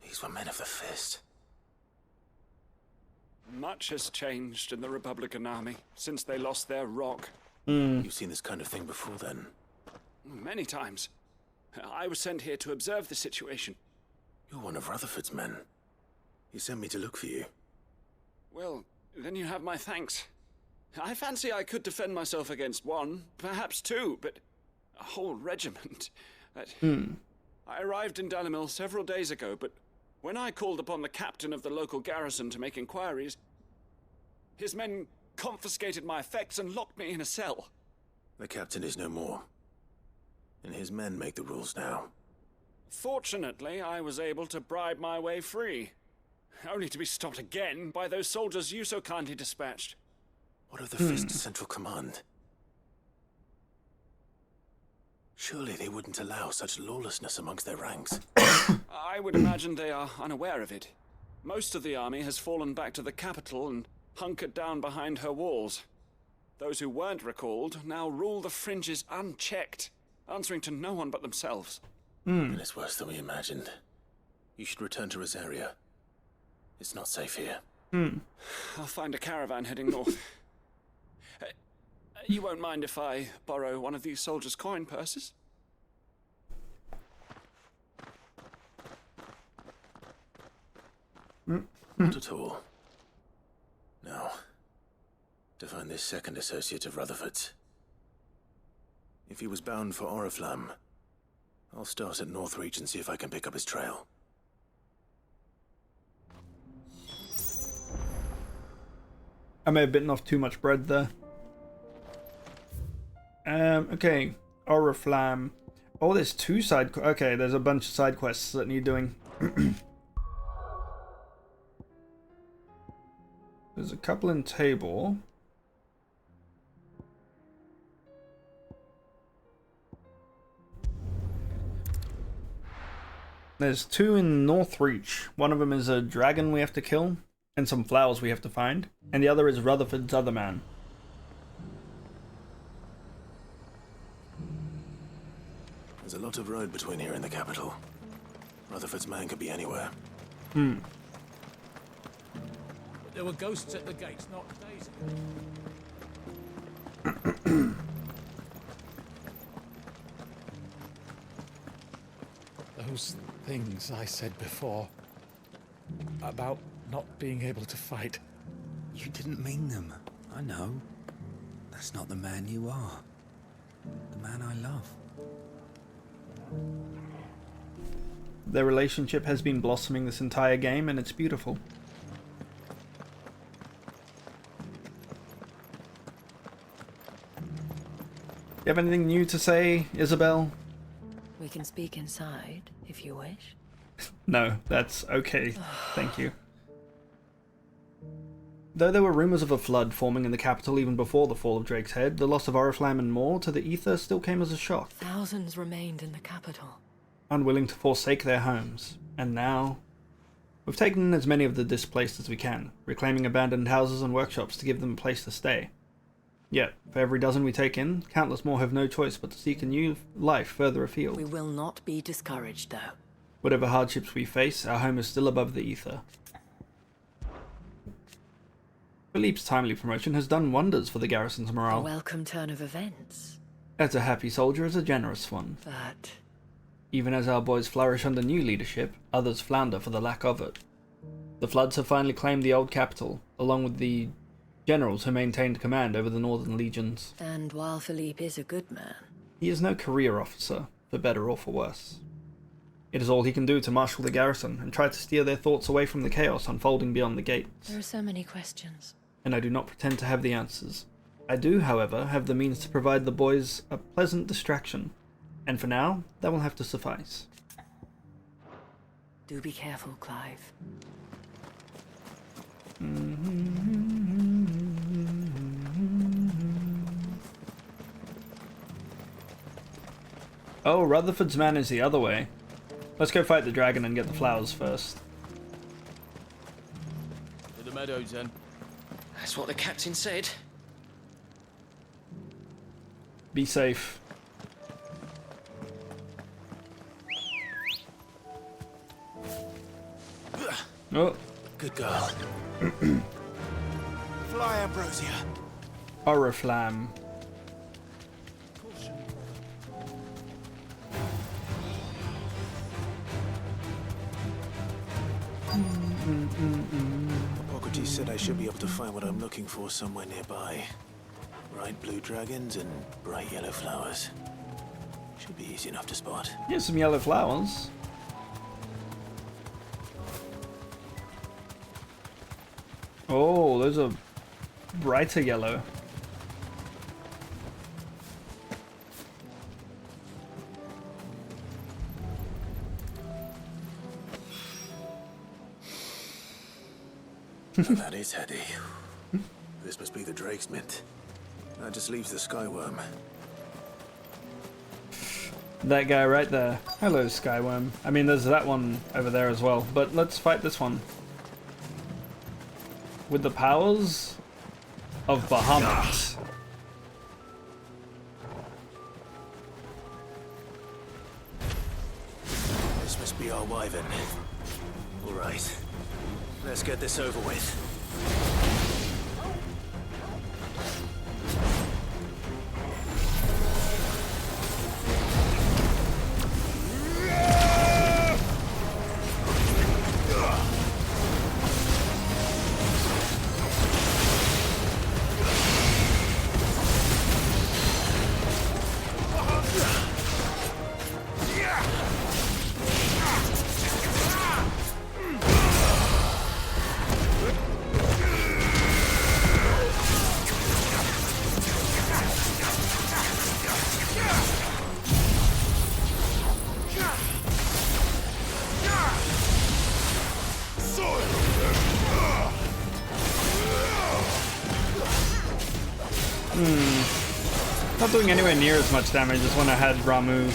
these were men of the fist.
Much has changed in the Republican army since they lost their rock.
You've seen this kind of thing before, then?
Many times. I was sent here to observe the situation.
You're one of Rutherford's men. He sent me to look for you.
Well, then you have my thanks. I fancy I could defend myself against one, perhaps two, but a whole regiment. I arrived in Dalamil several days ago, but when I called upon the captain of the local garrison to make inquiries, his men confiscated my effects and locked me in a cell.
The captain is no more, and his men make the rules now.
Fortunately, I was able to bribe my way free, only to be stopped again by those soldiers you so kindly dispatched.
What of the Fist's Central Command? Surely they wouldn't allow such lawlessness amongst their ranks.
I would imagine they are unaware of it. Most of the army has fallen back to the capital and hunkered down behind her walls. Those who weren't recalled now rule the fringes unchecked, answering to no one but themselves.
And it's worse than we imagined. You should return to Rosaria. It's not safe here.
I'll find a caravan heading north. You won't mind if I borrow one of these soldiers' coin purses?
Not at all. Now, to find this second associate of Rutherford's. If he was bound for Oriflamme, I'll start at Northreach and see if I can pick up his trail.
I may have bitten off too much bread there. Okay, Oriflamme. Oh, there's two side. Okay, there's a bunch of side quests that need doing. There's a couple in Tabor. There's two in Northreach. One of them is a dragon we have to kill, and some flowers we have to find, and the other is Rutherford's other man.
There's a lot of road between here and the capital. Rutherford's man could be anywhere.
There were ghosts at the gates not days ago. Those things I said before about not being able to fight.
You didn't mean them. I know. That's not the man you are. The man I love.
Their relationship has been blossoming this entire game, and it's beautiful. You have anything new to say, Isabel?
We can speak inside, if you wish.
No, that's okay. Thank you. Though there were rumours of a flood forming in the capital even before the fall of Drake's Head, the loss of Oriflamme and more to the Ether still came as a shock.
Thousands remained in the capital,
unwilling to forsake their homes. And now, we've taken in as many of the displaced as we can, reclaiming abandoned houses and workshops to give them a place to stay. Yet, for every dozen we take in, countless more have no choice but to seek a new life further afield.
We will not be discouraged, though.
Whatever hardships we face, our home is still above the Ether. Philippe's timely promotion has done wonders for the garrison's morale.
A welcome turn of events.
As a happy soldier is a generous one.
But
even as our boys flourish under new leadership, others flounder for the lack of it. The Floods have finally claimed the old capital, along with the generals who maintained command over the northern legions.
And while Philippe is a good man,
he is no career officer, for better or for worse. It is all he can do to marshal the garrison and try to steer their thoughts away from the chaos unfolding beyond the gates.
there are so many questions.
And I do not pretend to have the answers. I do, however, have the means to provide the boys a pleasant distraction, and for now, that will have to suffice.
Do be careful, Clive.
Oh, Rutherford's man is the other way. Let's go fight the dragon and get the flowers first.
To the meadows, then.
That's what the captain said.
Be safe. Oh.
Good girl.
Fly, Ambrosia.
Oriflamme.
Hippocrates said I should be able to find what I'm looking for somewhere nearby. Bright blue dragons and bright yellow flowers. Should be easy enough to spot.
Here's some yellow flowers. Oh, those are brighter yellow.
Now that is heady. This must be the Drake's Mint. That just leaves the Skyworm.
That guy right there. Hello, Skyworm. I mean, there's that one over there as well, but let's fight this one. With the powers of Bahamut.
This must be our wyvern. All right. Let's get this over with.
Not doing anywhere near as much damage as when I had Ramu.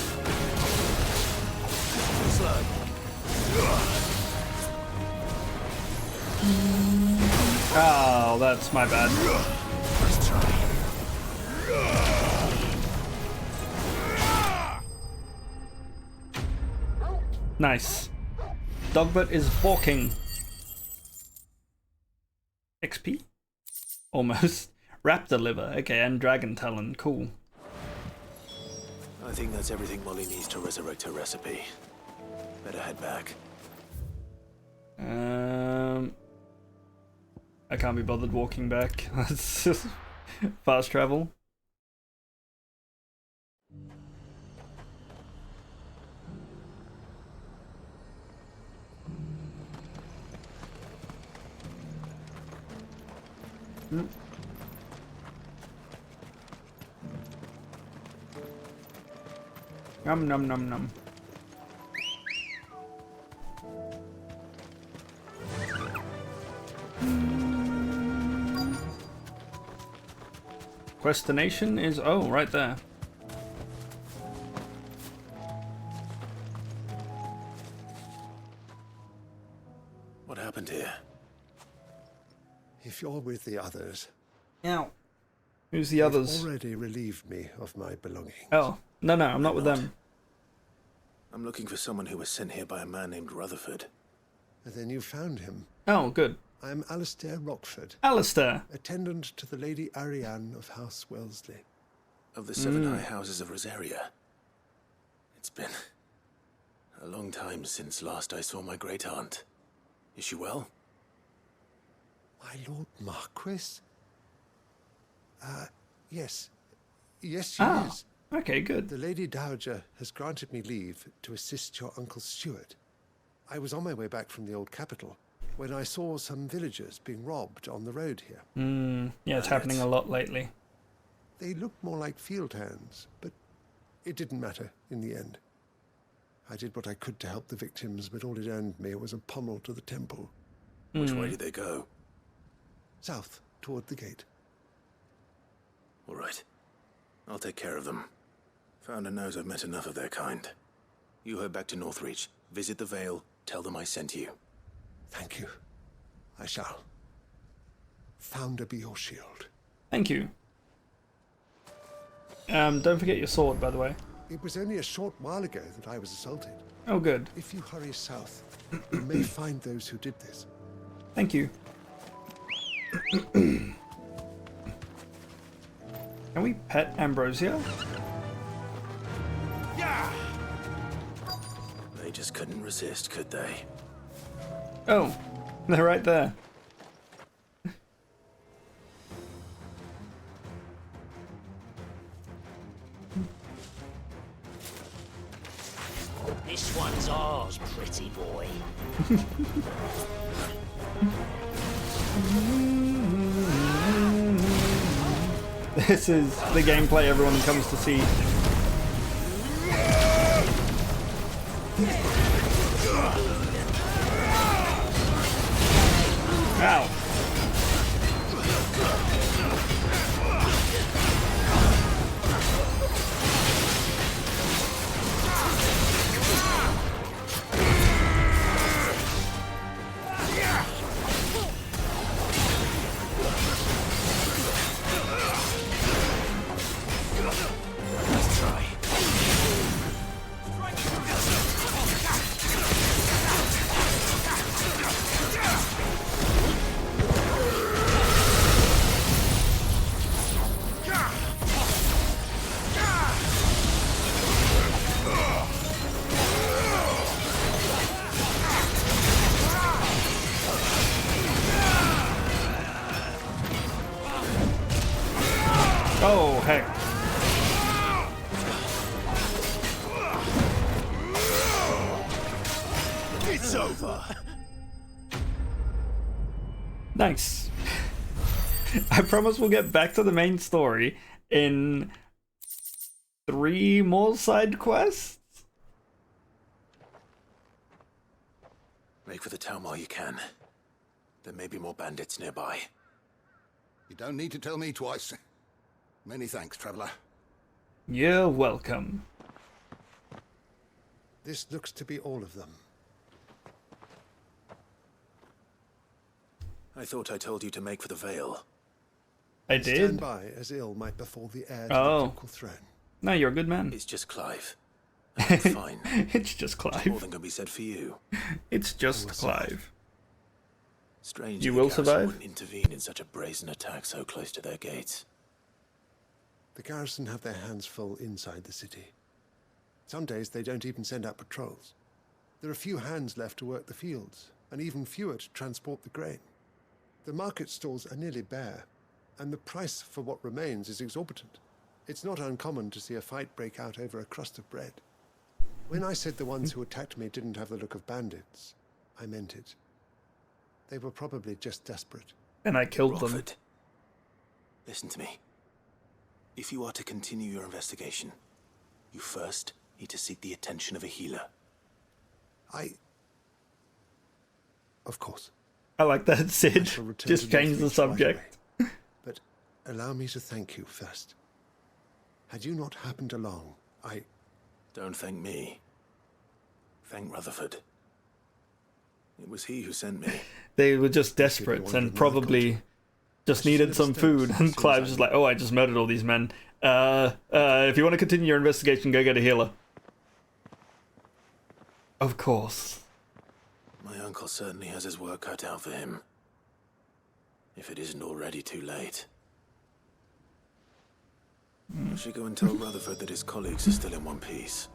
Oh, that's my bad. Nice. Dogbert is balking. XP? Almost. Raptor liver. Okay, and dragon talon. Cool.
I think that's everything Molly needs to resurrect her recipe. Better head back.
I can't be bothered walking back. That's just fast travel. Num num num num. Destination is right there.
What happened here?
If you're with the others.
Ow. Who's the others?
Already relieved me of my belongings.
Oh, no, I'm not with them.
I'm looking for someone who was sent here by a man named Rutherford.
And then you found him.
Oh, good.
I'm Alistair Rockford.
Alistair!
Attendant to the Lady Ariane of House Wellesley.
Of the 7 High Houses of Rosaria. It's been a long time since last I saw my great-aunt. Is she well?
My Lord Marquis? Yes. Yes, she is.
Okay, good.
The Lady Dowager has granted me leave to assist your Uncle Stuart. I was on my way back from the old capital when I saw some villagers being robbed on the road here.
Yeah, it's happening a lot lately.
They looked more like field hands, but it didn't matter in the end. I did what I could to help the victims, but all it earned me was a pommel to the temple.
Which way did they go?
South, toward the gate.
All right. I'll take care of them. Founder knows I've met enough of their kind. You head back to Northreach, visit the Vale, tell them I sent you.
Thank you. I shall. Founder be your shield.
Thank you. Don't forget your sword, by the way.
It was only a short while ago that I was assaulted.
Oh, good.
If you hurry south, you may find those who did this.
Thank you. Can we pet Ambrosia?
Yeah. They just couldn't resist, could they?
Oh, they're right there.
This one's ours, pretty boy.
This is the gameplay everyone comes to see. Ow. heck?
It's over.
Nice. I promise we'll get back to the main story in 3 more side quests.
Make for the town while you can. There may be more bandits nearby.
You don't need to tell me twice. Many thanks, traveler.
You're welcome.
This looks to be all of them.
I thought I told you to make for the Vale.
I did.
Stand by, as ill might befall the heir to
Oh.
the ducal throne.
No, you're a good man.
It's just Clive. I'm fine.
It's just Clive.
More than can be said for you.
It's just Clive.
Strange
You
the
will
garrison
survive?
wouldn't intervene in such a brazen attack so close to their gates.
The garrison have their hands full inside the city. Some days they don't even send out patrols. There are few hands left to work the fields, and even fewer to transport the grain. The market stalls are nearly bare, and the price for what remains is exorbitant. It's not uncommon to see a fight break out over a crust of bread. When I said the ones who attacked me didn't have the look of bandits, I meant it. They were probably just desperate.
And I killed them.
Rockford, listen to me. If you are to continue your investigation, you first need to seek the attention of a healer.
Of course.
I like that
I
Sid
shall return
just
to
changed the
Northreach right
subject.
away. But allow me to thank you first. Had you not happened along,
Don't thank me. Thank Rutherford. It was he who sent me.
They were just desperate and probably just needed some food. And Clive's just like, oh, I just murdered all these men. If you want to continue your investigation, go get a healer. Of course.
My uncle certainly has his work cut out for him. If it isn't already too late. I should go and tell Rutherford that his colleagues are still in one piece.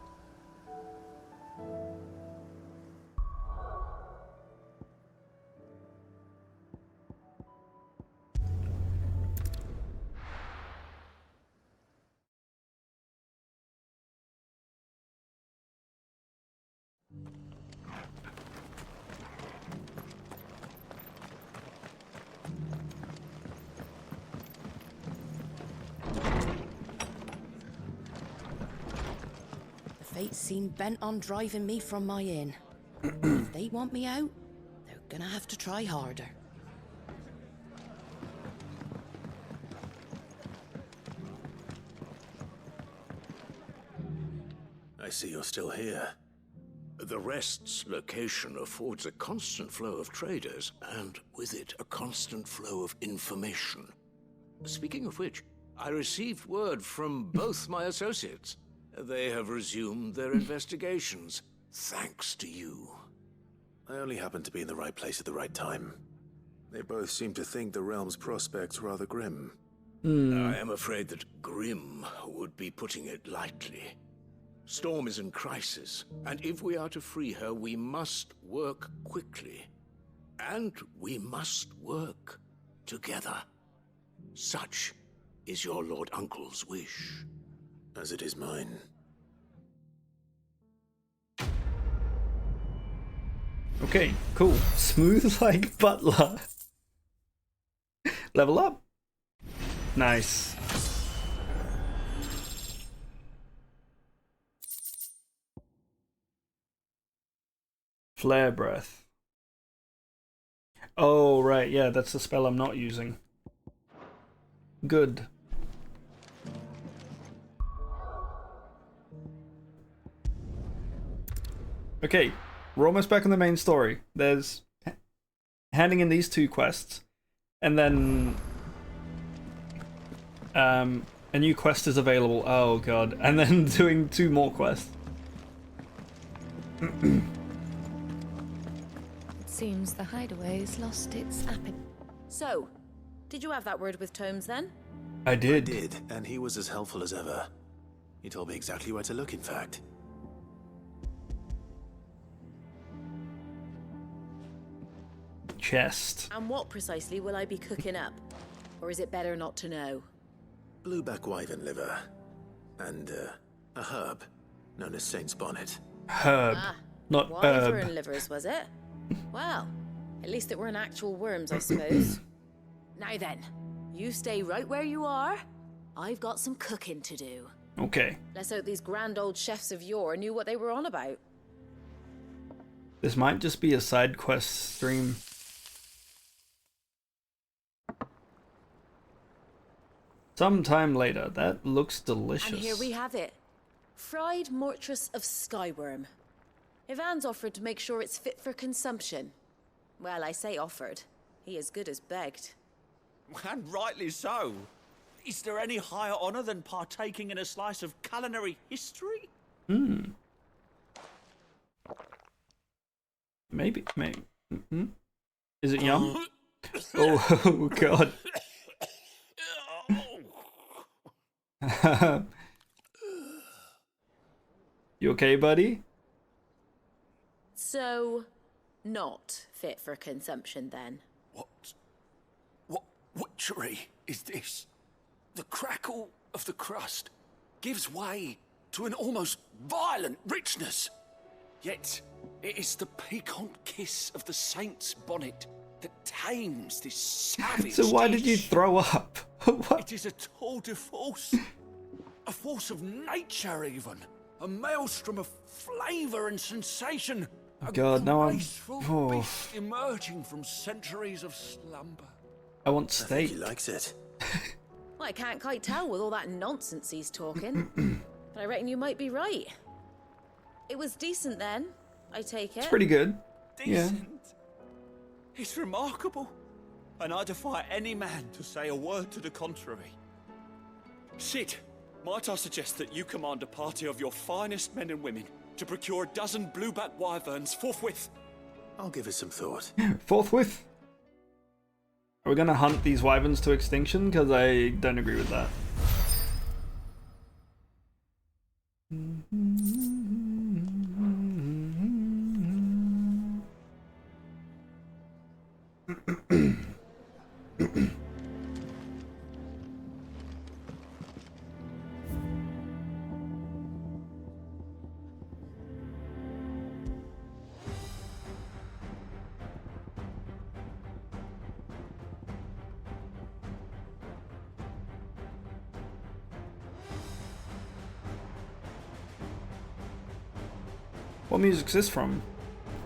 Fates seem bent on driving me from my inn. If they want me out, they're gonna have to try harder.
I see you're still here.
The Rest's location affords a constant flow of traders, and with it, a constant flow of information. Speaking of which, I received word from both my associates. They have resumed their investigations, thanks to you.
I only happened to be in the right place at the right time. They both seem to think the realm's prospects rather grim.
I am afraid that grim would be putting it lightly. Storm is in crisis, and if we are to free her, we must work quickly. And we must work together. Such is your Lord Uncle's wish.
As it is mine.
Okay, cool. Smooth like butler. Level up. Nice. Flare breath. Oh, right, yeah, that's the spell I'm not using. Good. Okay, we're almost back on the main story. There's handing in these 2 quests, and then a new quest is available. Oh god, and then doing 2 more quests.
It seems the hideaway's lost its appetite.
So, did you have that word with Tomes then?
I did.
I did, and he was as helpful as ever. He told me exactly where to look, in fact.
Chest.
And what precisely will I be cooking up? Or is it better not to know?
blueback wyvern liver, and a herb known as Saint's Bonnet.
Herb, not
wyvern
herb.
livers, was it? Well, at least it weren't actual worms, I suppose. Now then, you stay right where you are. I've got some cooking to do.
Okay.
Let's hope these grand old chefs of yore knew what they were on about.
This might just be a side quest stream. Sometime later. That looks delicious.
And here we have it. Fried mortress of skyworm. Ivan's offered to make sure it's fit for consumption. Well, I say offered. He as good as begged.
And rightly so. Is there any higher honor than partaking in a slice of culinary history?
Maybe. Is it yum? Oh god. You okay, buddy?
So, not fit for consumption then?
What witchery is this? The crackle of the crust gives way to an almost violent richness. Yet, it is the piquant kiss of the saint's bonnet that tames this savage
So why did you
dish.
throw up?
It is a tour de force. A force of nature, even. A maelstrom of flavour and sensation.
Oh god, now I'm...
Graceful
Oh,
beast emerging from centuries of slumber.
I want steak.
He likes it.
Well, I can't quite tell with all that nonsense he's talking. But I reckon you might be right. It was decent then, I take it.
It's pretty good.
Decent. It's remarkable. And I defy any man to say a word to the contrary. Sid, might I suggest that you command a party of your finest men and women to procure a dozen blueback wyverns forthwith?
I'll give it some thought.
Forthwith. Are we gonna hunt these wyverns to extinction? Because I don't agree with that. What music's this from?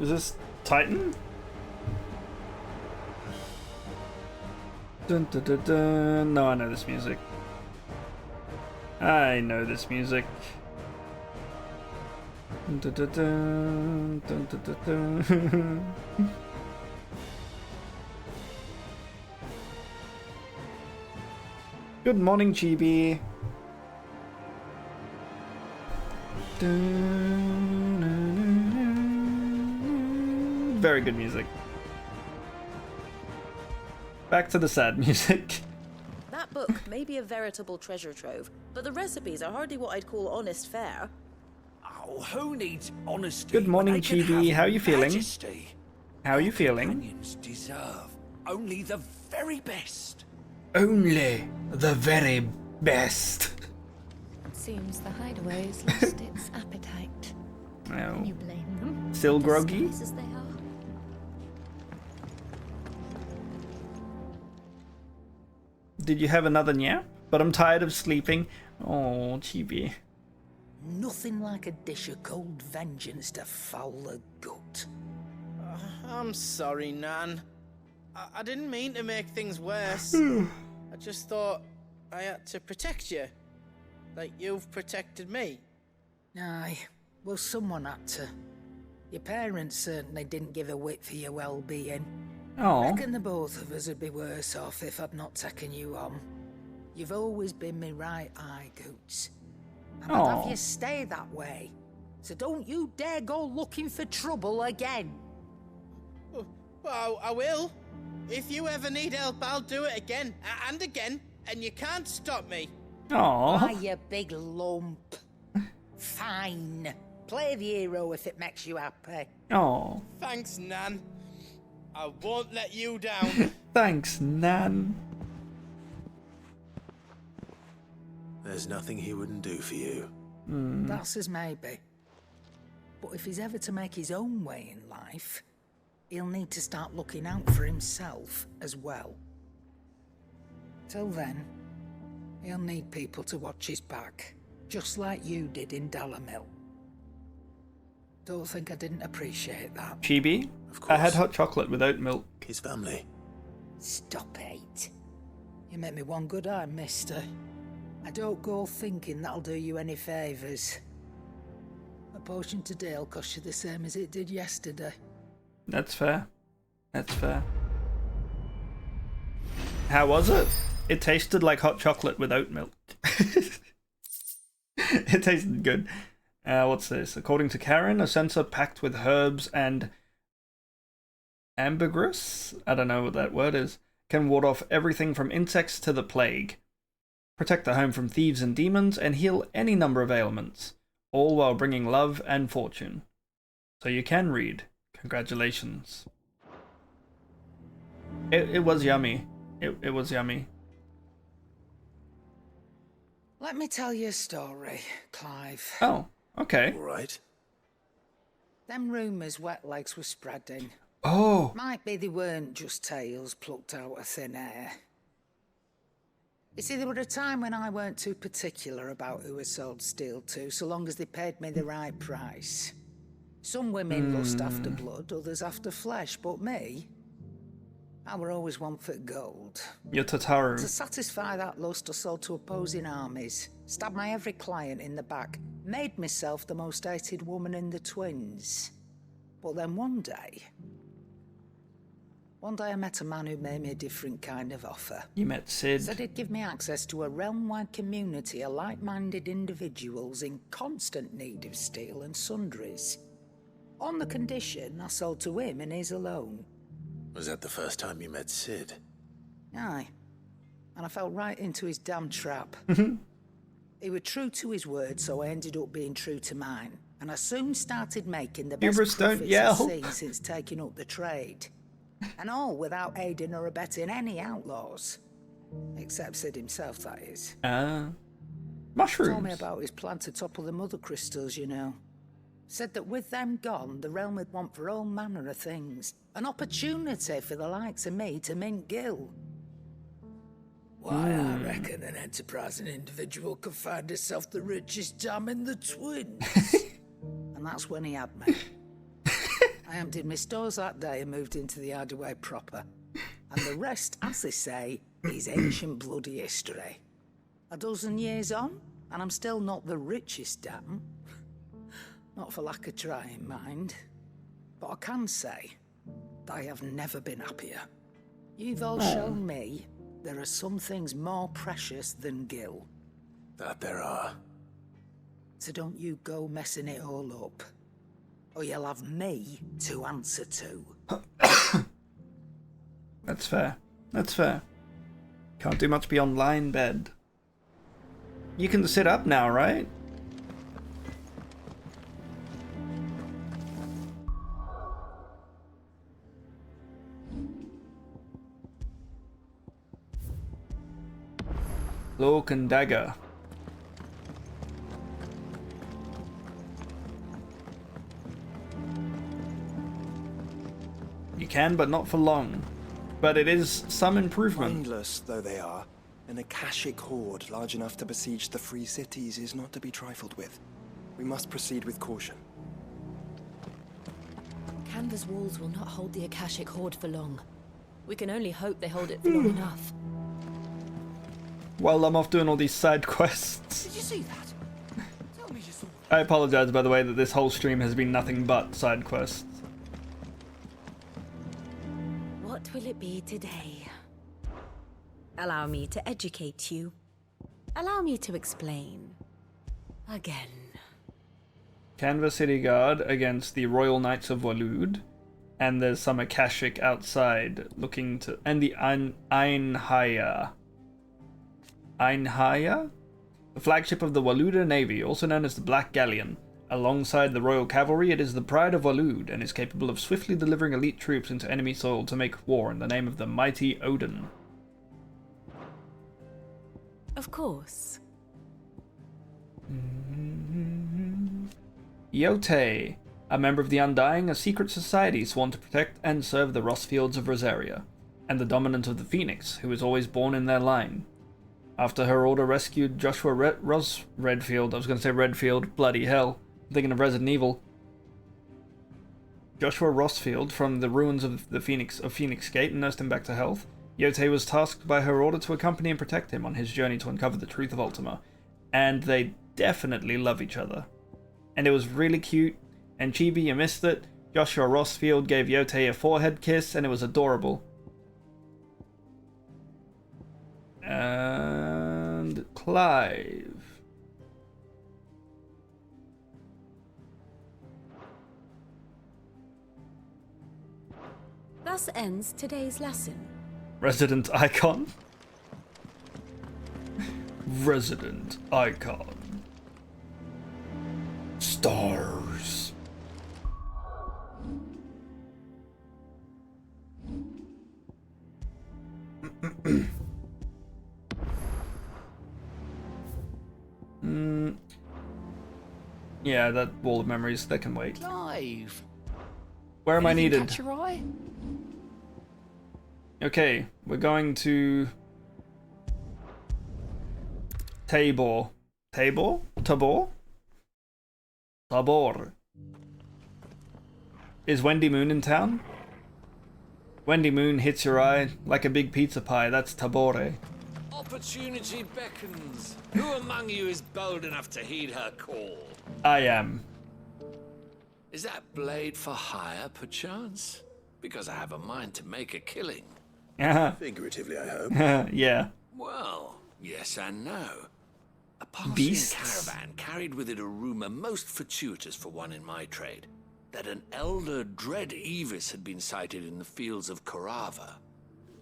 Is this Titan? Dun, dun, dun, dun. No, I know this music. I know this music. Dun, dun, dun, dun, dun, dun, dun, dun. Good morning, Chibi. Very good music. Back to the sad music.
That book may be a veritable treasure trove, but the recipes are hardly what I'd call honest fare.
Oh, who needs honesty?
Good morning,
when they can
Chibi.
have
How are you feeling?
majesty?
How are you feeling?
Companions deserve only the very best.
Only the very best.
It seems the hideaway's lost its appetite.
Oh.
Can you blame them?
Still groggy?
Disguised as they are.
Did you have another nap? But I'm tired of sleeping. Oh, Chibi.
Nothing like a dish of cold vengeance to foul the gut.
I'm sorry, Nan. I didn't mean to make things worse. I just thought I had to protect you. Like you've protected me.
Aye, well, someone had to. Your parents certainly didn't give a whit for your well-being.
Oh.
Reckon the both of us would be worse off if I'd not taken you on. You've always been me right eye, Goots. And I'd have you stay that way. So don't you dare go looking for trouble again.
Well, I will. If you ever need help, I'll do it again and again, and you can't stop me.
Aww.
Why, you big lump. Fine. Play the hero if it makes you happy.
Oh.
Thanks, Nan. I won't let you down.
Thanks, Nan.
There's nothing he wouldn't do for you.
That's as maybe. But if he's ever to make his own way in life, he'll need to start looking out for himself as well. Till then, he'll need people to watch his back, just like you did in Dalamil. Don't think I didn't appreciate that.
Chibi? I had hot chocolate with oat milk.
His family.
Stop it. You make me one good eye, mister. I don't go thinking that'll do you any favours. A potion today'll cost you the same as it did yesterday.
That's fair. That's fair. How was it? It tasted like hot chocolate with oat milk. It tasted good. What's this? According to Karen, a censer packed with herbs and ambergris, I don't know what that word is, can ward off everything from insects to the plague, protect the home from thieves and demons, and heal any number of ailments, all while bringing love and fortune. So you can read. Congratulations. It was yummy. It was yummy.
Let me tell you a story, Clive.
Oh, okay.
All right.
Them rumours wet legs were spreading.
Oh.
Might be they weren't just tales plucked out of thin air. You see, there were a time when I weren't too particular about who I sold steel to, so long as they paid me the right price. Some women lust after blood, others after flesh, but me, I were always one for gold.
You're Tataru.
To satisfy that lust, I sold to opposing armies, stabbed my every client in the back, made myself the most hated woman in the twins. But then one day I met a man who made me a different kind of offer.
You met Sid.
Said he'd give me access to a realm-wide community of like-minded individuals in constant need of steel and sundries. On the condition I sold to him and his alone.
Was that the first time you met Sid?
Aye. And I fell right into his damn trap. He was true to his word, so I ended up being true to mine. And I soon started making the best
Hubris, don't
profits
yell.
I've seen since taking up the trade. And all without aiding or abetting any outlaws. Except Sid himself, that is.
Mushrooms.
Told me about his plan to topple the mother crystals, you know. Said that with them gone, the realm would want for all manner of things. An opportunity for the likes of me to mint gil. Why, I reckon an enterprising individual could find himself the richest dam in the twins. And that's when he had me. I emptied my stores that day and moved into the Hideaway proper. And the rest, as they say, is ancient bloody history. A dozen years on, and I'm still not the richest dam. Not for lack of trying, mind. But I can say that I have never been happier. You've all shown me there are some things more precious than gil.
That there are.
So don't you go messing it all up. Or you'll have me to answer to.
That's fair. That's fair. Can't do much beyond lie in bed. You can sit up now, right? Cloak and dagger. You can, but not for long. But it is some improvement.
Mindless though they are, an Akashic horde large enough to besiege the free cities is not to be trifled with. We must proceed with caution.
Canva's walls will not hold the Akashic horde for long. We can only hope they hold it for long enough.
While I'm off doing all these side quests.
Did you see that? Tell me you saw
I apologize, by the way, that this whole stream has been nothing but side quests.
What will it be today?
Allow me to educate you.
Allow me to explain. Again.
Canva City Guard against the Royal Knights of Waloed. And there's some Akashic outside looking to... And the Einhaya. Einhaya? The flagship of the Waluda Navy, also known as the Black Galleon. Alongside the Royal Cavalry, it is the pride of Waloed, and is capable of swiftly delivering elite troops into enemy soil to make war in the name of the mighty Odin.
Of course.
Yote, a member of the Undying, a secret society sworn to protect and serve the Rossfields of Rosaria, and the dominant of the Phoenix, who was always born in their line. After her order rescued Joshua Redfield, I was going to say Redfield, bloody hell, I'm thinking of Resident Evil. Joshua Rossfield from the ruins of Phoenix Gate and nursed him back to health. Yote was tasked by her order to accompany and protect him on his journey to uncover the truth of Ultima, and they definitely love each other. And it was really cute, and Chibi, you missed it. Joshua Rossfield gave Yote a forehead kiss, and it was adorable. And Clive.
Thus ends today's lesson.
Resident icon. Resident icon. Stars. Yeah, that wall of memories, that can wait.
Clive.
Where am I needed?
Catch your eye?
Okay, we're going to Tabor. Tabor? Tabor? Tabor. Is Wendy Moon in town? Wendy Moon hits your eye like a big pizza pie. That's Tabore.
Opportunity beckons. Who among you is bold enough to heed her call?
I am.
Is that blade for hire, perchance? Because I have a mind to make a killing.
Figuratively, I hope.
Yeah.
Well, yes and no. A passing
Beasts?
caravan carried with it a rumor most fortuitous for one in my trade, that an elder Dread Evis had been sighted in the fields of Korava.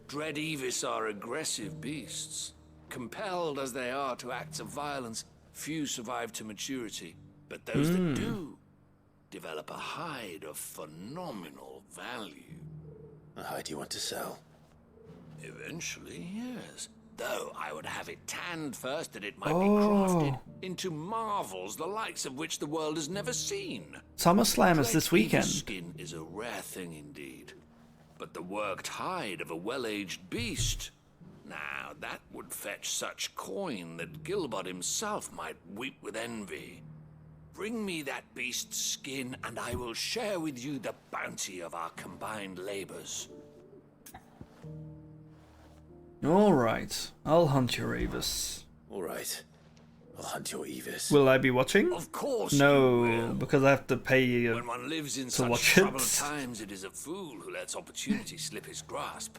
Dread Evis are aggressive beasts. Compelled as they are to acts of violence, few survive to maturity, but those that do develop a hide of phenomenal value.
A hide you want to sell?
Eventually, yes. Though I would have it tanned first that it might be crafted into marvels the likes of which the world has never seen.
SummerSlam is this weekend.
Skin is a rare thing indeed. But the worked hide of a well-aged beast, now that would fetch such coin that Gilbert himself might weep with envy. Bring me that beast's skin, and I will share with you the bounty of our combined labors.
Alright, I'll hunt your Avis.
Alright, I'll hunt your Evis.
Will I be watching?
Of course
no,
you will.
because I have to pay you
When one lives in
to
such
watch
troubled
it.
times, it is a fool who lets opportunity slip his grasp.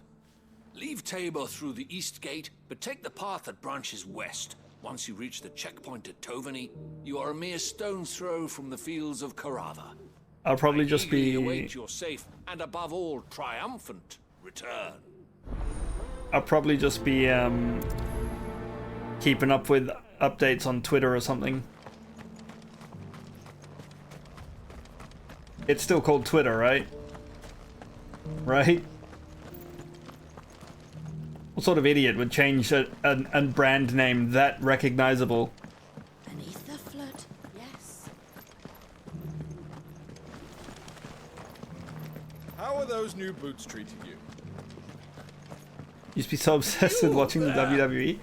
Leave Tabor through the east gate, but take the path that branches west. Once you reach the checkpoint at Tovani, you are a mere stone's throw from the fields of Korava.
I'll probably just
Eagerly
be...
await your safe and, above all, triumphant return.
I'll probably just be keeping up with updates on Twitter or something. It's still called Twitter, right? Right? What sort of idiot would change a brand name that recognizable?
Beneath the flood, yes.
How are those new boots treating you?
Used to be so obsessed with watching the WWE.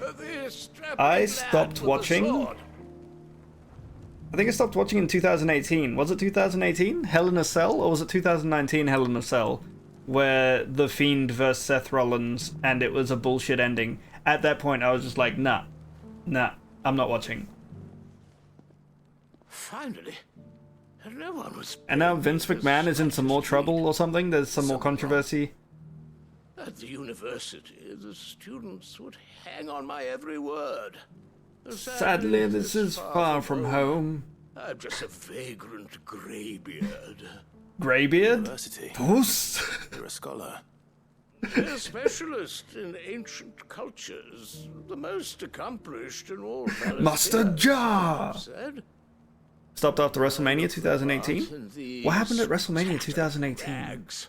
I stopped watching. I think I stopped watching in 2018. Was it 2018? Hell in a Cell? Or was it 2019 Hell in a Cell? Where The Fiend versus Seth Rollins and it was a bullshit ending. At that point, I was just like, nah, I'm not watching.
Finally, no one was.
And now Vince McMahon is in some more trouble or something. There's some more controversy.
At the university, the students would hang on my every word.
Sadly, this is far from home.
I'm just a vagrant greybeard.
Greybeard?
University.
Puss?
You're a scholar.
A specialist in ancient cultures, the most accomplished in all Palestine.
Master Ja!
Said.
Stopped after WrestleMania 2018? What happened at WrestleMania 2018?
Rags.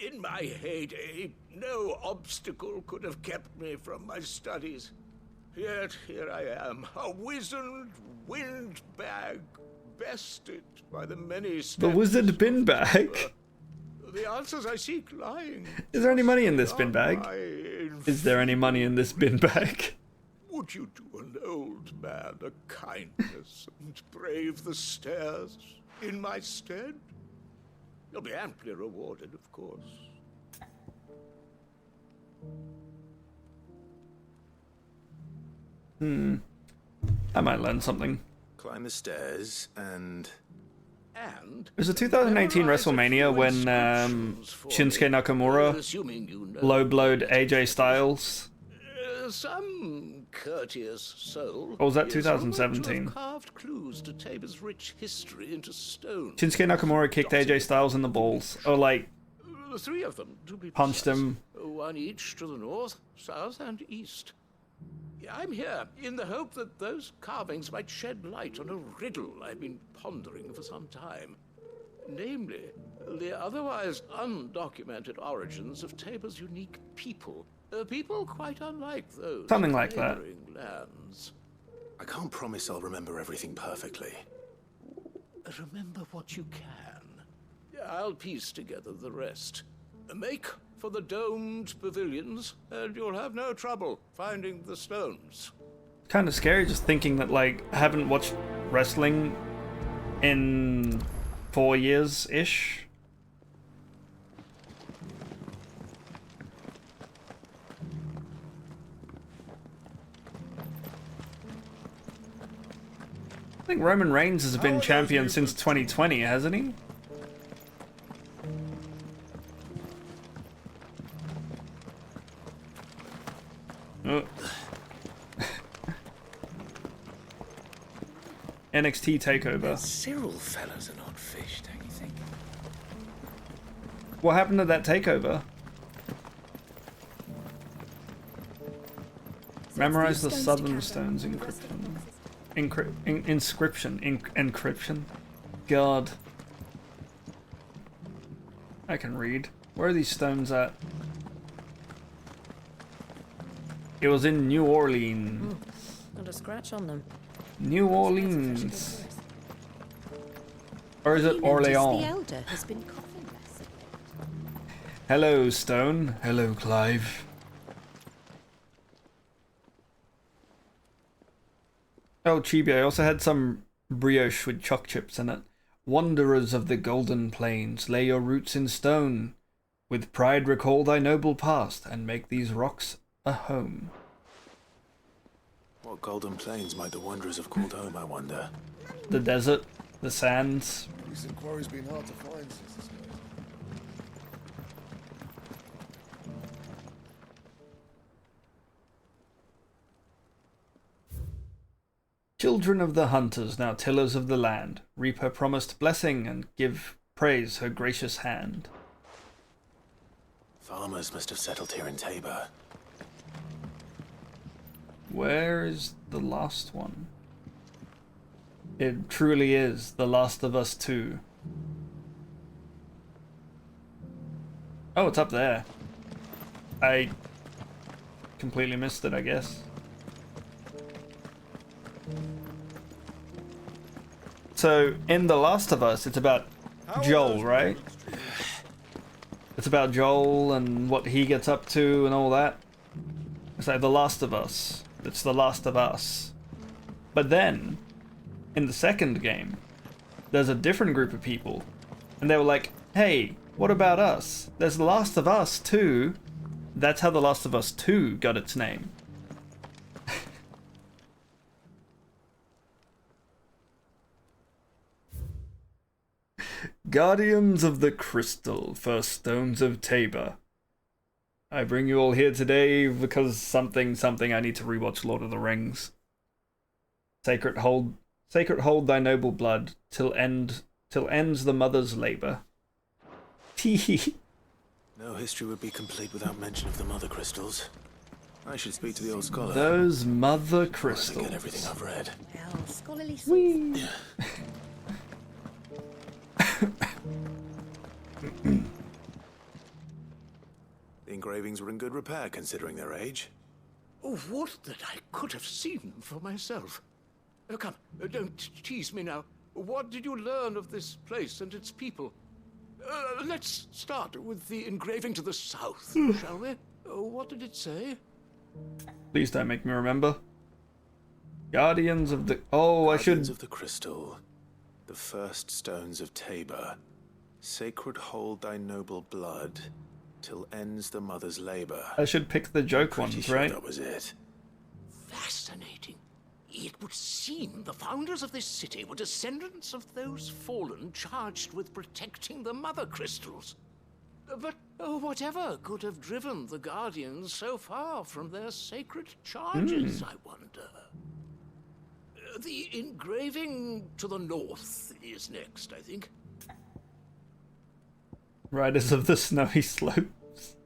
In my heyday, no obstacle could have kept me from my studies. Yet here I am, a wizened windbag, bested by the many
The
steps
wizard bin
of
bag.
timber. The answers I seek lying.
Is there any money in this bin
beyond
bag?
my
Is there any money in this bin bag?
Would you do an old man a kindness and brave the stairs in my stead? You'll be amply rewarded, of course.
I might learn something.
Climb the stairs and...
It was a 2018 WrestleMania when Shinsuke Nakamura low-blowed AJ Styles.
Some courteous soul.
Or was that
is rumored to
2017?
have carved clues to Tabor's rich history into stone.
Shinsuke Nakamura kicked AJ Styles in the balls. Or like,
The three of them, to be
punched
precise.
him.
One each to the north, south, and east. I'm here in the hope that those carvings might shed light on a riddle I've been pondering for some time. Namely, the otherwise undocumented origins of Tabor's unique people. People quite unlike those
Something
of
like that.
neighboring lands.
I can't promise I'll remember everything perfectly.
Remember what you can. I'll piece together the rest. Make for the domed pavilions, and you'll have no trouble finding the stones.
Kind of scary just thinking that, like, I haven't watched wrestling in 4 years-ish. I think Roman Reigns has been champion since 2020, hasn't he? Oh. NXT TakeOver.
Cyril fella's an odd fish, don't you think?
What happened to that takeover? Memorize the Southern Stones encryption. Encryption. God. I can read. Where are these stones at? It was in New Orleans.
Not a scratch on them.
New Orleans. Or is it
The
Orleans?
elder has been coughing less.
Hello, Stone. Hello, Clive. Oh, Chibi, I also had some brioche with choc chips in it. Wanderers of the Golden Plains, lay your roots in stone. With pride recall thy noble past, and make these rocks a home.
What golden plains might the wanderers have called home, I wonder?
The desert, the sands.
Recent quarry's been hard to find since this guy.
Children of the hunters, now tillers of the land, reap her promised blessing and give praise her gracious hand.
Farmers must have settled here in Tabor.
Where is the last one? It truly is The Last of Us 2. Oh, it's up there. I completely missed it, I guess. So, in The Last of Us, it's about Joel, right? It's about Joel and what he gets up to and all that. It's like The Last of Us. It's The Last of Us. But then, in the second game, there's a different group of people. And they were like, hey, what about us? There's The Last of Us 2. That's how The Last of Us 2 got its name. Guardians of the Crystal, First Stones of Tabor. I bring you all here today because something I need to rewatch Lord of the Rings. Sacred hold thy noble blood till ends the mother's labor. Tee.
No history would be complete without mention of the mother crystals. I should speak to the old scholar.
Those mother
I
crystals.
forget everything I've read.
Well, scholarly
Whee.
The engravings were in good repair considering their age.
would that I could have seen for myself. Come, don't tease me now. What did you learn of this place and its people? Let's start with the engraving to the south, shall we? What did it say?
Please don't make me remember. Guardians of the... Oh, I should...
Guardians of the crystal, the first stones of Tabor. Sacred hold thy noble blood, till ends the mother's labor.
I should pick the joke ones,
Sure
right?
that was it.
Fascinating. It would seem the founders of this city were descendants of those fallen charged with protecting the mother crystals. But whatever could have driven the Guardians so far from their sacred charges, I wonder? The engraving to the north is next, I think.
Riders of the Snowy Slopes.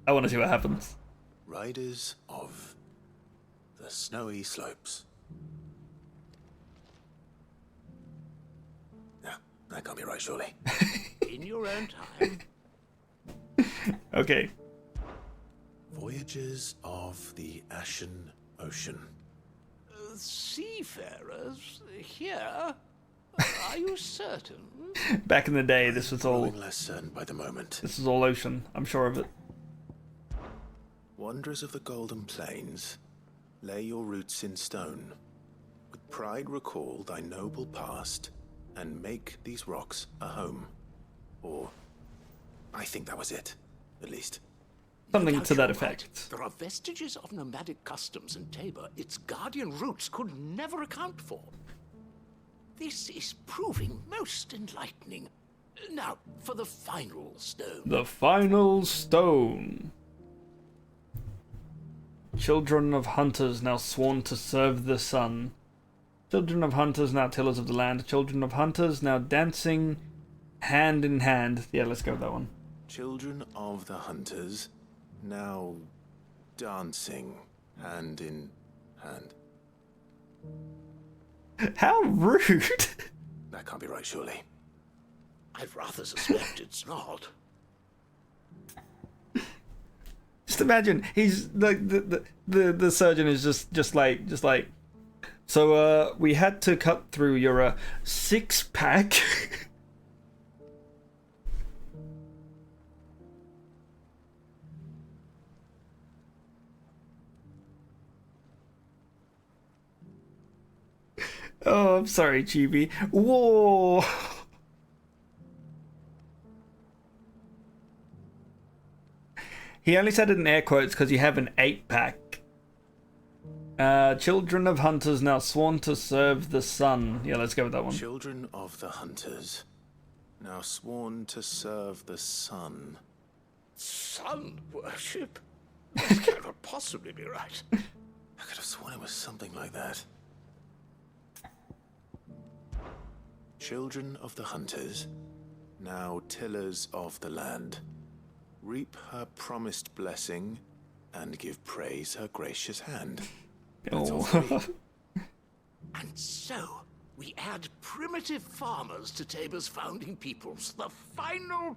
I want to see what happens.
Riders of the Snowy Slopes. No, that can't be right, surely.
In your own time.
Okay.
Voyages of the Ashen Ocean.
Seafarers here? Are you certain?
Back in the day, this was all...
Less certain by the moment.
This is all ocean. I'm sure of it.
Wanderers of the Golden Plains, lay your roots in stone. With pride recall thy noble past, and make these rocks a home. Or, I think that was it, at least.
Something to that effect.
Right. There are vestiges of nomadic customs in Tabor its guardian roots could never account for. This is proving most enlightening. Now, for the final stone.
The final stone. Children of hunters now sworn to serve the sun. Children of hunters now tillers of the land. Children of hunters now dancing hand in hand. Yeah, let's go with that one.
Children of the hunters, now dancing hand in hand.
How rude!
That can't be right, surely.
I rather suspect it's not.
Just imagine he's like the surgeon is just like so we had to cut through your 6-pack. Oh, I'm sorry, Chibi. Whoa. He only said it in air quotes because you have an 8-pack. Children of hunters now sworn to serve the sun. Yeah, let's go with that one.
Children of the hunters, now sworn to serve the sun.
Sun worship? That cannot possibly be right.
I could have sworn it was something like that. Children of the hunters, now tillers of the land, reap her promised blessing and give praise her gracious hand. That's all three.
And so, we add primitive farmers to Tabor's founding peoples, the final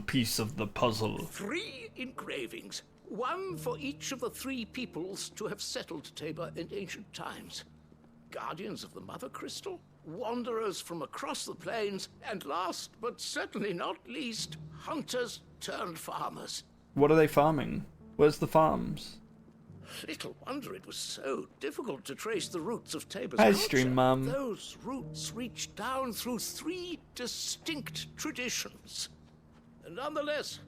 piece of the puzzle.
3 engravings, one for each of the 3 peoples to have settled Tabor in ancient times. Guardians of the Mother Crystal, wanderers from across the plains, and last but certainly not least, hunters turned farmers.
What are they farming? Where's the farms?
Little wonder it was so difficult to trace the roots of Tabor's
Hi,
culture.
Stream Mum.
Those roots reach down through 3 distinct traditions. Nonetheless,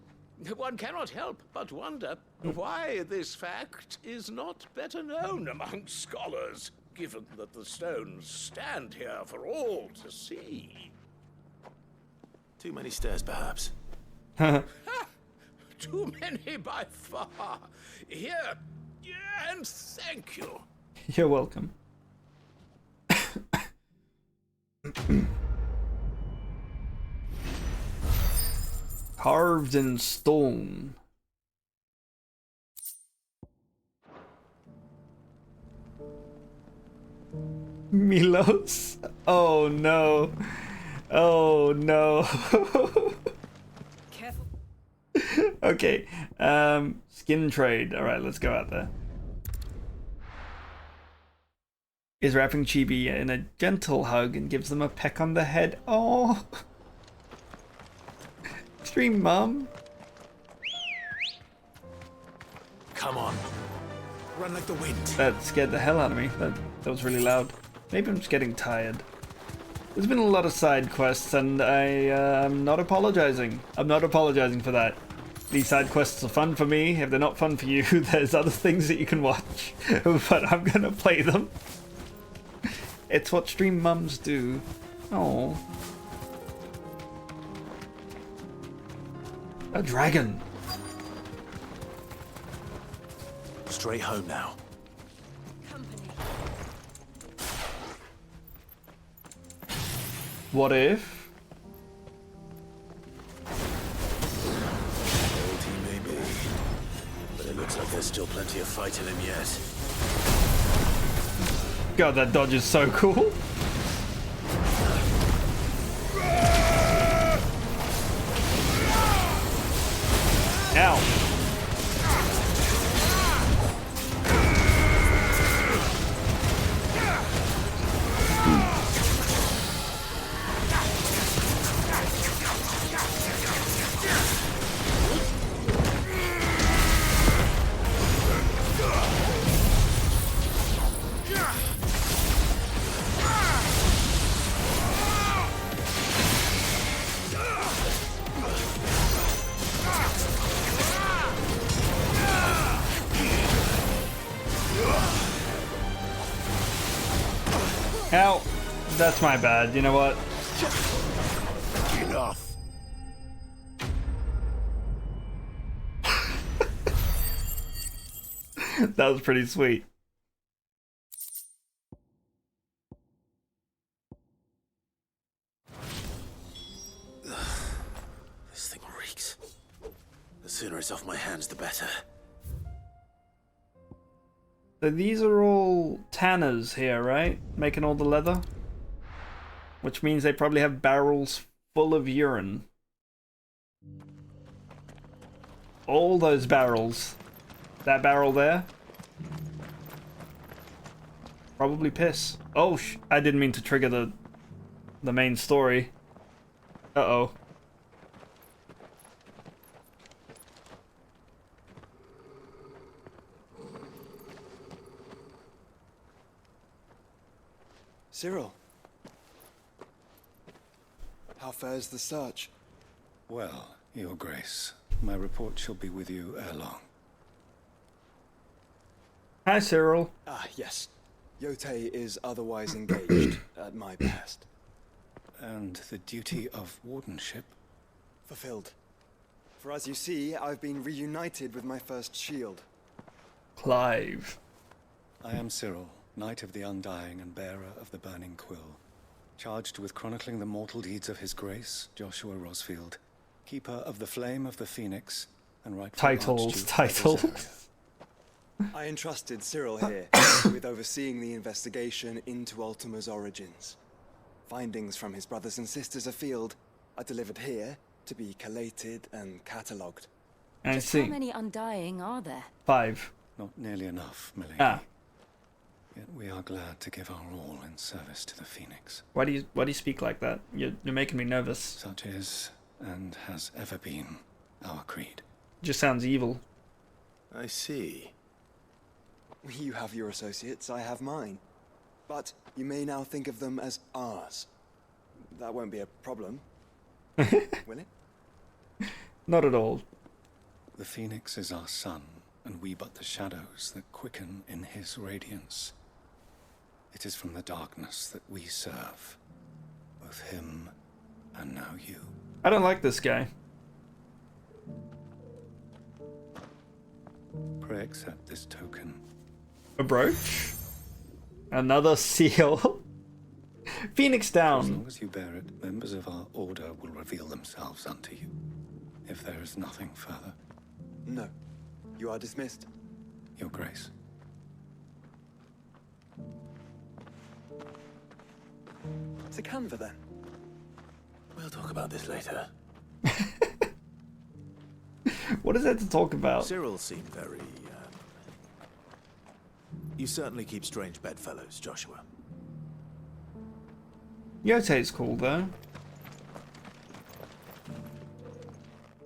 one cannot help but wonder why this fact is not better known among scholars, given that the stones stand here for all to see.
Too many stairs, perhaps.
Too many by far. Here, and thank you.
You're welcome. Carved in stone. Milos? Oh no. Oh no. Okay. Skin trade. Alright, let's go out there. Is wrapping Chibi in a gentle hug and gives them a peck on the head. Oh. Extreme mum.
Come on. Run like the wind.
That scared the hell out of me. That was really loud. Maybe I'm just getting tired. There's been a lot of side quests and I'm not apologizing. I'm not apologizing for that. These side quests are fun for me. If they're not fun for you, there's other things that you can watch. But I'm gonna play them. It's what stream mums do. Oh. A dragon.
Straight home now.
What if?
Old he may be, but it looks like there's still plenty of fight in him yet.
God, that dodge is so cool. Ow. Ow. That's my bad. You know what?
Enough.
That was pretty sweet.
This thing reeks. The sooner it's off my hands, the better.
So these are all tanners here, right? Making all the leather? Which means they probably have barrels full of urine. All those barrels. That barrel there? Probably piss. Oh, I didn't mean to trigger the main story. Uh-oh.
Cyril. How fares the search?
Well, Your Grace, my report shall be with you ere long.
Hi, Cyril.
Ah, yes. Yotei is otherwise engaged at my behest.
And the duty of wardenship?
Fulfilled. For as you see, I've been reunited with my first shield.
Clive.
I am Cyril, Knight of the Undying and bearer of the Burning Quill, charged with chronicling the mortal deeds of His Grace, Joshua Rosfield, keeper of the Flame of the Phoenix, and rightful
Titles.
I entrusted Cyril here with overseeing the investigation into Ultima's origins. Findings from his brothers and sisters afield are delivered here to be collated and catalogued.
I
Just
see.
how many Undying are there?
5.
Not nearly enough, milady.
Ah.
Yet we are glad to give our all in service to the Phoenix.
Why do you speak like that? You're making me nervous.
Such is, and has ever been, our creed.
Just sounds evil.
I see.
You have your associates, I have mine. But you may now think of them as ours. That won't be a problem. Will it?
Not at all.
The Phoenix is our sun, and we but the shadows that quicken in his radiance. It is from the darkness that we serve, both him and now you.
I don't like this guy.
Pray accept this token.
A brooch? Another seal? Phoenix
As
down.
long as you bear it, members of our order will reveal themselves unto you. If there is nothing further.
No. You are dismissed.
Your Grace.
To Canva, then.
We'll talk about this later.
What is there to talk about?
Cyril seemed very... You certainly keep strange bedfellows, Joshua.
Yote's cool, though.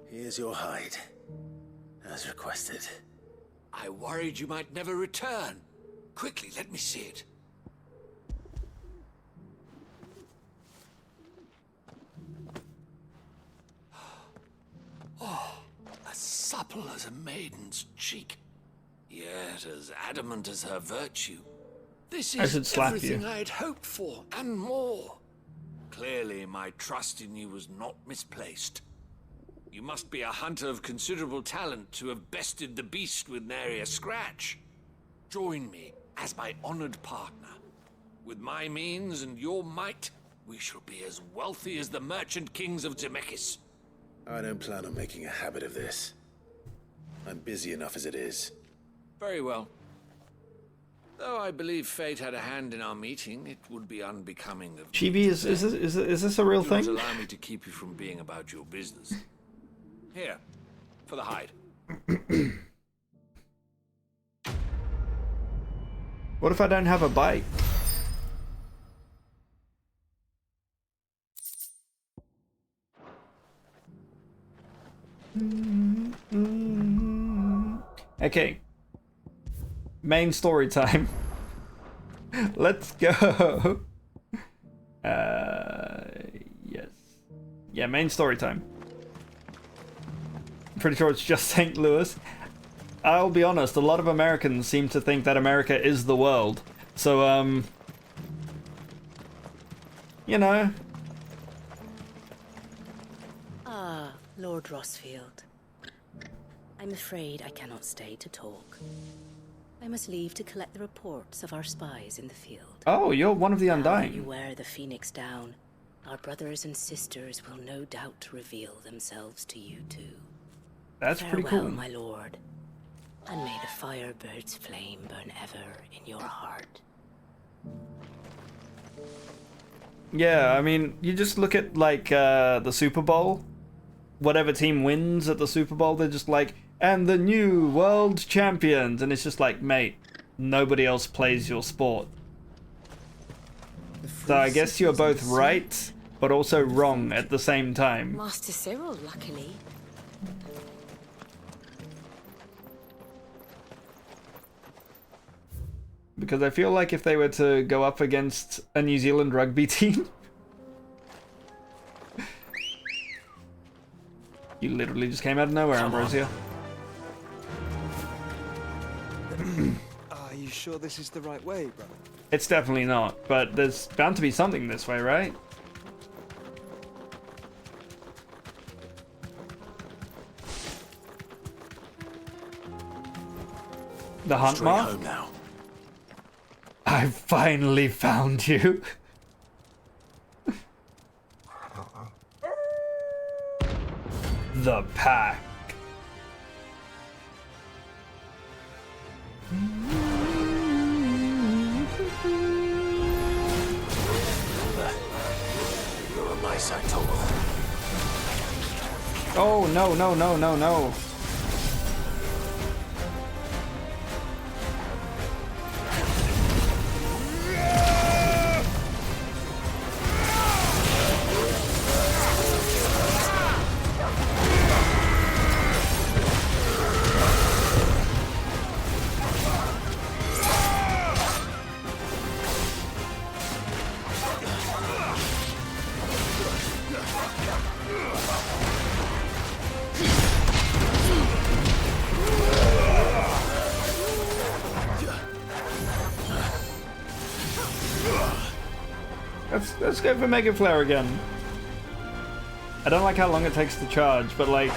Here's your hide, as requested.
I worried you might never return. Quickly, let me see it. Oh, as supple as a maiden's cheek, yet as adamant as her virtue. This
I should
is
slap
everything
you.
I'd hoped for, and more. Clearly, my trust in you was not misplaced. You must be a hunter of considerable talent to have bested the beast with nary a scratch. Join me as my honored partner. With my means and your might, we shall be as wealthy as the merchant kings of Zemeckis.
I don't plan on making a habit of this. I'm busy enough as it is.
Very well. Though I believe fate had a hand in our meeting, it would be unbecoming of...
Chibi, is this a real
Do not
thing?
allow me to keep you from being about your business. Here, for the hide.
What if I don't have a bike? Okay. Main story time. Let's go. Yes. Yeah, main story time. Pretty sure it's just St. Louis. I'll be honest, a lot of Americans seem to think that America is the world. So, you know.
Ah, Lord Rossfield. I'm afraid I cannot stay to talk. I must leave to collect the reports of our spies in the field.
Oh, you're one of the
Now that
Undying.
you wear the Phoenix down, our brothers and sisters will no doubt reveal themselves to you too.
That's pretty
Farewell,
cool.
my lord, and may the Firebird's flame burn ever in your heart.
Yeah, I mean, you just look at, like, the Super Bowl. Whatever team wins at the Super Bowl, they're just like, and the new world champions. And it's just like, mate, nobody else plays your sport. So I guess you're both right, but also wrong at the same time.
Master Cyril, luckily.
Because I feel like if they were to go up against a New Zealand rugby team... You literally just came out of nowhere, Ambrosia.
Are you sure this is the right way, brother?
It's definitely not, but there's bound to be something this way, right? The hunt
Straight
mark?
home now.
I finally found you. The pack.
You're on my side, Total.
Oh, no, no, no, no, no. Let's go for Mega Flare again. I don't like how long it takes to charge, but like,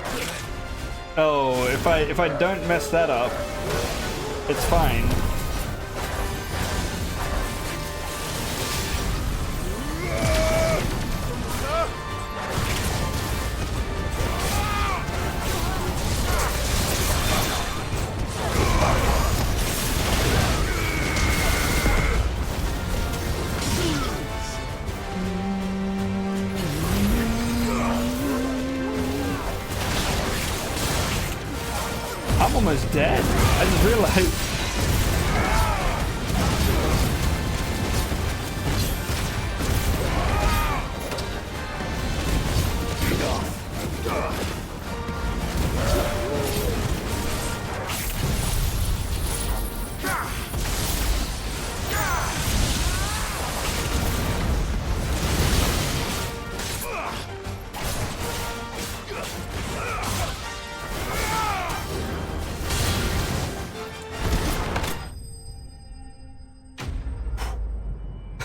oh, if I don't mess that up, it's fine. almost dead. I just realized.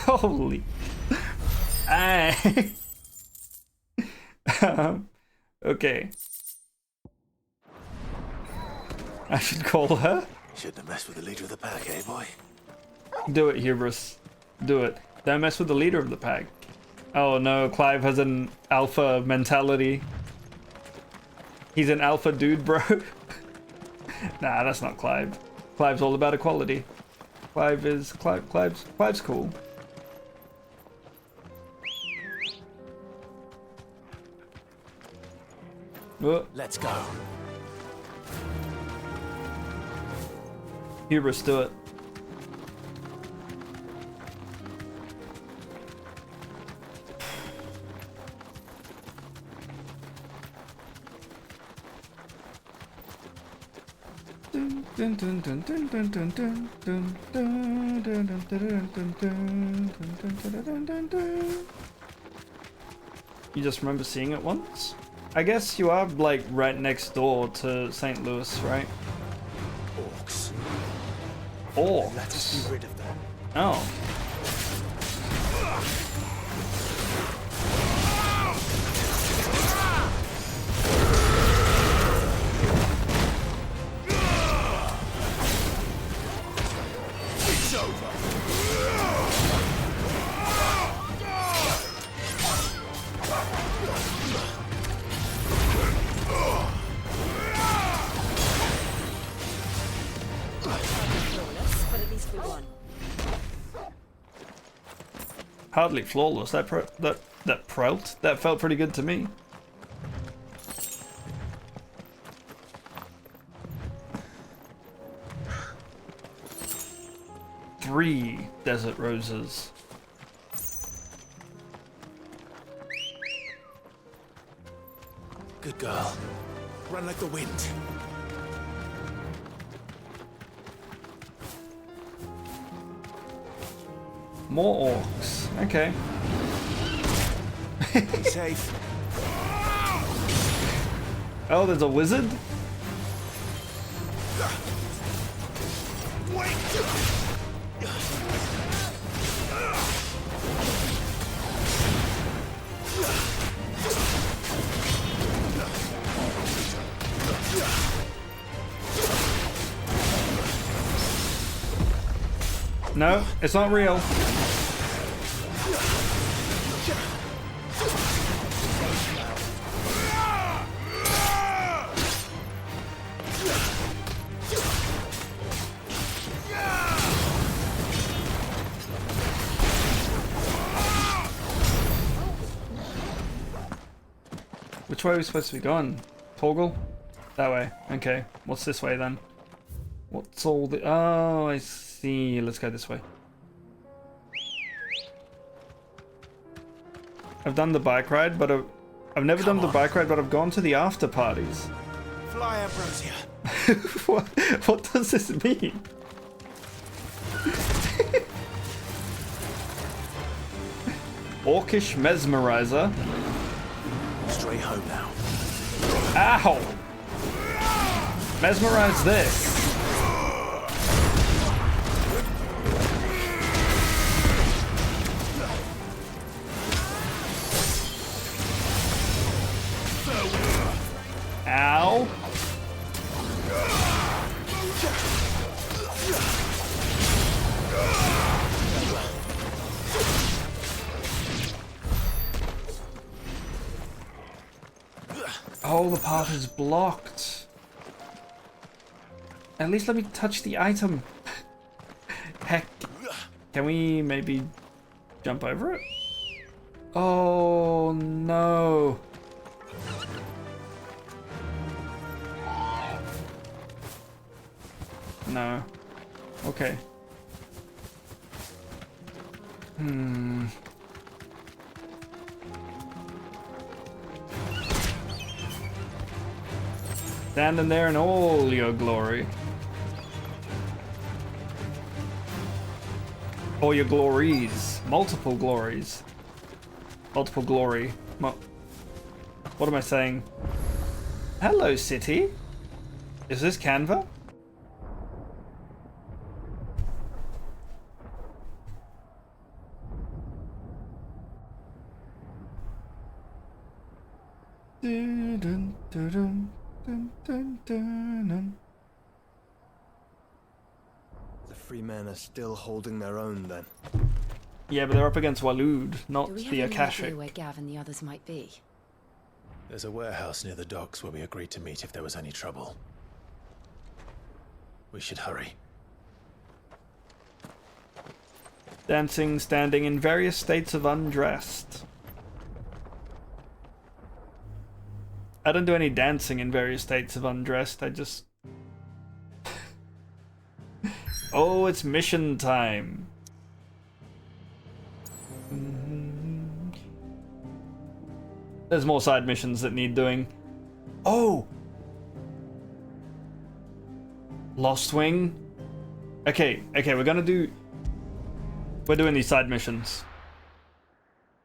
Holy. Okay. I should call her.
Shouldn't have messed with the leader of the pack, eh, boy?
Do it, Hubris. Do it. Don't mess with the leader of the pack. Oh no, Clive has an alpha mentality. He's an alpha dude, bro. Nah, that's not Clive. Clive's all about equality. Clive's cool. Oh.
Let's go.
Hubris, do it. You just remember seeing it once? I guess you are like right next door to St. Louis, right?
Orcs.
Orcs?
Let us be rid of them.
Oh.
It's over.
Hardly flawless. That prelt. That felt pretty good to me. Three desert roses.
Good girl. Run like the wind.
More orcs. Okay.
Safe.
Oh, there's a wizard? No, it's not real. Which way are we supposed to be going? Toggle? That way. Okay. What's this way then? What's all the... Oh, I see. Let's go this way. I've done the bike ride, but I've never done the bike ride, but I've gone to the after parties.
Fly, Ambrosia.
What does this mean? Orcish mesmerizer.
Straight home now.
Ow! Mesmerize this. Ow! Oh, the path is blocked. At least let me touch the item. Heck. Can we maybe jump over it? Oh, no. No. Okay. Standing there in all your glory. Or your glories. Multiple glories. Multiple glory. What am I saying? Hello, city. Is this Canva? Dun, dun, dun, dun, dun, dun, dun.
The free men are still holding their own then.
Yeah, but they're up against Waloed, not
Do we
the
have any
Akashic.
idea where Gav and the others might be?
There's a warehouse near the docks where we agreed to meet if there was any trouble. We should hurry.
Dancing, standing in various states of undressed. I don't do any dancing in various states of undressed, I just... Oh, it's mission time. There's more side missions that need doing. Oh! Lost Wing? Okay, we're doing these side missions.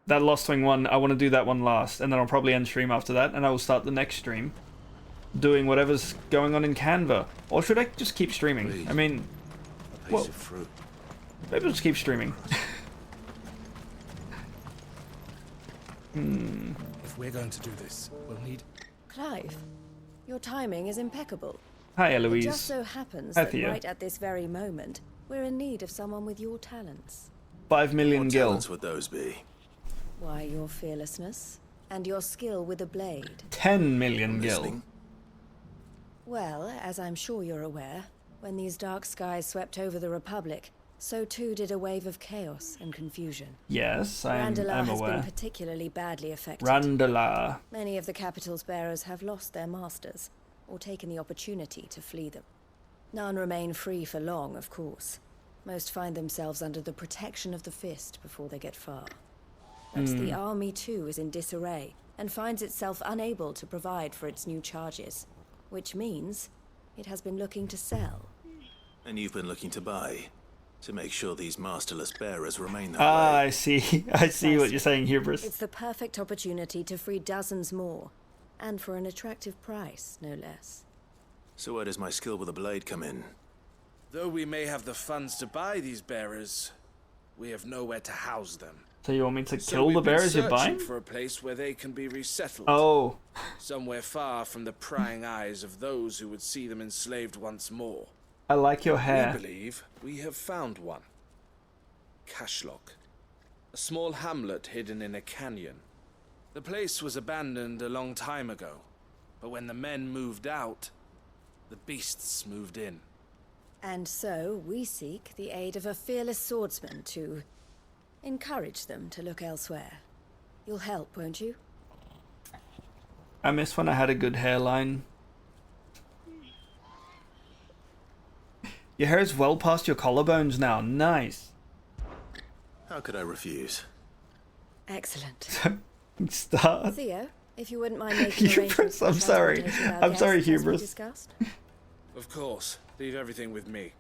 That Lost Wing one, I want to do that one last, and then I'll probably end stream after that, and I will start the next stream doing whatever's going on in Canva. Or should I just keep streaming?
Please.
I mean,
A piece
well,
of fruit.
maybe I'll just keep streaming.
If we're going to do this, we'll need...
Clive, your timing is impeccable.
Hi,
It
Eloise.
just so happens
Hi,
that
Thea.
right at this very moment, we're in need of someone with your talents.
5 million
What
gil.
talents would those be?
Why, your fearlessness and your skill with a blade.
10 million
I'm
gil.
listening.
Well, as I'm sure you're aware, when these dark skies swept over the Republic, so too did a wave of chaos and confusion.
Yes, I'm
Randalar has
aware.
been particularly badly affected.
Randalar.
Many of the capital's bearers have lost their masters, or taken the opportunity to flee them. None remain free for long, of course. Most find themselves under the protection of the Fist before they get far. But the army too is in disarray, and finds itself unable to provide for its new charges. Which means it has been looking to sell.
And you've been looking to buy, to make sure these masterless bearers remain that
Ah,
way.
I see. I see what you're saying, Hubris.
It's the perfect opportunity to free dozens more, and for an attractive price, no less.
So where does my skill with a blade come in?
Though we may have the funds to buy these bearers, we have nowhere to house them.
So you want me to
So
kill
we've
the
been
bears you're
searching
buying?
for a place where they can be resettled.
Oh.
Somewhere far from the prying eyes of those who would see them enslaved once more.
I like your hair.
We believe we have found one. Cashlock. A small hamlet hidden in a canyon. The place was abandoned a long time ago, but when the men moved out, the beasts moved in.
And so we seek the aid of a fearless swordsman to encourage them to look elsewhere. You'll help, won't you?
I miss when I had a good hairline. Your hair is well past your collarbones now. Nice.
How could I refuse?
Excellent.
Start.
Theo, if you wouldn't mind making arrangements
Hubris,
for
I'm sorry.
transportation of our
I'm sorry,
guests, as we
Hubris.
discussed.
Of course. Leave everything with me.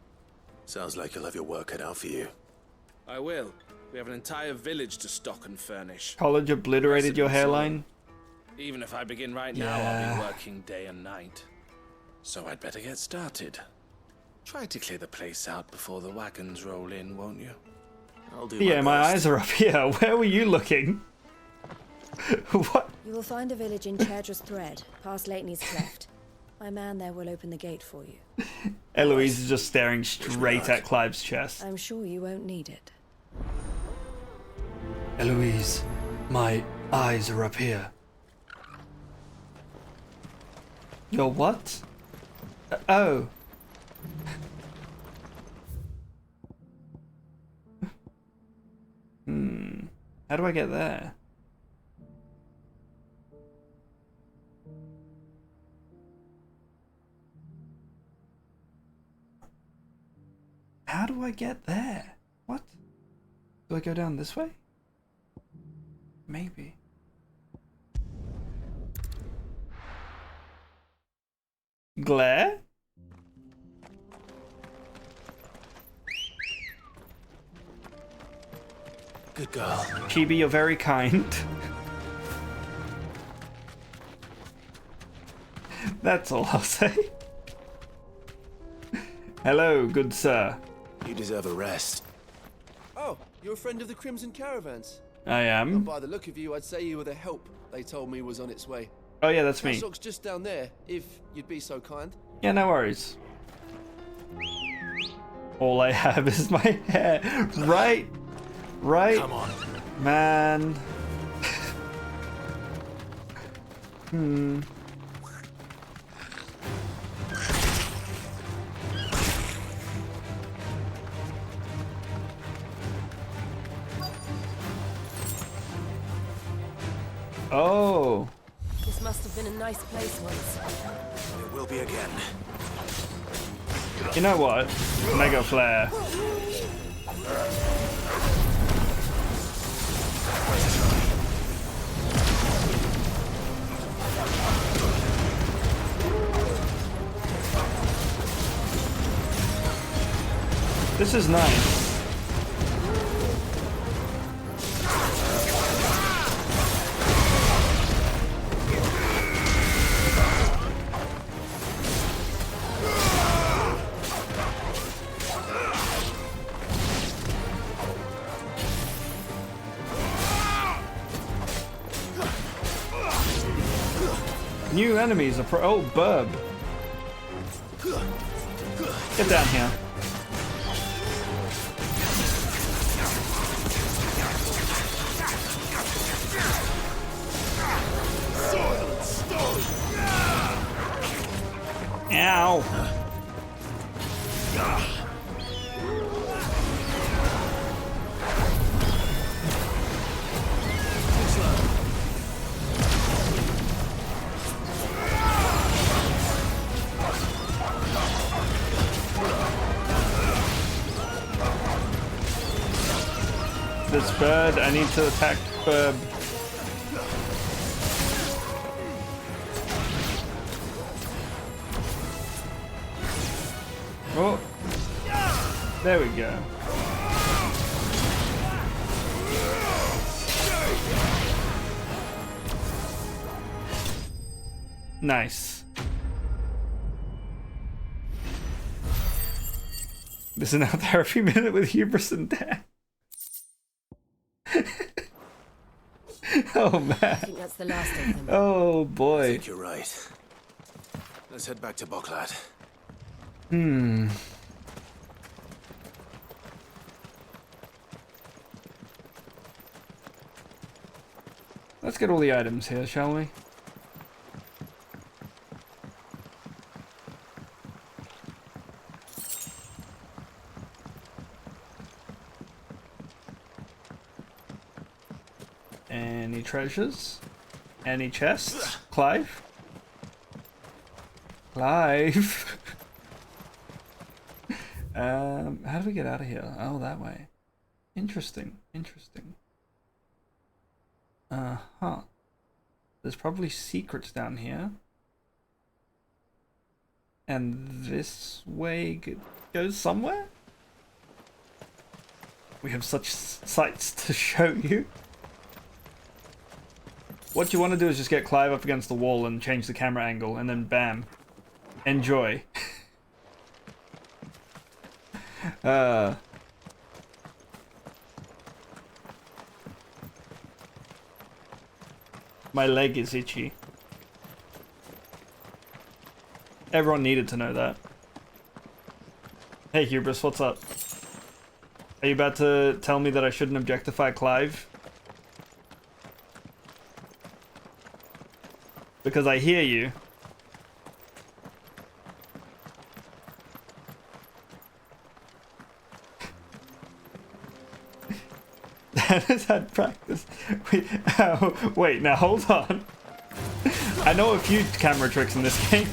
Sounds like you'll have your work cut out for you.
I will. We have an entire village to stock and furnish.
College obliterated your hairline.
Even if I begin right now, I'll
Yeah.
be working day and night. So I'd better get started. Try to clear the place out before the wagons roll in, won't you?
I'll do
Yeah, my eyes are up here. Where were you looking? What?
You will find a village in Chadra's Thread, past Lateney's Cleft. My man there will open the gate for you.
Eloise is just staring straight at Clive's chest.
I'm sure you won't need it.
Eloise, my eyes are up here. Your what? Oh. How do I get there? do I get there? What? Do I go down this way? Maybe. Glare?
Good girl.
Chibi, you're very kind. That's all I'll say. Hello, good sir.
You deserve a rest.
Oh, you're a friend of the Crimson Caravans?
I am.
Well, by the look of you, I'd say you were the help they told me was on its way.
Oh yeah, that's me.
Cashlock's just down there, if you'd be so kind.
Yeah, no worries. All I have is my hair. Right? Right?
Come on.
Man. Oh.
This must have been a nice place once.
It will be again.
You know what? Mega Flare. This is nice. New enemies are oh, Burb. Get down here. Ow. This bird, I need to attack Burb. Oh, there we go. Nice. This is now therapy minute with Hubris and Dan. Oh man.
I think that's the last of them.
Oh boy.
I think you're right. Let's head back to Boklad.
Let's get all the items here, shall we? Any treasures? Any chests? Clive? Clive? How do we get out of here? Oh, that way. Interesting. Interesting. Uh-huh. There's probably secrets down here. And this way goes somewhere? We have such sights to show you. What you want to do is just get Clive up against the wall and change the camera angle, and then bam. Enjoy. My leg is itchy. Everyone needed to know that. Hey Hubris, what's up? Are you about to tell me that I shouldn't objectify Clive? Because I hear you. That has had practice. Wait, now hold on. I know a few camera tricks in this game.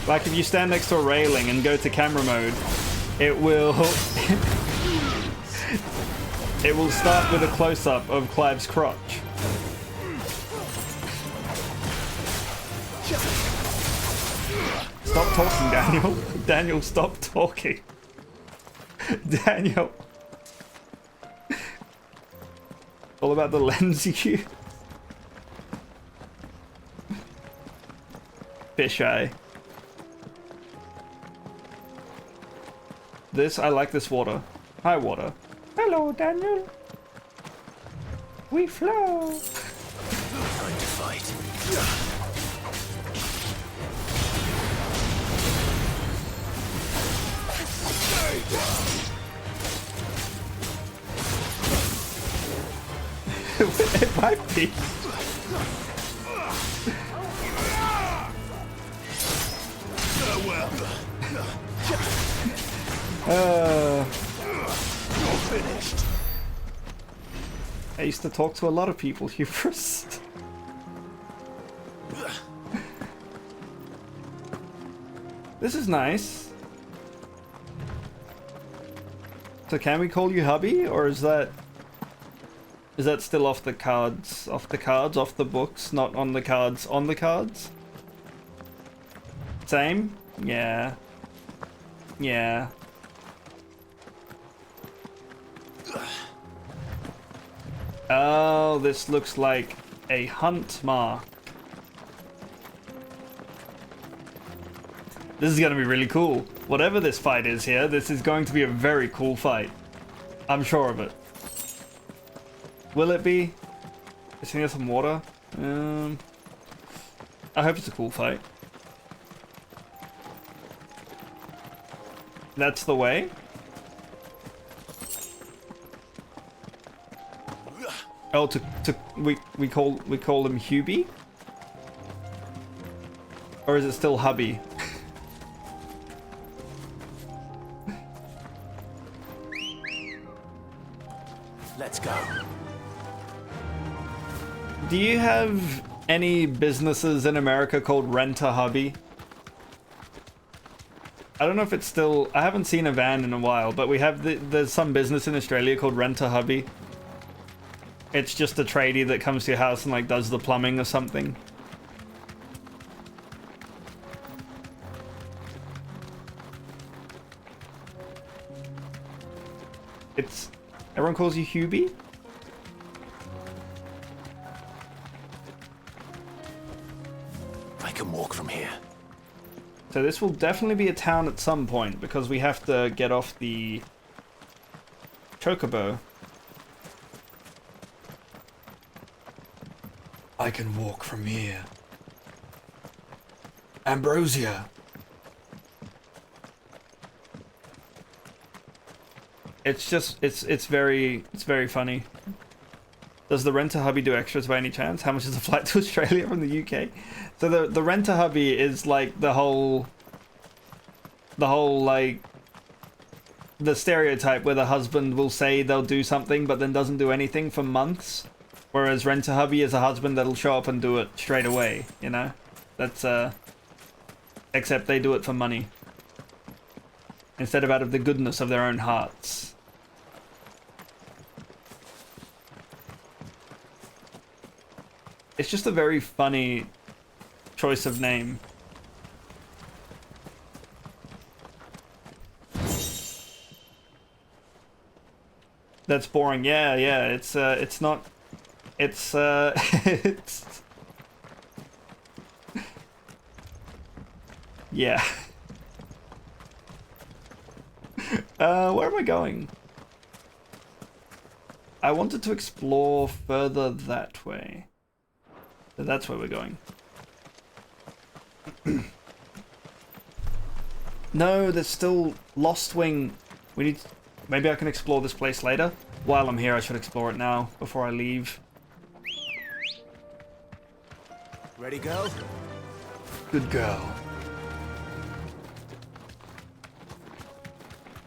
Like if you stand next to a railing and go to camera mode, it will it will start with a close-up of Clive's crotch. Stop talking, Daniel. Daniel, stop talking. Daniel. All about the lens you. Fisheye. I like this water. Hi, water. Hello, Daniel. We flow.
Time to fight.
It might be.
You're finished.
I used to talk to a lot of people, Hubris. This is nice. So can we call you hubby, or is that still off the cards? Off the cards, off the books, not on the cards, on the cards? Same? Yeah. Yeah. Oh, this looks like a hunt mark. This is going to be really cool. Whatever this fight is here, this is going to be a very cool fight. I'm sure of it. Will it be? Is here some water? I hope it's a cool fight. That's the way? Oh, we call him Hubie? Or is it still hubby?
Let's go.
Do you have any businesses in America called Rent-A-Hubby? I don't know if it's still... I haven't seen a van in a while, but we have... There's some business in Australia called Rent-A-Hubby. It's just a tradie that comes to your house and like does the plumbing or something. It's... Everyone calls you Hubie?
I can walk from here.
So this will definitely be a town at some point because we have to get off the chocobo. I can walk from here. Ambrosia. It's just, it's very funny. Does the Rent-A-Hubby do extras by any chance? How much is a flight to Australia from the UK? So the Rent-A-Hubby is like the whole like the stereotype where the husband will say they'll do something but then doesn't do anything for months. Whereas Rent-A-Hubby is a husband that'll show up and do it straight away, you know? That's, except they do it for money. Instead of out of the goodness of their own hearts. It's just a very funny choice of name. That's boring. Yeah, it's not... It's, it's... Yeah. Where am I going? I wanted to explore further that way. So that's where we're going. No, there's still Lost Wing. We need... Maybe I can explore this place later. While I'm here, I should explore it now, before I leave.
Ready, go?
Good girl.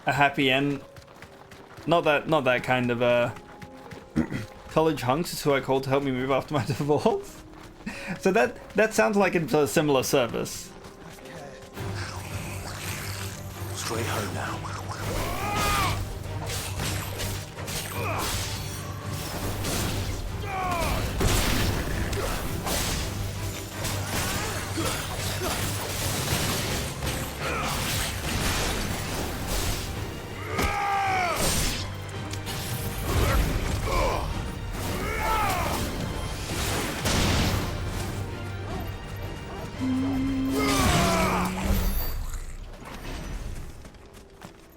A happy end. Not that kind of, college hunks is who I called to help me move after my divorce. So that sounds like it's a similar service.
straight home now.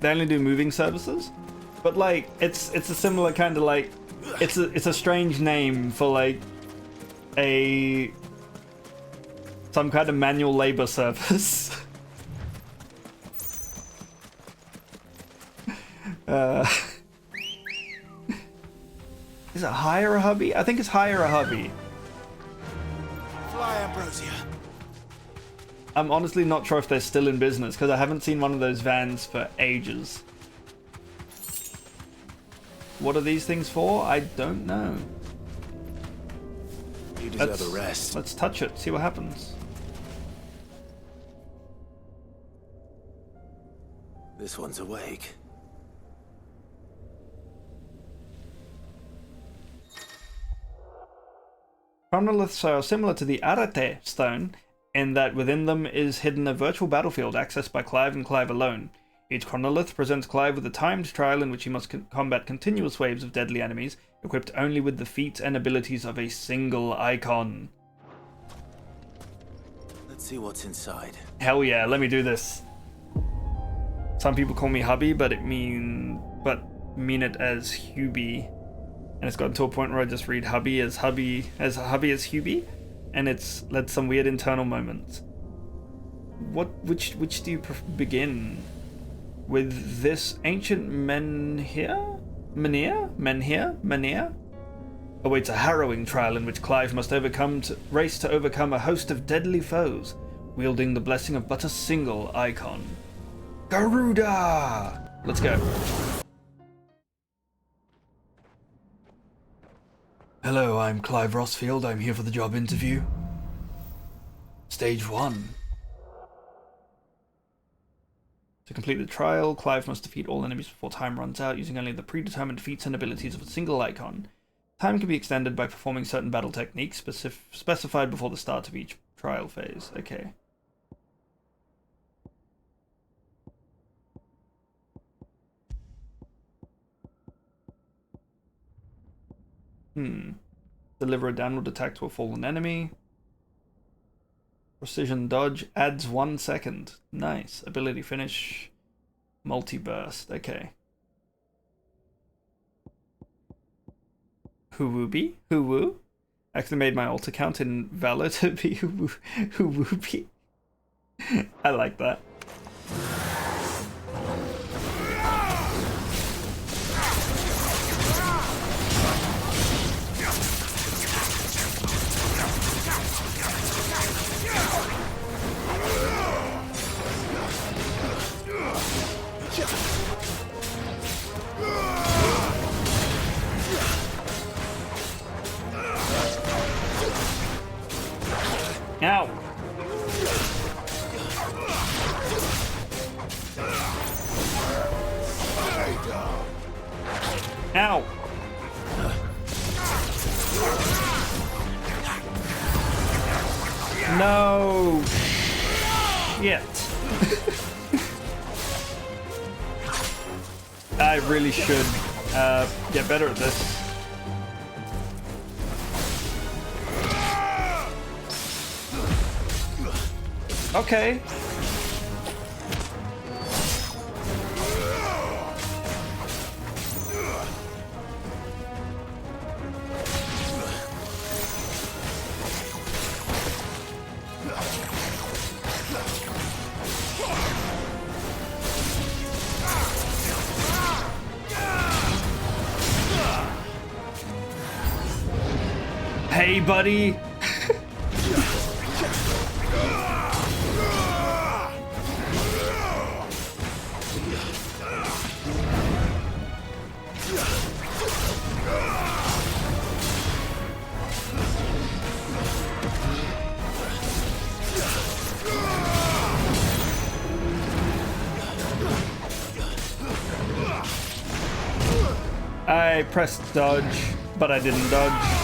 They only do moving services, but like it's a similar kind of like it's a strange name for like some kind of manual labor service. Is it hire a hubby? I think it's hire a hubby.
Fly, Ambrosia.
I'm honestly not sure if they're still in business because I haven't seen one of those vans for ages. What are these things for? I don't know.
You deserve a rest.
Let's touch it, see what happens.
This one's awake.
Chronoliths are similar to the Arete stone in that within them is hidden a virtual battlefield accessed by Clive and Clive alone. Each chronolith presents Clive with a timed trial in which he must combat continuous waves of deadly enemies, equipped only with the feats and abilities of a single icon.
Let's see what's inside.
Hell yeah, let me do this. Some people call me hubby, but mean it as Hubie. And it's gotten to a point where I just read hubby as Hubie, and it's led some weird internal moments. Which do you begin? With this ancient menhir awaits a harrowing trial in which Clive must race to overcome a host of deadly foes, wielding the blessing of but a single icon. Garuda! Let's go. Hello, I'm Clive Rossfield. I'm here for the job interview. Stage 1. To complete the trial, Clive must defeat all enemies before time runs out, using only the predetermined feats and abilities of a single icon. Time can be extended by performing certain battle techniques specified before the start of each trial phase. Okay. Deliver a downward attack to a fallen enemy. Precision dodge adds 1 second. Nice. Ability finish. Multi-burst. Okay. Hoo-woo-bee? Hoo-woo? Actually made my alt account in Valor to be Hoo-woo-bee. I like that. Ow! Ow! No! Shit. I really should get better at this. Okay. Hey, buddy. I pressed dodge, but I didn't dodge.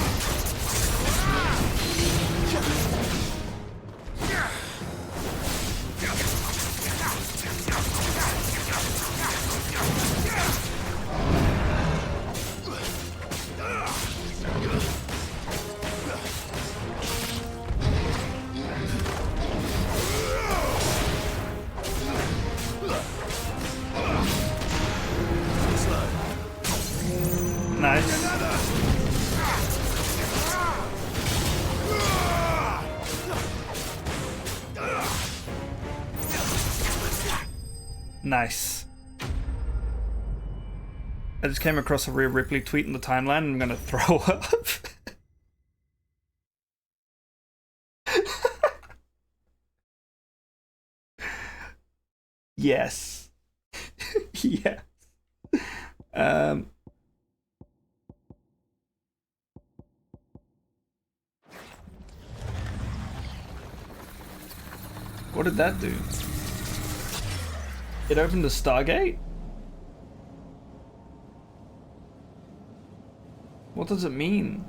Nice. I just came across a Rhea Ripley tweet in the timeline and I'm gonna throw up. Yes. Yes. What did that do? It opened the Stargate? What does it mean?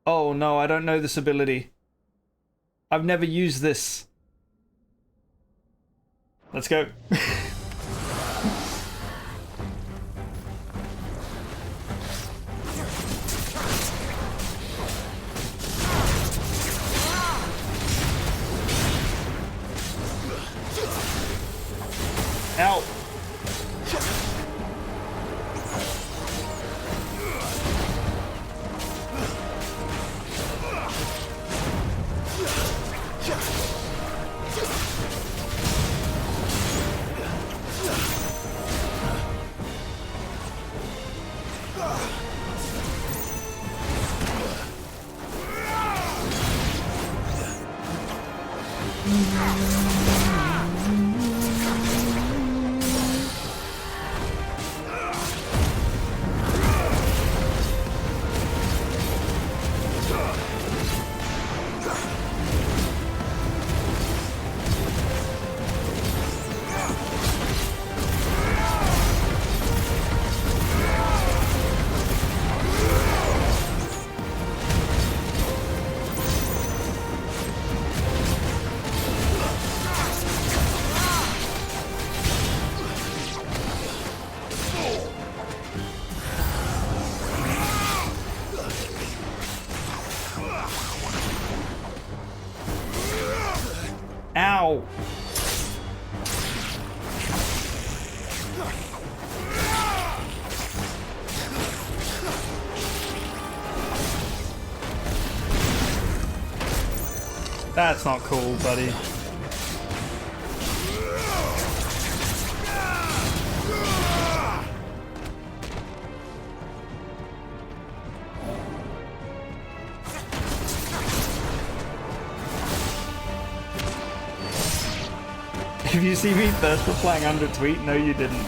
Oh no, I don't know this ability. I've never used this. Let's go. Ow. Ow! That's not cool, buddy. If you see me thirst replying under tweet, no you didn't.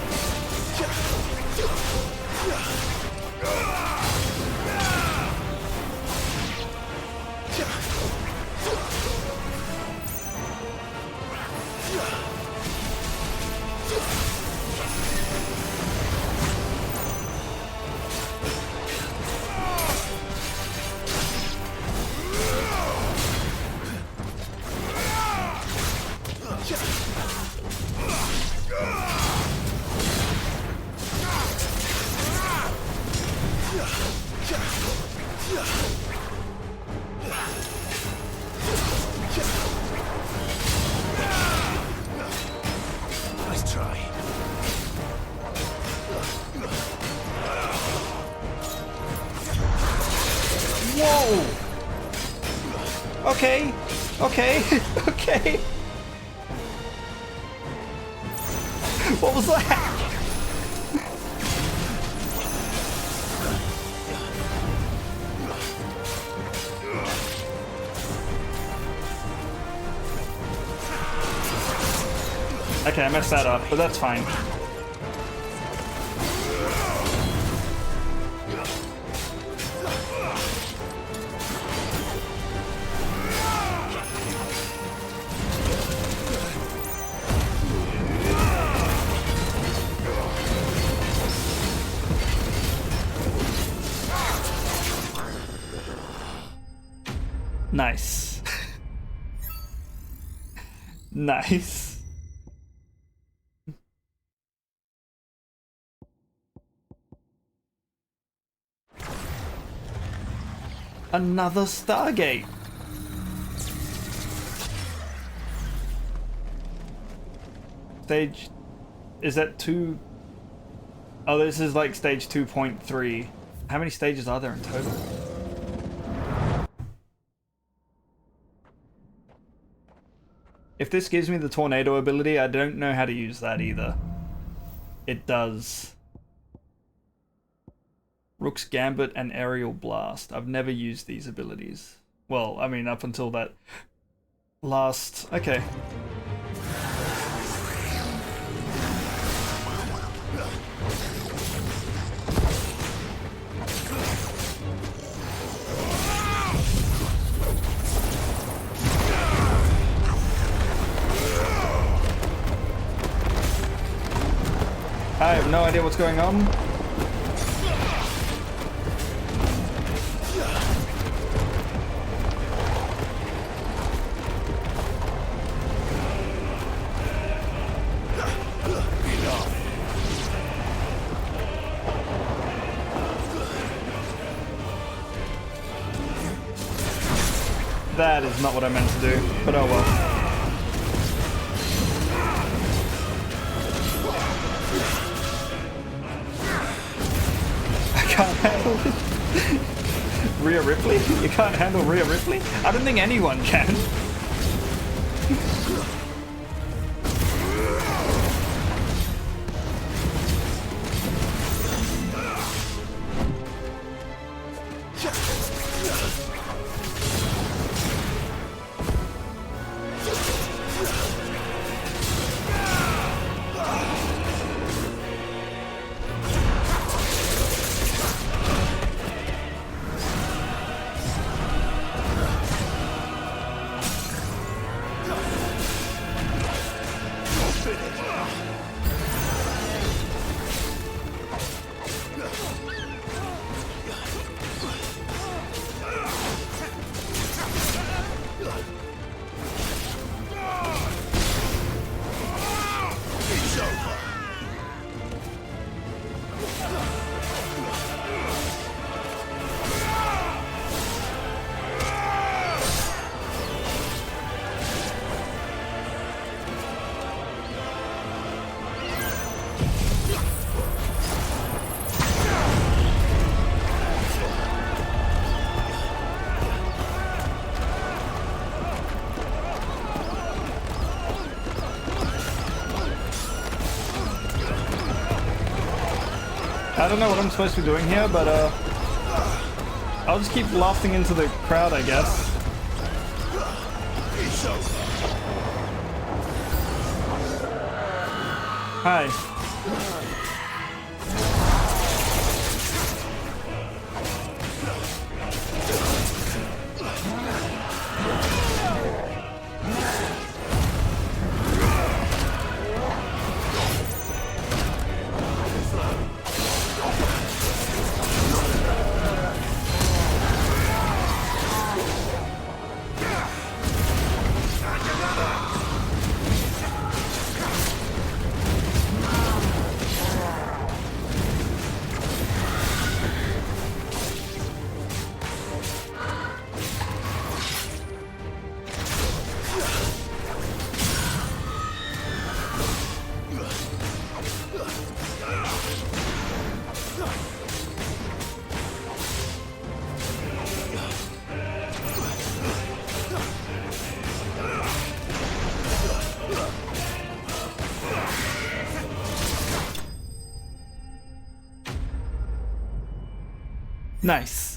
Nice try.
Whoa! Okay, okay, okay. What was that? Okay, I messed that up, but that's fine. Nice. Nice. Another Stargate. Stage... Is that 2? Oh, this is like stage 2.3. How many stages are there in total? If this gives me the tornado ability, I don't know how to use that either. It does. Rook's Gambit and Aerial Blast. I've never used these abilities. Well, I mean, up until that last... Okay. I have no idea what's going on. That is not what I meant to do, but oh well. Can't handle it. Rhea Ripley? You can't handle Rhea Ripley? I don't think anyone can. I don't know what I'm supposed to be doing here, but I'll just keep laughing into the crowd, I guess. Hi. Nice.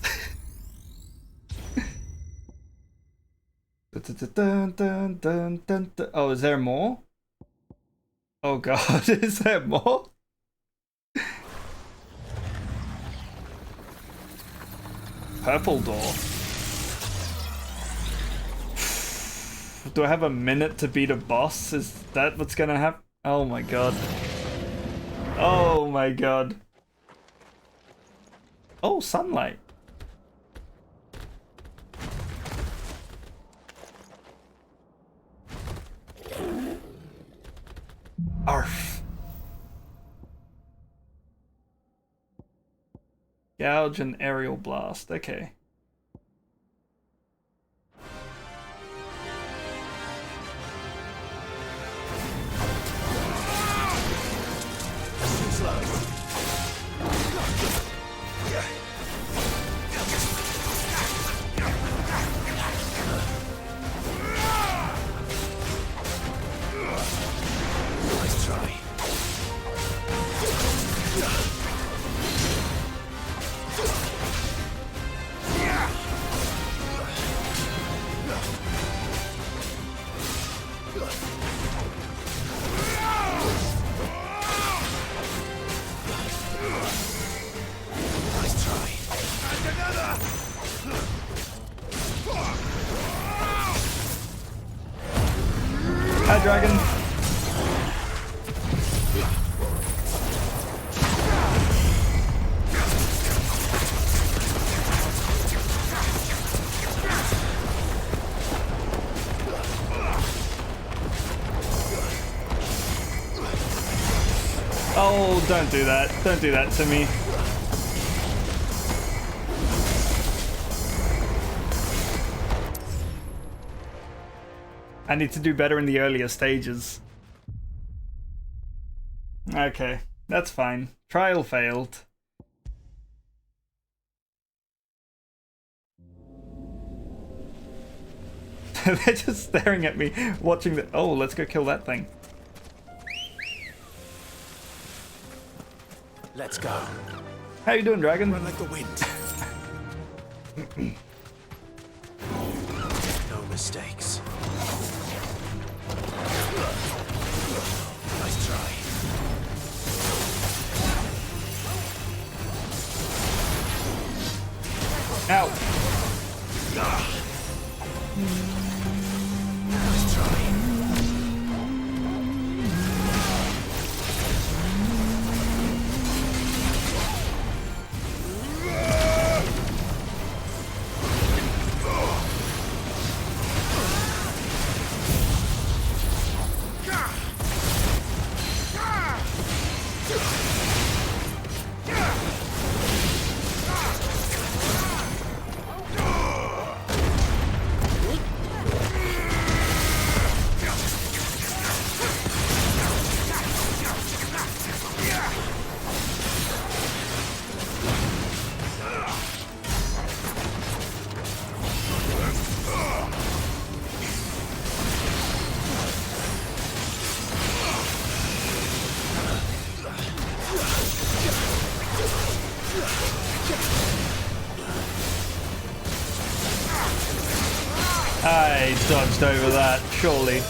Oh, is there more? Oh god, is there more? Purple door. Do I have a minute to beat a boss? Is that what's gonna happen? Oh my god. Oh my god. Oh, sunlight. Arf. Gouge and aerial blast. Okay.
Nice try. Nice try. And another.
Hi, dragon. Oh, don't do that. Don't do that to me. I need to do better in the earlier stages. Okay, that's fine. Trial failed. They're just staring at me, watching the... Oh, let's go kill that thing.
Let's go.
How you doing, dragon?
Run like the wind. No mistakes. Nice try.
Ow.
Nice try.
I dodged over that, surely.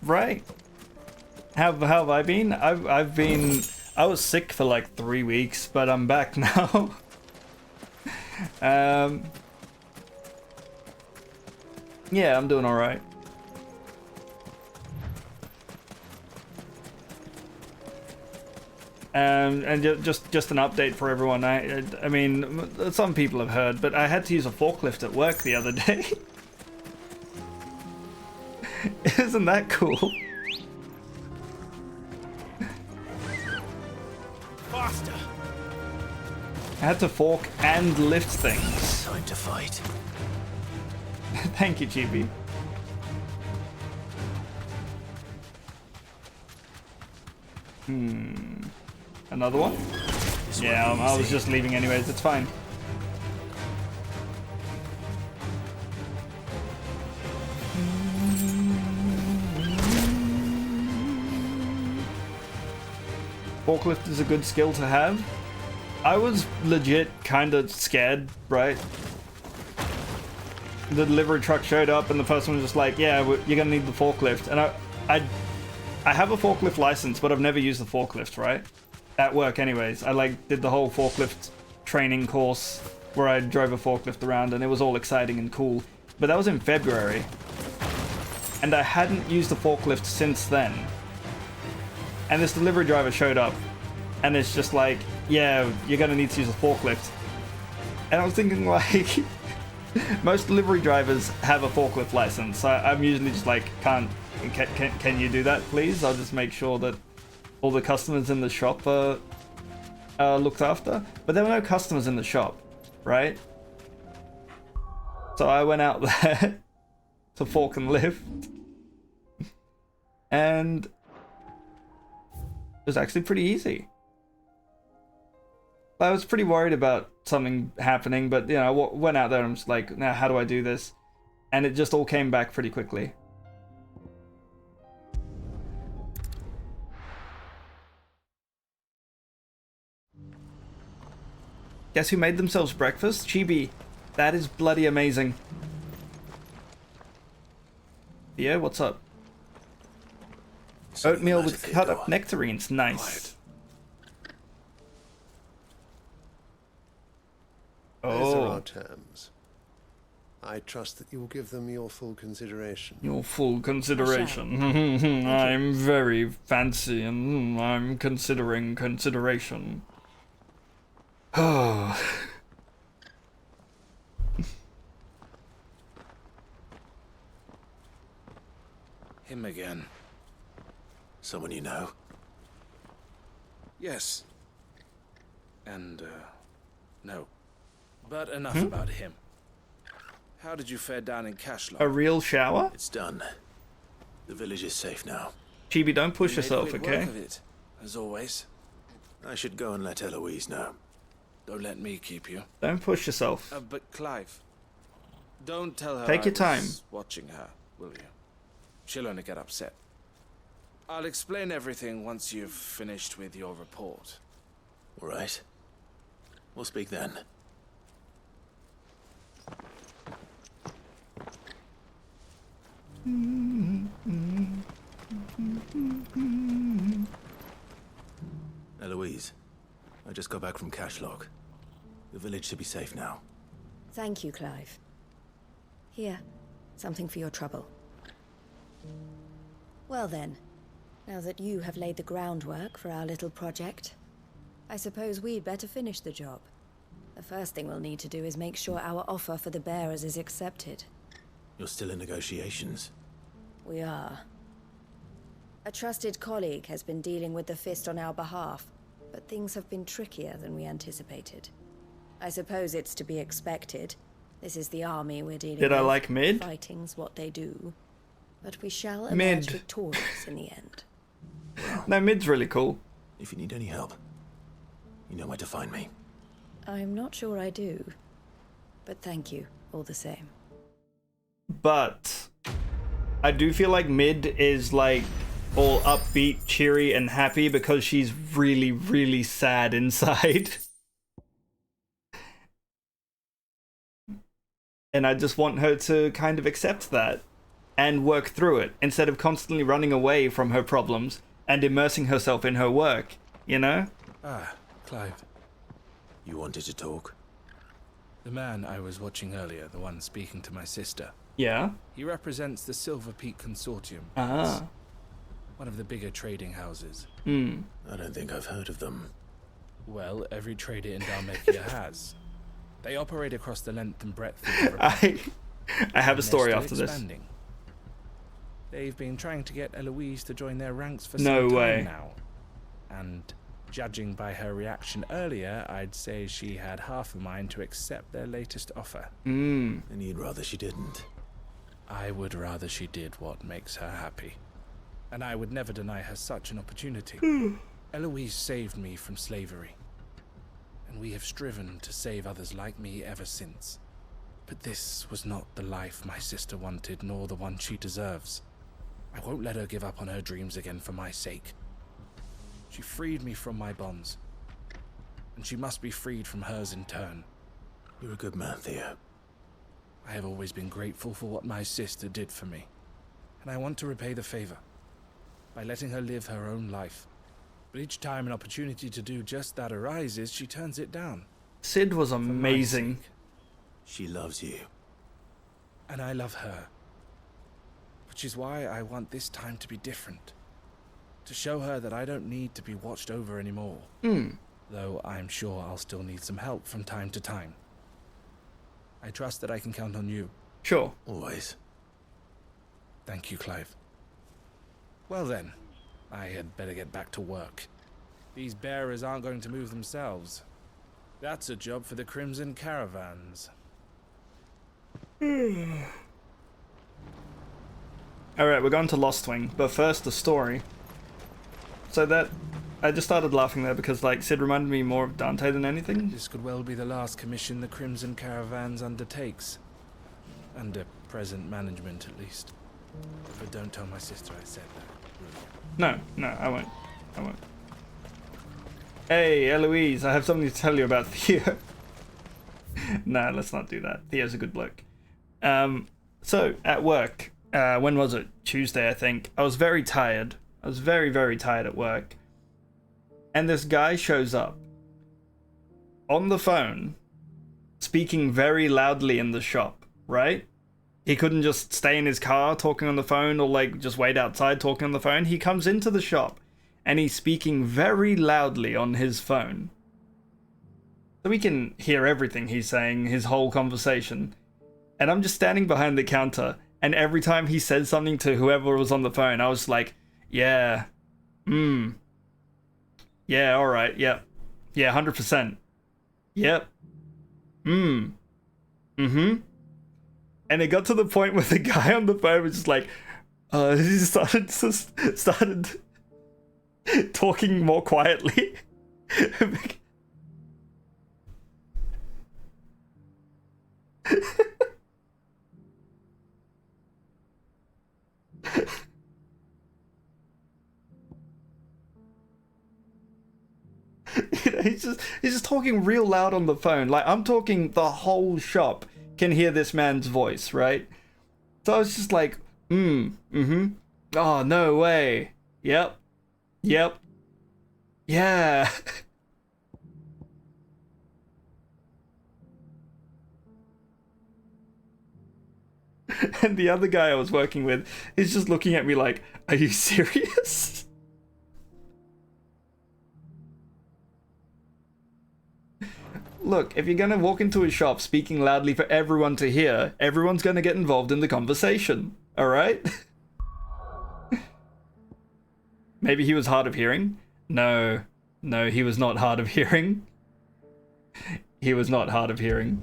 Right. How have I been? I've been... I was sick for like 3 weeks, but I'm back now. Yeah, I'm doing alright. And just an update for everyone. I mean, some people have heard, but I had to use a forklift at work the other day. Isn't that cool?
Faster.
I had to fork and lift things.
Time to fight.
Thank you, GB. Another one? Yeah, I was just leaving anyways, it's fine. Forklift is a good skill to have. I was legit kind of scared, right? The delivery truck showed up and the person was just like, yeah, you're gonna need the forklift. And I have a forklift license, but I've never used the forklift, right? At work anyways. I like did the whole forklift training course where I drove a forklift around and it was all exciting and cool. But that was in February. And I hadn't used the forklift since then. And this delivery driver showed up and it's just like, yeah, you're gonna need to use a forklift. And I was thinking like, most delivery drivers have a forklift license. I'm usually just like, can you do that, please? I'll just make sure that all the customers in the shop are looked after. But there were no customers in the shop, right? So I went out there to fork and lift. And it was actually pretty easy. I was pretty worried about something happening, but you know, I went out there and was like, now how do I do this? And it just all came back pretty quickly. Guess who made themselves breakfast? Chibi. That is bloody amazing. Yeah, what's up? Oatmeal with cut up nectarines. Nice.
Those are our terms. I trust that you will give them your full consideration.
Your full consideration. I'm very fancy and I'm considering consideration. Oh.
Him again.
Someone you know?
Yes. And, no. But enough about him. How did you fare down in Cashlock?
A real shower?
It's done. The village is safe now.
Chibi, don't push yourself,
Work
okay?
of it, as always.
I should go and let Eloise know.
Don't let me keep you.
Don't push yourself.
But Clive, don't tell her
Take your
I
time.
was watching her, will you? She'll only get upset. I'll explain everything once you've finished with your report.
All right. We'll speak then. Eloise, I just got back from Cashlock. The village should be safe now.
Thank you, Clive. Here, something for your trouble. Well then, now that you have laid the groundwork for our little project, I suppose we'd better finish the job. The first thing we'll need to do is make sure our offer for the bearers is accepted.
You're still in negotiations?
We are. A trusted colleague has been dealing with the Fist on our behalf, but things have been trickier than we anticipated. I suppose it's to be expected. This is the army we're dealing with.
Did I like mid?
Fighting's what they do. But we shall emerge
Mid.
victorious in the end.
No, mid's really cool.
If you need any help, you know where to find me.
I'm not sure I do. But thank you, all the same.
But I do feel like mid is like all upbeat, cheery, and happy because she's really, really sad inside. And I just want her to kind of accept that and work through it instead of constantly running away from her problems and immersing herself in her work, you know?
Ah, Clive.
You wanted to talk?
The man I was watching earlier, the one speaking to my sister.
Yeah?
He represents the Silver Peak Consortium.
Ah.
It's one of the bigger trading houses.
Hmm.
I don't think I've heard of them.
Well, every trader in Dalmekia has. They operate across the length and breadth of the Republic.
I have a story
still
after
expanding. They've been trying to get Eloise to join their ranks for
No
some
way.
time now. And judging by her reaction earlier, I'd say she had half a mind to accept their latest offer.
Mm.
And you'd rather she didn't?
I would rather she did what makes her happy. And I would never deny her such an opportunity. Eloise saved me from slavery. And we have striven to save others like me ever since. But this was not the life my sister wanted, nor the one she deserves. I won't let her give up on her dreams again for my sake. She freed me from my bonds, and she must be freed from hers in turn.
You're a good man, Theo.
I have always been grateful for what my sister did for me, and I want to repay the favor. by letting her live her own life. But each time an opportunity to do just that arises, she turns it down.
Sid was amazing.
She loves you.
And I love her. Which is why I want this time to be different. To show her that I don't need to be watched over anymore. Though I'm sure I'll still need some help from time to time. I trust that I can count on you.
Sure.
Always.
Thank you, Clive. Well then, I had better get back to work. These bearers aren't going to move themselves. That's a job for the Crimson Caravans.
Alright, we're going to Lost Wing, but first the story. So that... I just started laughing there because, like, Sid reminded me more of Dante than anything.
This could well be the last commission the Crimson Caravans undertakes. Under present management, at least. But don't tell my sister I said that.
No, I won't. Hey, Eloise, I have something to tell you about Theo. Nah, let's not do that. Theo's a good bloke. So, at work, when was it? Tuesday, I think. I was very tired. I was very, very tired at work. And this guy shows up on the phone, speaking very loudly in the shop, right? He couldn't just stay in his car talking on the phone or like just wait outside talking on the phone. He comes into the shop and he's speaking very loudly on his phone. So we can hear everything he's saying, his whole conversation. And I'm just standing behind the counter, and every time he said something to whoever was on the phone, I was like, yeah, yeah, alright, yep. Yeah, 100%. Yep. And it got to the point where the guy on the phone was just like, he started talking more quietly. You know, he's just talking real loud on the phone. Like, I'm talking, the whole shop can hear this man's voice, right? So I was just like, oh, no way. Yep. Yeah. And the other guy I was working with is just looking at me like, are you serious? Look, if you're gonna walk into a shop speaking loudly for everyone to hear, everyone's gonna get involved in the conversation, alright? Maybe he was hard of hearing? No, he was not hard of hearing. He was not hard of hearing.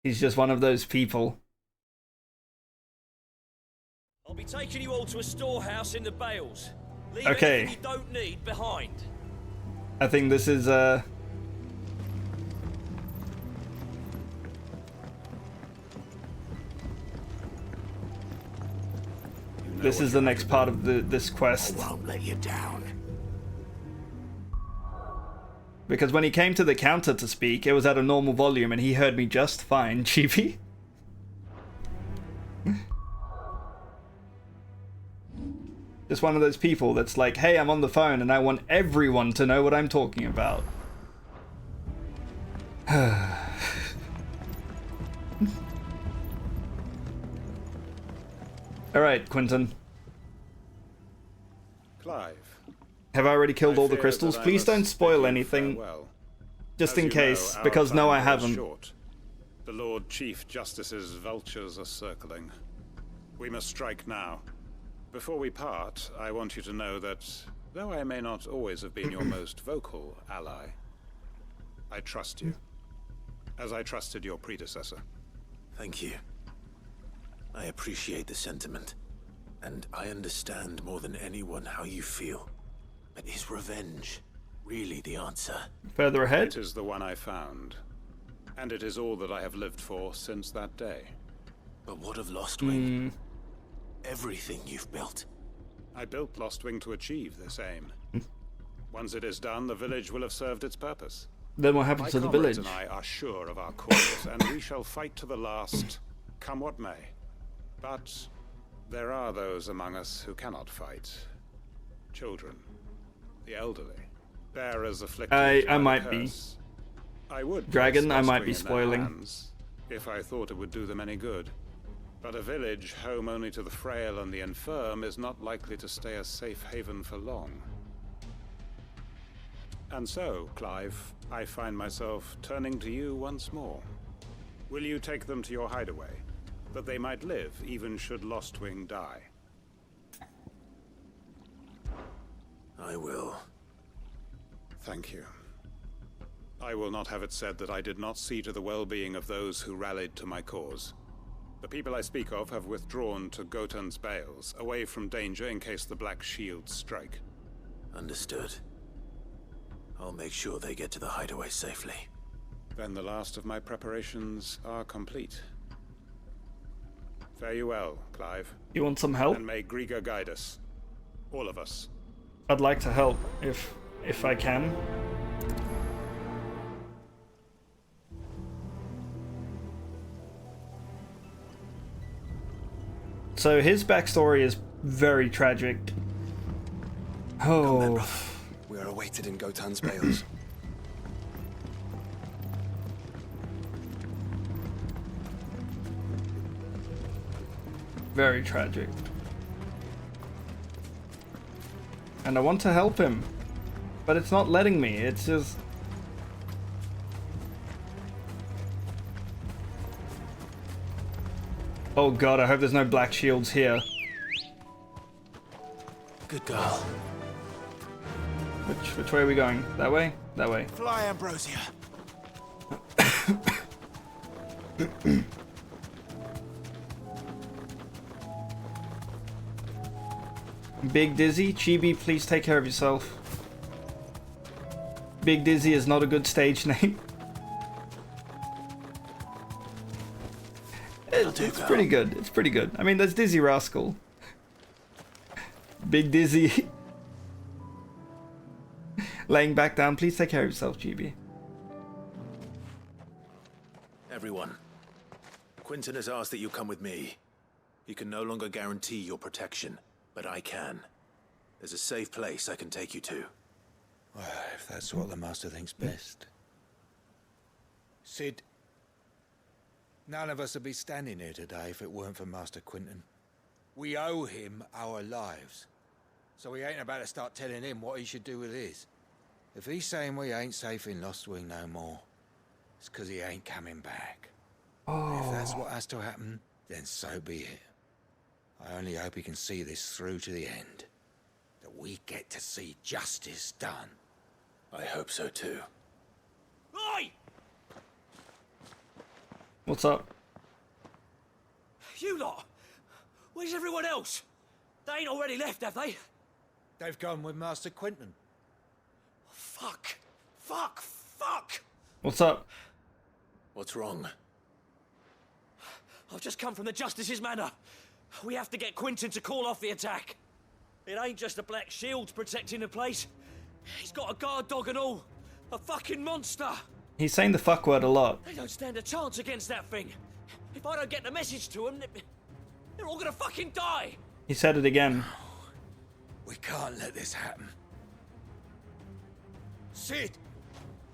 He's just one of those people.
I'll be taking you all to a storehouse in the Bales. Leave
okay.
anything you don't need behind.
I think this is this is the next part of this quest.
I won't let you down.
Because when he came to the counter to speak, it was at a normal volume and he heard me just fine, Chibi. Just one of those people that's like, hey, I'm on the phone and I want everyone to know what I'm talking about. Alright, Quentin.
Clive.
Have I already killed all the crystals? Please don't spoil anything. Just in case, because no, I haven't.
The Lord Chief Justice's vultures are circling. We must strike now. Before we part, I want you to know that, though I may not always have been your most vocal ally, I trust you, as I trusted your predecessor.
Thank you. I appreciate the sentiment, and I understand more than anyone how you feel. But is revenge really the answer?
Further ahead?
It is the one I found, and it is all that I have lived for since that day.
But what of Lost Wing? Everything you've built.
I built Lost Wing to achieve this aim. Once it is done, the village will have served its purpose.
Then what happens to the village?
My comrades and I are sure of our cause, and we shall fight to the last, come what may. But there are those among us who cannot fight. Children, the elderly, bearers afflicted
I
by
might
the
be.
curse. I would
Dragon,
place
I might be
Lostwing in their
spoiling.
hands, if I thought it would do them any good. But a village home only to the frail and the infirm is not likely to stay a safe haven for long. And so, Clive, I find myself turning to you once more. Will you take them to your hideaway, that they might live even should Lostwing die?
I will.
Thank you. I will not have it said that I did not see to the well-being of those who rallied to my cause. The people I speak of have withdrawn to Gotan's Bales, away from danger in case the Black Shields strike.
Understood. I'll make sure they get to the hideaway safely.
Then the last of my preparations are complete. Fare you well, Clive.
You want some help?
And may Griga guide us. All of us.
I'd like to help, if I can. So his backstory is very tragic. Oh.
Come then, brother. We are awaited in Gotan's Bales.
Very tragic. And I want to help him, but it's not letting me. It's just... Oh god, I hope there's no black shields here.
Good girl.
Which way are we going? That way? That way.
Fly, Ambrosia.
Big Dizzy, Chibi, please take care of yourself. Big Dizzy is not a good stage name. It's pretty good. It's pretty good. I mean, there's Dizzy Rascal. Big Dizzy. Laying back down. Please take care of yourself, Chibi.
Everyone, Quentin has asked that you come with me. He can no longer guarantee your protection, but I can. There's a safe place I can take you to.
Well, if that's what the Master thinks best. Sid, none of us would be standing here today if it weren't for Master Quentin. We owe him our lives. So we ain't about to start telling him what he should do with his. If he's saying we ain't safe in Lostwing no more, it's because he ain't coming back. And if that's what has to happen, then so be it. I only hope he can see this through to the end. That we get to see justice done.
I hope so too.
Oi!
What's up?
You lot! Where's everyone else? They ain't already left, have they?
They've gone with Master Quentin.
Fuck! Fuck! Fuck!
What's up?
What's wrong?
I've just come from the Justice's manor. We have to get Quentin to call off the attack. It ain't just the Black Shields protecting the place. He's got a guard dog and all. A fucking monster.
He's saying the fuck word a lot.
They don't stand a chance against that thing. If I don't get the message to them, they're all gonna fucking die.
He said it again.
We can't let this happen. Sid,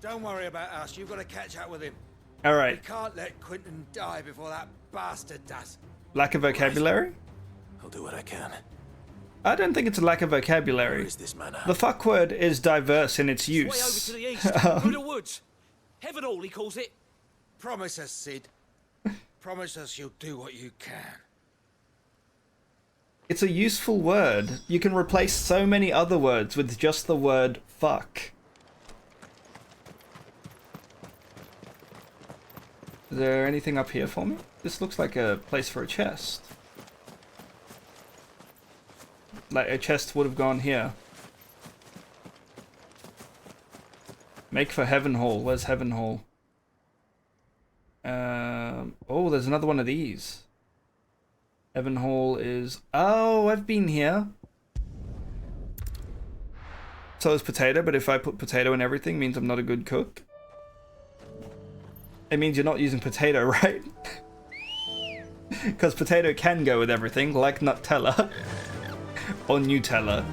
don't worry about us. You've got to catch up with him.
All right.
We can't let Quentin die before that bastard does.
Lack of vocabulary?
I'll do what I can.
I don't think it's a lack of vocabulary.
Where is this manor?
The fuck word is diverse in its use.
Way over to the east, through the woods. Heaven Hall, he calls it.
Promise us, Sid. Promise us you'll do what you can.
It's a useful word. You can replace so many other words with just the word fuck. Is there anything up here for me? This looks like a place for a chest. Like a chest would have gone here. Make for Heaven Hall. Where's Heaven Hall? Oh, there's another one of these. Heaven Hall is... Oh, I've been here. So is potato, but if I put potato in everything, means I'm not a good cook. It means you're not using potato, right? Because potato can go with everything, like Nutella. Or Nutella.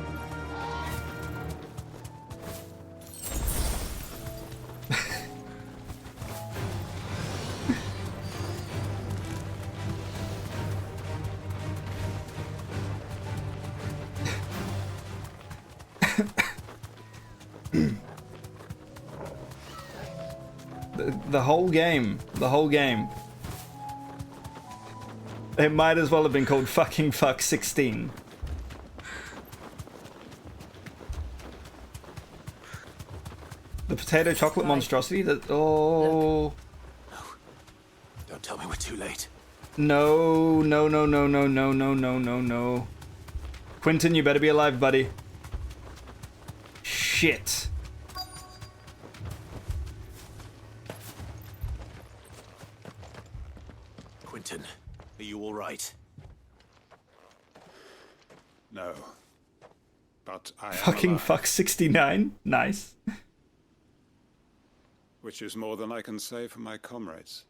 The whole game. The whole game. It might as well have been called fucking fuck 16. The potato chocolate monstrosity that... Oh...
Don't tell me we're too late.
No, no, no, no, no, no, no, no, no, no. Quentin, you better be alive, buddy. Shit.
Quentin, are you all right?
No. But I am
Fucking
alive,
fuck 69? Nice.
which is more than I can say for my comrades.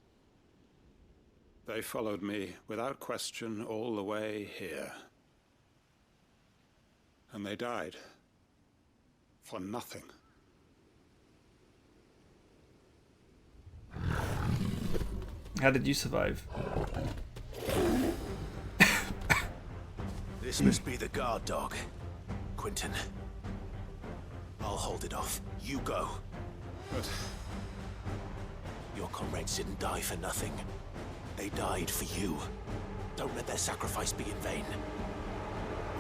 They followed me without question all the way here. And they died. For nothing.
How did you survive?
This must be the guard dog. Quentin. I'll hold it off. You go.
But...
Your comrades didn't die for nothing. They died for you. Don't let their sacrifice be in vain.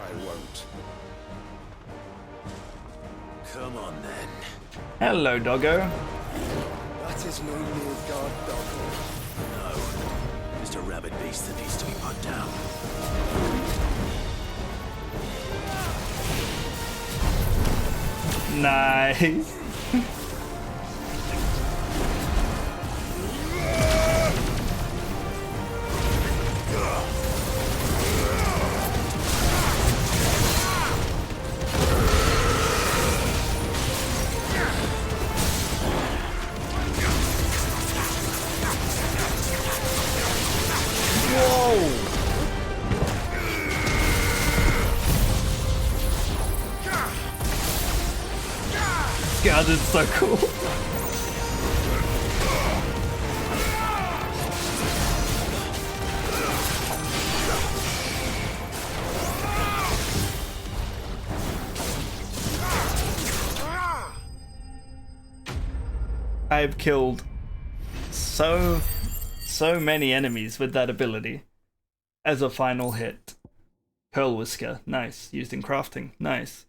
I won't.
Come on, then.
Hello, doggo.
That is no mere guard dog.
No. Just a rabid beast that needs to be put down.
Nice. God, it's so cool. I've killed so many enemies with that ability as a final hit. Pearl Whisker, nice. Used in crafting, nice.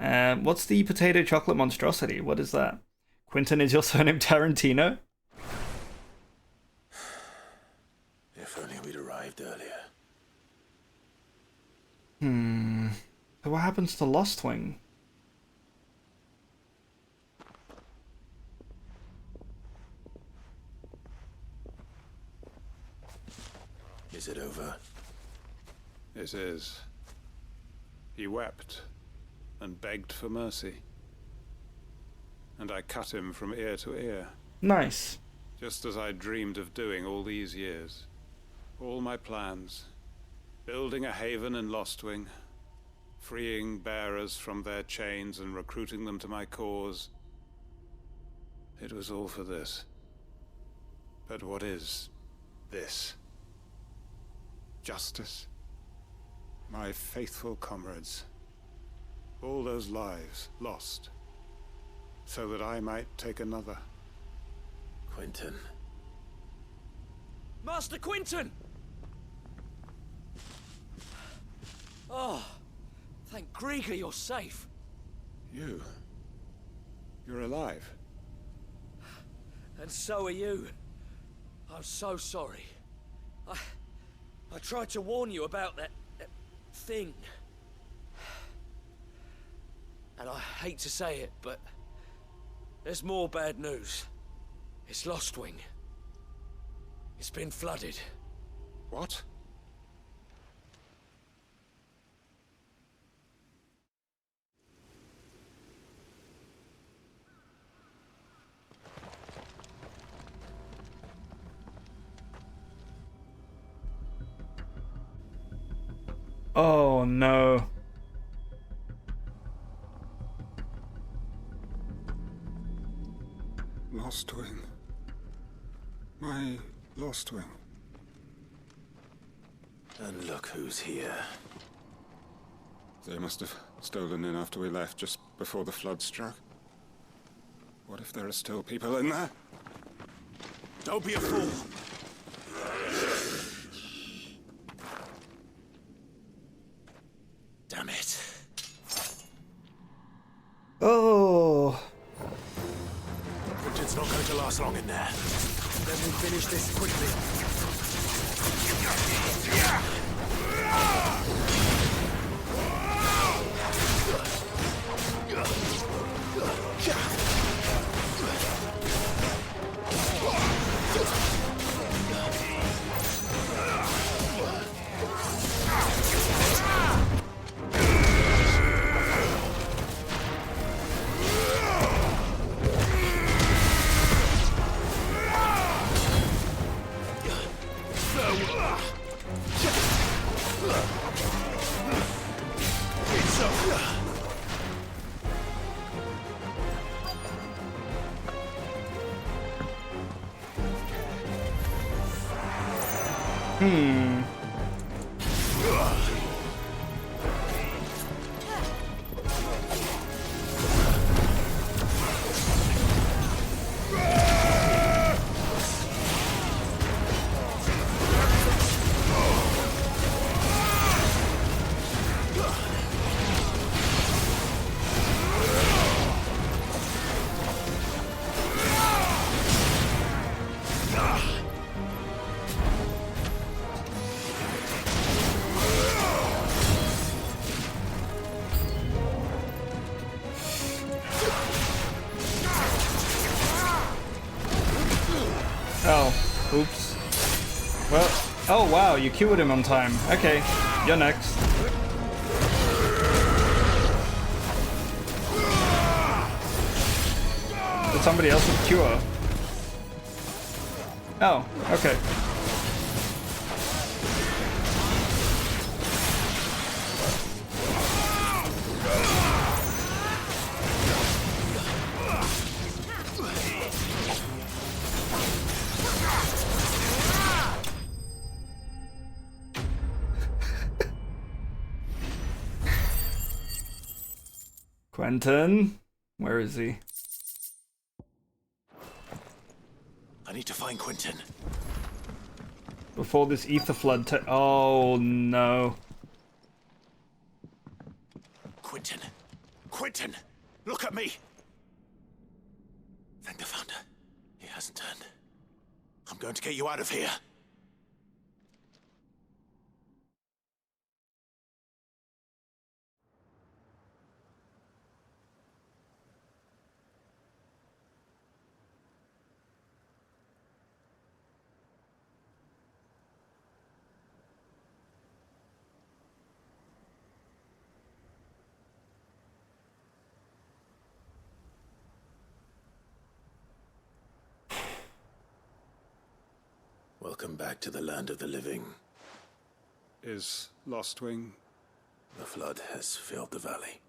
What's the potato chocolate monstrosity? What is that? Quentin, is your surname Tarantino?
If only we'd arrived earlier.
So what happens to Lost Wing?
Is it over?
It is. He wept and begged for mercy. And I cut him from ear to ear.
Nice.
Just as I dreamed of doing all these years. All my plans. Building a haven in Lostwing. Freeing bearers from their chains and recruiting them to my cause. It was all for this. But what is this? Justice? My faithful comrades. All those lives lost. So that I might take another.
Quentin.
Master Quentin! Oh, thank Grieger you're safe.
You? You're alive?
And so are you. I'm so sorry. I tried to warn you about that thing. And I hate to say it, but there's more bad news. It's Lostwing. It's been flooded.
What?
Oh no.
Lost wing. My lost wing.
And look who's here.
They must have stolen in after we left, just before the flood struck. What if there are still people in there?
Don't be a fool.
Damn it.
Oh.
Quinton's not going to last long in there. Let me finish this quickly.
Oh, oops. Well, oh wow, you cured him on time. Okay, you're next. Did somebody else with cure? Oh, okay. Quentin, where is he?
I need to find Quentin.
Before this ether flood oh no.
Quentin! Quentin! Look at me! Thank the Founder. He hasn't turned. I'm going to get you out of here. Welcome back to the land of the living.
Is Lost Wing?
The flood has filled the valley.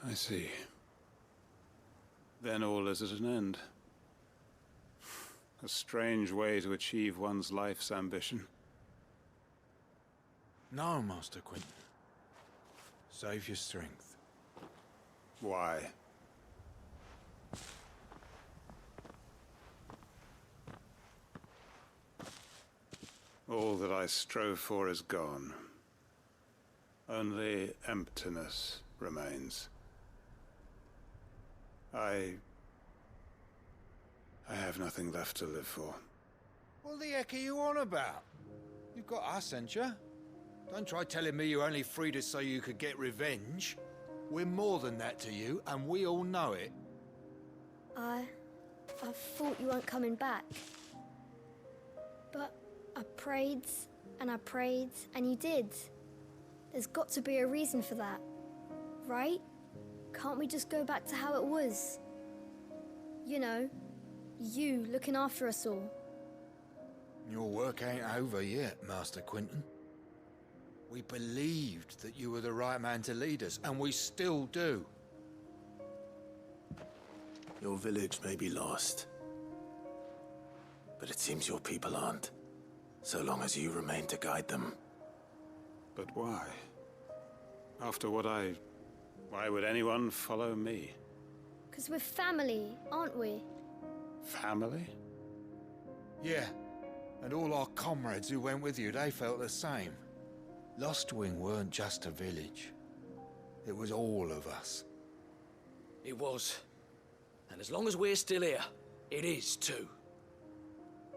I see. Then all is at an end. A strange way to achieve one's life's ambition.
No, Master Quentin. Save your strength.
Why? All that I strove for is gone. Only emptiness remains. I have nothing left to live for.
What the heck are you on about? You've got us, ain't you? Don't try telling me you only freed us so you could get revenge. We're more than that to you, and we all know it.
I thought you weren't coming back. But I prayed, and you did. There's got to be a reason for that, right? Can't we just go back to how it was? You know, you looking after us all.
Your work ain't over yet, Master Quinton. We believed that you were the right man to lead us, and we still do.
Your village may be lost, but it seems your people aren't, so long as you remain to guide them.
But why? After what why would anyone follow me?
'Cause we're family, aren't we?
Family?
Yeah, and all our comrades who went with you, they felt the same. Lostwing weren't just a village. It was all of us.
It was. And as long as we're still here, it is too.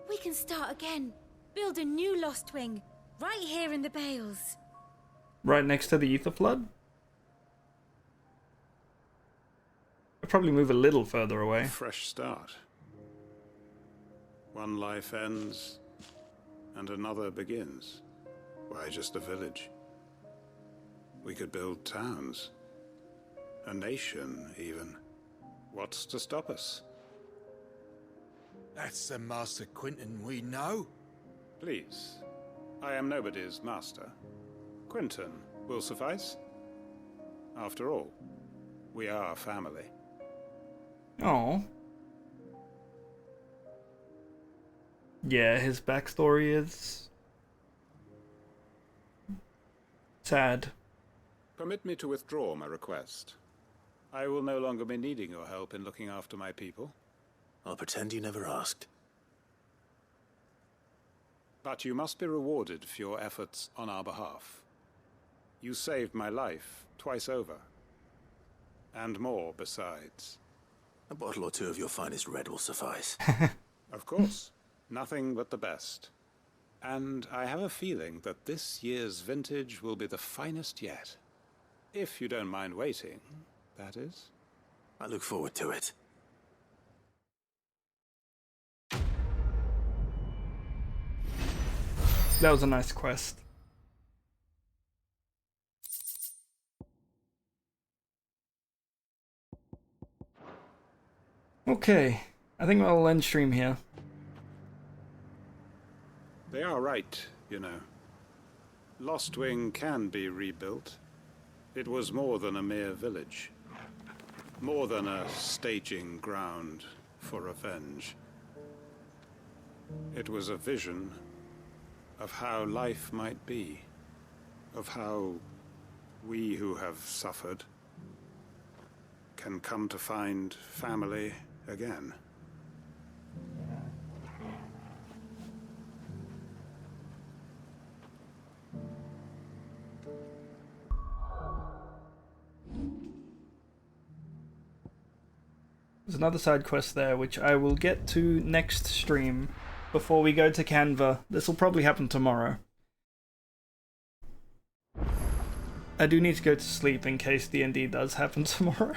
We can start again. Build a new Lost Wing. Right here in the Bales.
Right next to the Ether Flood? I'll probably move a little further away.
A fresh start. One life ends, and another begins. Why just a village? We could build towns. A nation, even. What's to stop us?
That's the Master Quinton we know.
Please. I am nobody's master. Quinton will suffice. After all, we are family.
Oh. Yeah, his backstory is sad.
Permit me to withdraw my request. I will no longer be needing your help in looking after my people.
I'll pretend you never asked.
But you must be rewarded for your efforts on our behalf. You saved my life twice over. And more besides.
A bottle or two of your finest red will suffice.
Of course. Nothing but the best. And I have a feeling that this year's vintage will be the finest yet. If you don't mind waiting, that is.
I look forward to it.
That was a nice quest. Okay, I think I'll end stream here.
They are right, you know. Lostwing can be rebuilt. It was more than a mere village. More than a staging ground for revenge. It was a vision of how life might be. Of how we who have suffered can come to find family again.
There's another side quest there, which I will get to next stream before we go to Canva. This will probably happen tomorrow. I do need to go to sleep in case D&D does happen tomorrow.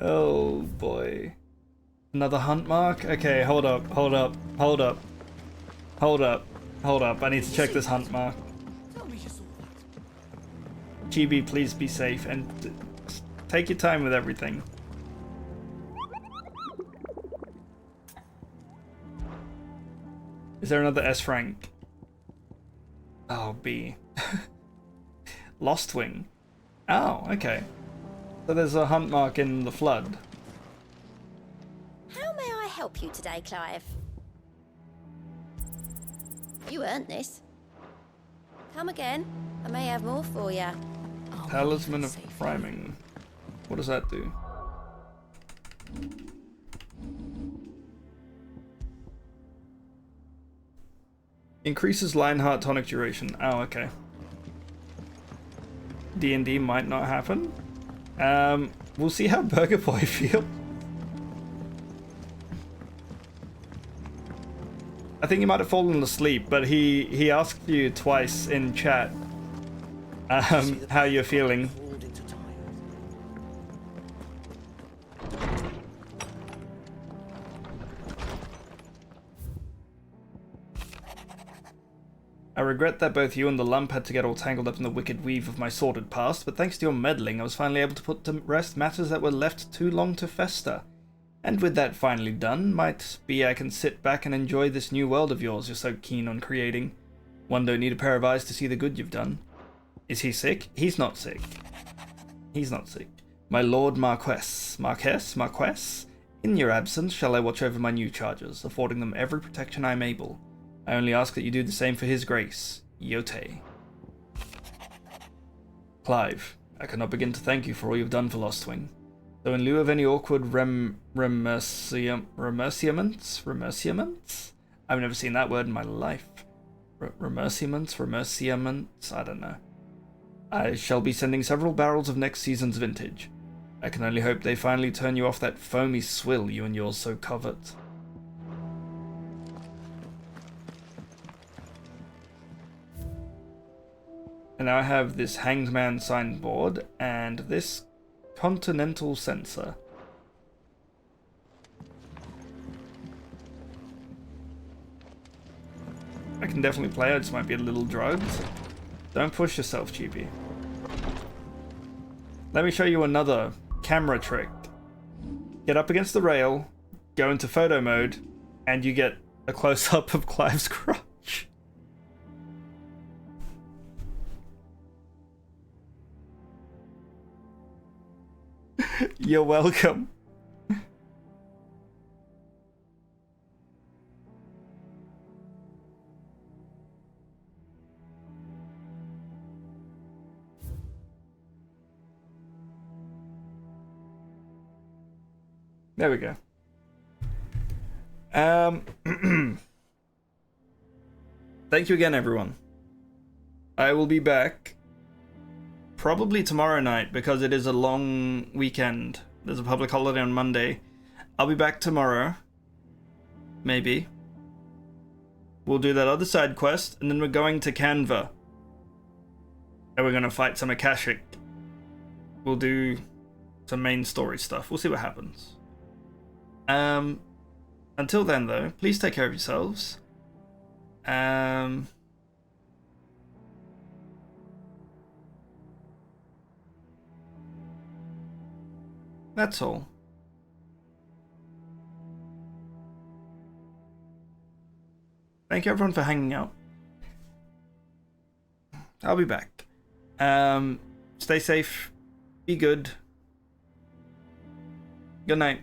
Oh boy. Another hunt mark? Okay, hold up. I need to check this hunt mark. GB, please be safe and take your time with everything. Is there another S rank? Oh, B. Lostwing. Oh, okay. So there's a hunt mark in the flood.
How may I help you today, Clive?
You earned this. Come again. I may have more for you.
Talisman of Priming. What does that do? Increases Lionheart tonic duration. Oh, okay. D&D might not happen. We'll see how Burger Boy feels. I think he might have fallen asleep, but he asked you twice in chat how you're feeling. I regret that both you and the lump had to get all tangled up in the wicked weave of my sordid past, but thanks to your meddling, I was finally able to put to rest matters that were left too long to fester. And with that finally done, might be I can sit back and enjoy this new world of yours you're so keen on creating. One don't need a pair of eyes to see the good you've done. Is he sick? He's not sick. He's not sick. My Lord Marquess, in your absence shall I watch over my new charges, affording them every protection I am able. I only ask that you do the same for his grace. Yote. Clive, I cannot begin to thank you for all you've done for Lostwing. Though in lieu of any awkward remerciaments? I've never seen that word in my life. Remerciaments, I don't know. I shall be sending several barrels of next season's vintage. I can only hope they finally turn you off that foamy swill you and yours so covet. And now I have this Hanged Man signboard and this Continental sensor. I can definitely play, I just might be a little drugged. Don't push yourself, Cheapy. Let me show you another camera trick. Get up against the rail, go into photo mode, and you get a close-up of Clive's crotch. You're welcome. There we go. Thank you again, everyone. I will be back probably tomorrow night because it is a long weekend. There's a public holiday on Monday. I'll be back tomorrow. Maybe. We'll do that other side quest, and then we're going to Canva. And we're going to fight some Akashic. We'll do some main story stuff. We'll see what happens. Until then, though, please take care of yourselves. That's all. Thank you everyone for hanging out. I'll be back. Stay safe. Be good. Good night.